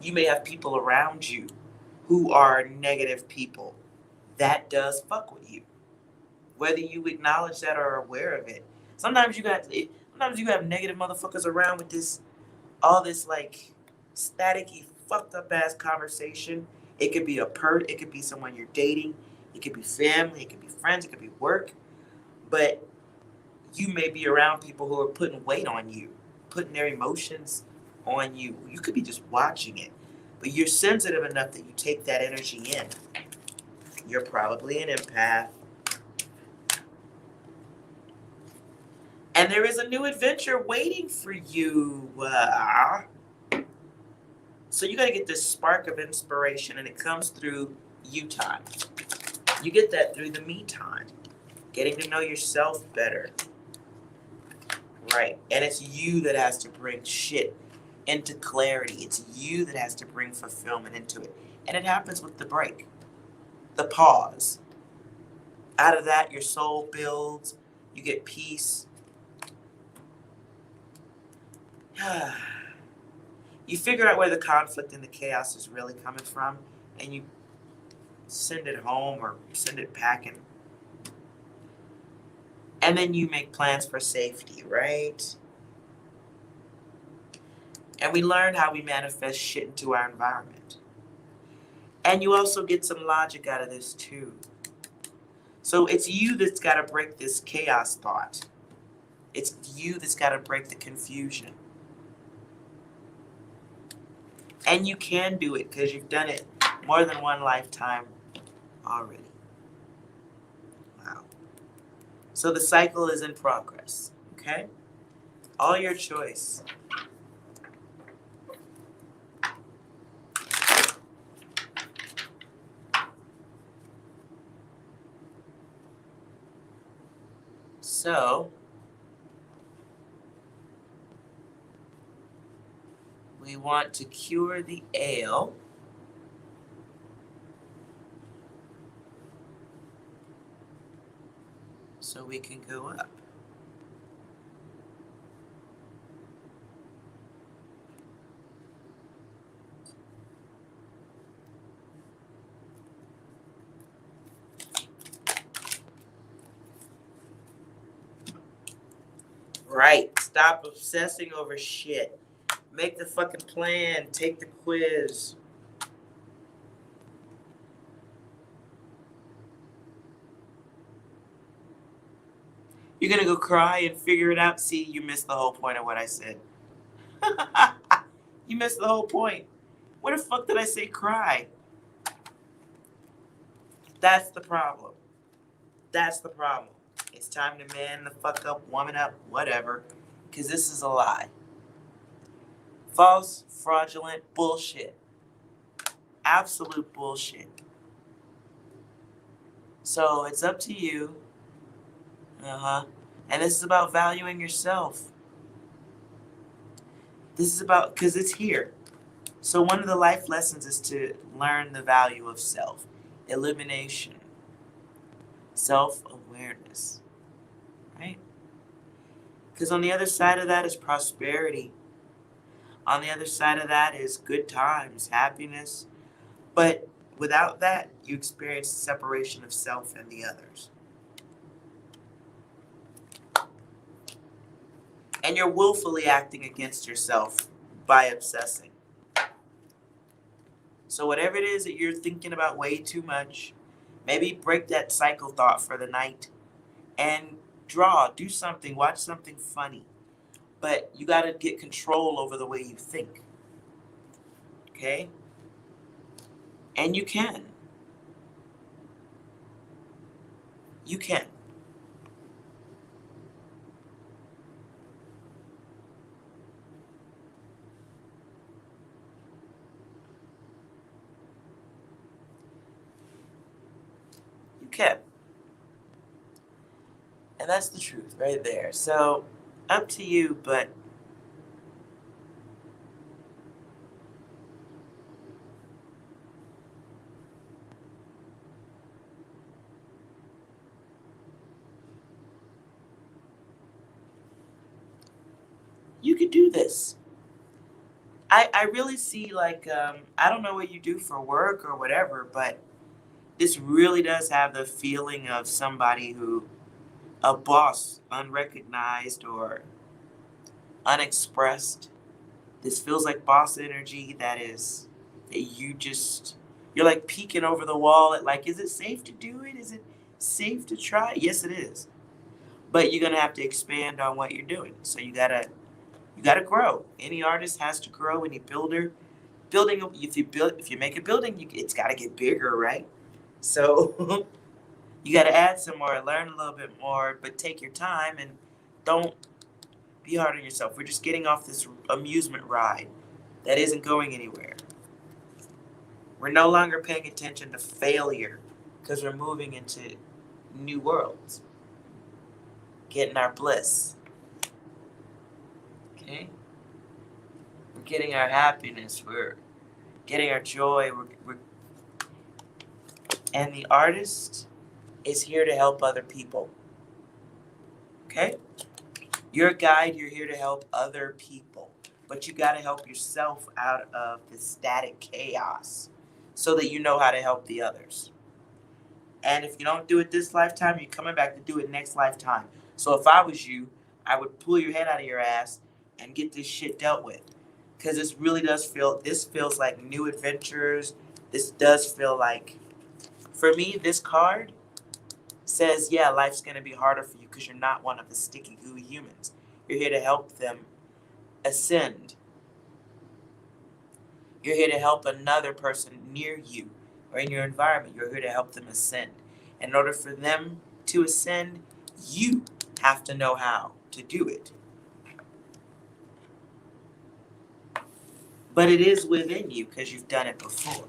You may have people around you who are negative people. That does fuck with you. Whether you acknowledge that or are aware of it. Sometimes you have negative motherfuckers around with all this like staticky, fucked up ass conversation. It could be it could be someone you're dating, it could be family, it could be friends, it could be work. But you may be around people who are putting weight on you, putting their emotions on you. You could be just watching it. But you're sensitive enough that you take that energy in. You're probably an empath. And there is a new adventure waiting for you. So you got to get this spark of inspiration, and it comes through you time. You get that through the me time. Getting to know yourself better. Right. And it's you that has to bring shit into clarity. It's you that has to bring fulfillment into it. And it happens with the break. The pause. Out of that, your soul builds. You get peace. You figure out where the conflict and the chaos is really coming from, and you send it home or send it packing. And then you make plans for safety, right? And we learn how we manifest shit into our environment. And you also get some logic out of this too. So it's you that's got to break this chaos thought. It's you that's got to break the confusion. And you can do it because you've done it more than one lifetime already. Wow. So the cycle is in progress, okay? All your choice. So, we want to cure the ail. So we can go up. Right. Stop obsessing over shit. Make the fucking plan. Take the quiz. You're going to go cry and figure it out. See, you missed the whole point of what I said. You missed the whole point. Where the fuck did I say cry? That's the problem. That's the problem. It's time to man the fuck up, woman up, whatever. Because this is a lie. False, fraudulent bullshit. Absolute bullshit. So it's up to you. And this is about valuing yourself. This is about, because it's here. So one of the life lessons is to learn the value of self. Illumination. Self-awareness. Right? Because on the other side of that is prosperity. On the other side of that is good times, happiness. But without that, you experience separation of self and the others. And you're willfully acting against yourself by obsessing. So whatever it is that you're thinking about way too much, maybe break that cycle thought for the night and do something, watch something funny. But you got to get control over the way you think. Okay? And you can. You can. You can. And that's the truth right there. So, up to you, but you could do this. I really see, like, I don't know what you do for work or whatever, but this really does have the feeling of somebody who, a boss, unrecognized or unexpressed. This feels like boss energy that you're like peeking over the wall at, like, is it safe to do it? Is it safe to try? Yes, it is. But you're gonna have to expand on what you're doing. So you gotta grow. Any artist has to grow. Any builder, if you make a building, it's gotta get bigger, right? So you gotta add some more, learn a little bit more, but take your time and don't be hard on yourself. We're just getting off this amusement ride that isn't going anywhere. We're no longer paying attention to failure because we're moving into new worlds, getting our bliss. Okay? We're getting our happiness. We're getting our joy. And the artist is here to help other people. Okay? You're a guide. You're here to help other people. But you got to help yourself out of the static chaos so that you know how to help the others. And if you don't do it this lifetime, you're coming back to do it next lifetime. So if I was you, I would pull your head out of your ass and get this shit dealt with. Because this feels like new adventures. This does feel like, for me, this card says, yeah, life's going to be harder for you because you're not one of the sticky, gooey humans. You're here to help them ascend. You're here to help another person near you or in your environment. You're here to help them ascend. And in order for them to ascend, you have to know how to do it. But it is within you because you've done it before.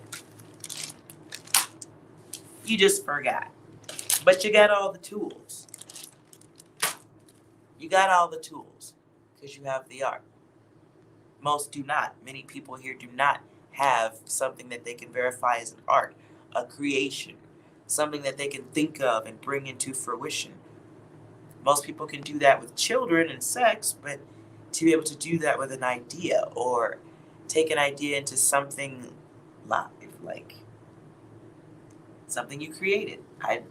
You just forgot. But you got all the tools. You got all the tools because you have the art. Most do not. Many people here do not have something that they can verify as an art, a creation, something that they can think of and bring into fruition. Most people can do that with children and sex, but to be able to do that with an idea or take an idea into something live, like something you created. I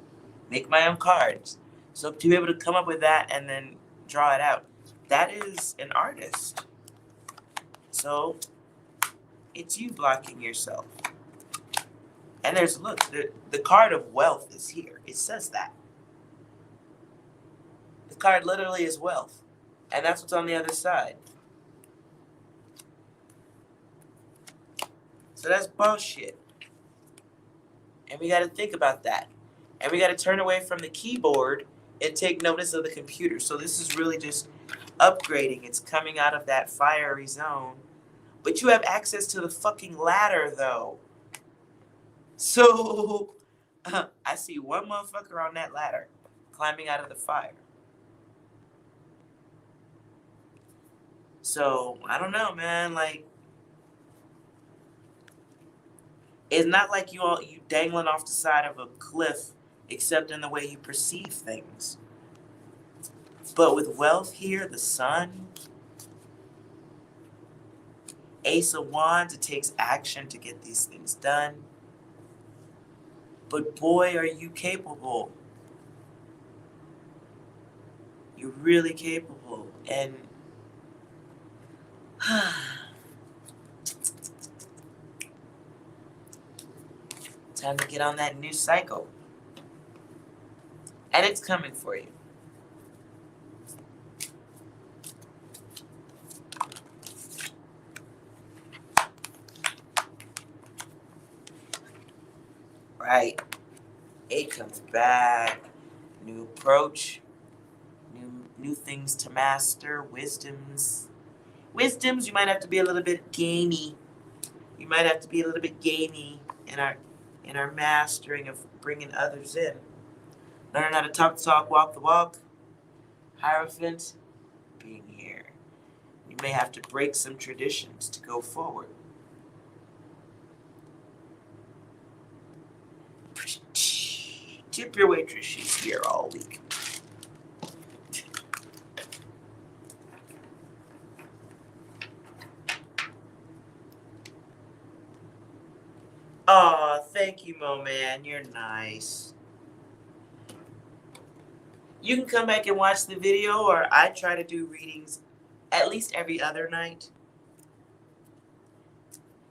make my own cards. So to be able to come up with that and then draw it out, that is an artist. So it's you blocking yourself. And the card of wealth is here. It says that. The card literally is wealth. And that's what's on the other side. So that's bullshit. And we got to think about that. And we got to turn away from the keyboard and take notice of the computer. So this is really just upgrading. It's coming out of that fiery zone. But you have access to the fucking ladder, though. So I see one motherfucker on that ladder climbing out of the fire. So, I don't know, man. Like, it's not like you dangling off the side of a cliff, except in the way you perceive things. But with wealth here, the sun, Ace of Wands, it takes action to get these things done. But boy, are you capable. You're really capable. And time to get on that new cycle. And it's coming for you. Right. 8 comes back. New approach. New things to master. Wisdoms, you might have to be a little bit gamey. You might have to be a little bit gamey in our mastering of bringing others in. Learn how to talk the talk, walk the walk. Hierophant, being here. You may have to break some traditions to go forward. Tip your waitress, she's here all week. Aw, thank you, Mo Man. You're nice. You can come back and watch the video, or I try to do readings at least every other night.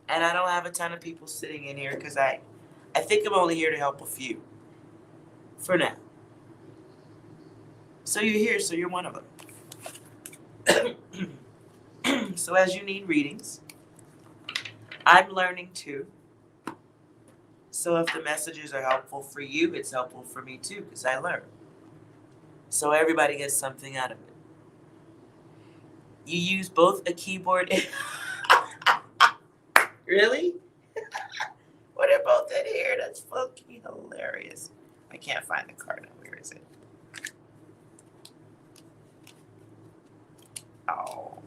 And I don't have a ton of people sitting in here because I think I'm only here to help a few. For now. So you're here, so you're one of them. So as you need readings, I'm learning too. So if the messages are helpful for you, it's helpful for me too, because I learn. So everybody gets something out of it. You use both a keyboard and... Really? Well, they're both in here. That's fucking hilarious. I can't find the card now. Where is it? Oh.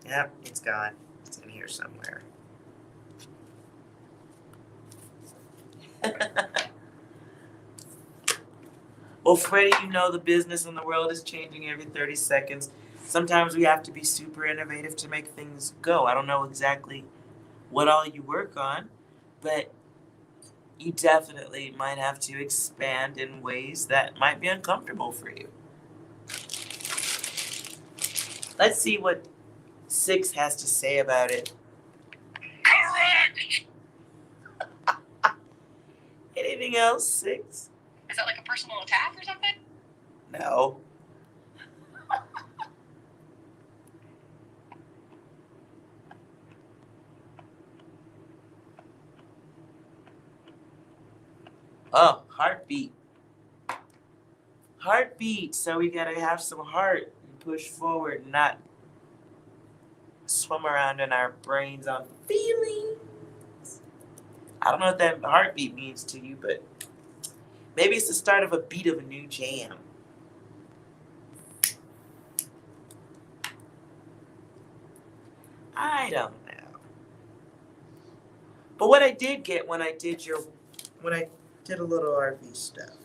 Yep, it's gone. It's in here somewhere. Well, Freddie, you know the business in the world is changing every 30 seconds. Sometimes we have to be super innovative to make things go. I don't know exactly what all you work on, but you definitely might have to expand in ways that might be uncomfortable for you. Let's see what 6 has to say about it. Correct! Anything else, 6? Is that like a personal attack or something? No. Oh, heartbeat. Heartbeat. So we gotta have some heart and push forward, not swim around in our brains on feelings. I don't know what that heartbeat means to you, but maybe it's the start of a beat of a new jam. I don't know. But what I did get when I did a little RV stuff.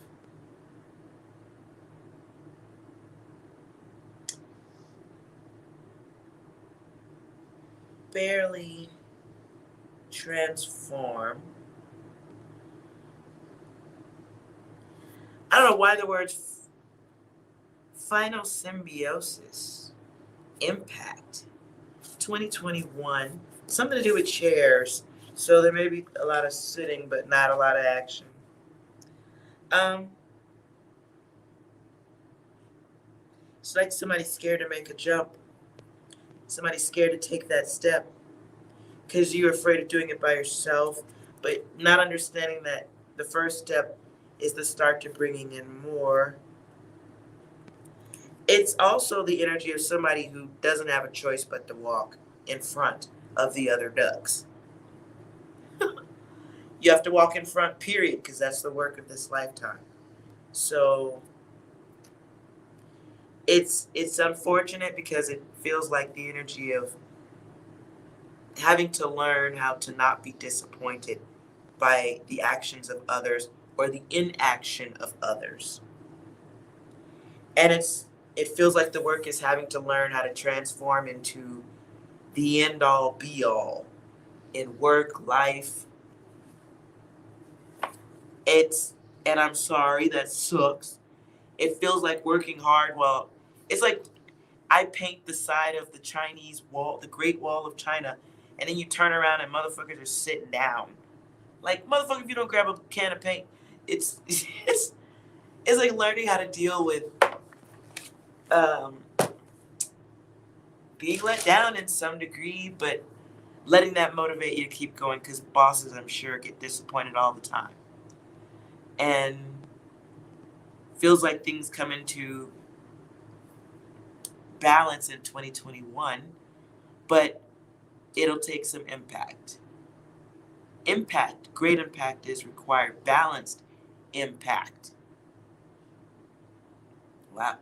Barely transform. I don't know why the word final symbiosis, impact, 2021, something to do with chairs. So there may be a lot of sitting, but not a lot of action. It's like somebody scared to make a jump. Somebody scared to take that step because you're afraid of doing it by yourself, but not understanding that the first step is the start to bringing in more. It's also the energy of somebody who doesn't have a choice but to walk in front of the other ducks. You have to walk in front, period, because that's the work of this lifetime. So it's unfortunate because it feels like the energy of having to learn how to not be disappointed by the actions of others or the inaction of others. And it feels like the work is having to learn how to transform into the end all be all in work, life. And I'm sorry, that sucks. It feels like working hard. Well, it's like I paint the side of the Chinese wall, the Great Wall of China, and then you turn around and motherfuckers are sitting down. Like, motherfucker, if you don't grab a can of paint, it's it's like learning how to deal with um, being let down in some degree, but letting that motivate you to keep going, because bosses, I'm sure, get disappointed all the time. And feels like things come into balance in 2021, but it'll take some impact. Great impact is required. Balanced impact. Wow.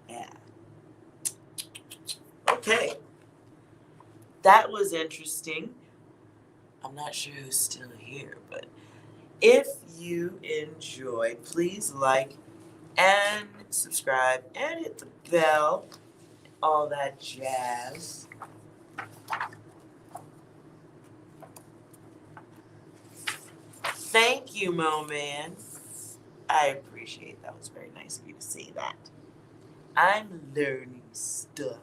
Yeah. Okay. That was interesting. I'm not sure who's still here, but if you enjoyed, please like and subscribe and hit the bell, all that jazz. Thank you, Mo Man. I appreciate that. Was very nice of you to say that. I'm learning stuff.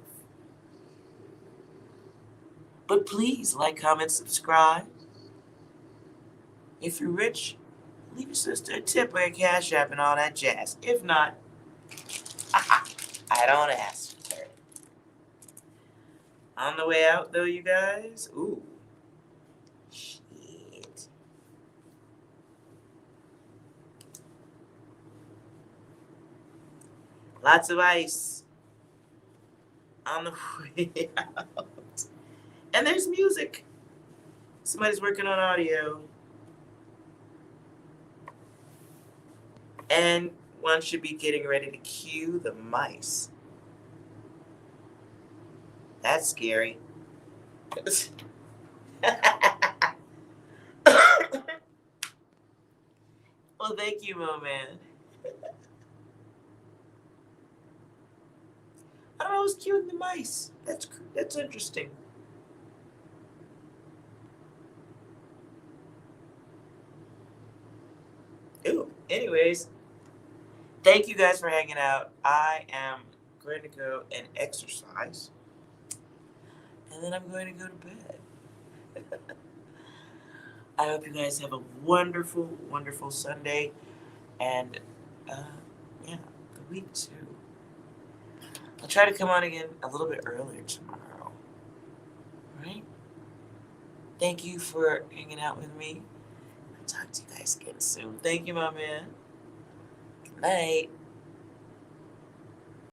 But please like, comment, subscribe. If you're rich, leave your sister a tip or a cash app and all that jazz. If not, I don't ask for it. On the way out, though, you guys. Ooh. Shit. Lots of ice on the way out. And there's music. Somebody's working on audio. And one should be getting ready to cue the mice. That's scary. Well, thank you, Mo Man. I don't know who's cueing the mice. That's interesting. Ooh. Anyways, thank you guys for hanging out. I am going to go and exercise. And then I'm going to go to bed. I hope you guys have a wonderful, wonderful Sunday. And, yeah, the week too. I'll try to come on again a little bit earlier tomorrow. Right? Thank you for hanging out with me. I'll talk to you guys again soon. Thank you, my man. Good night.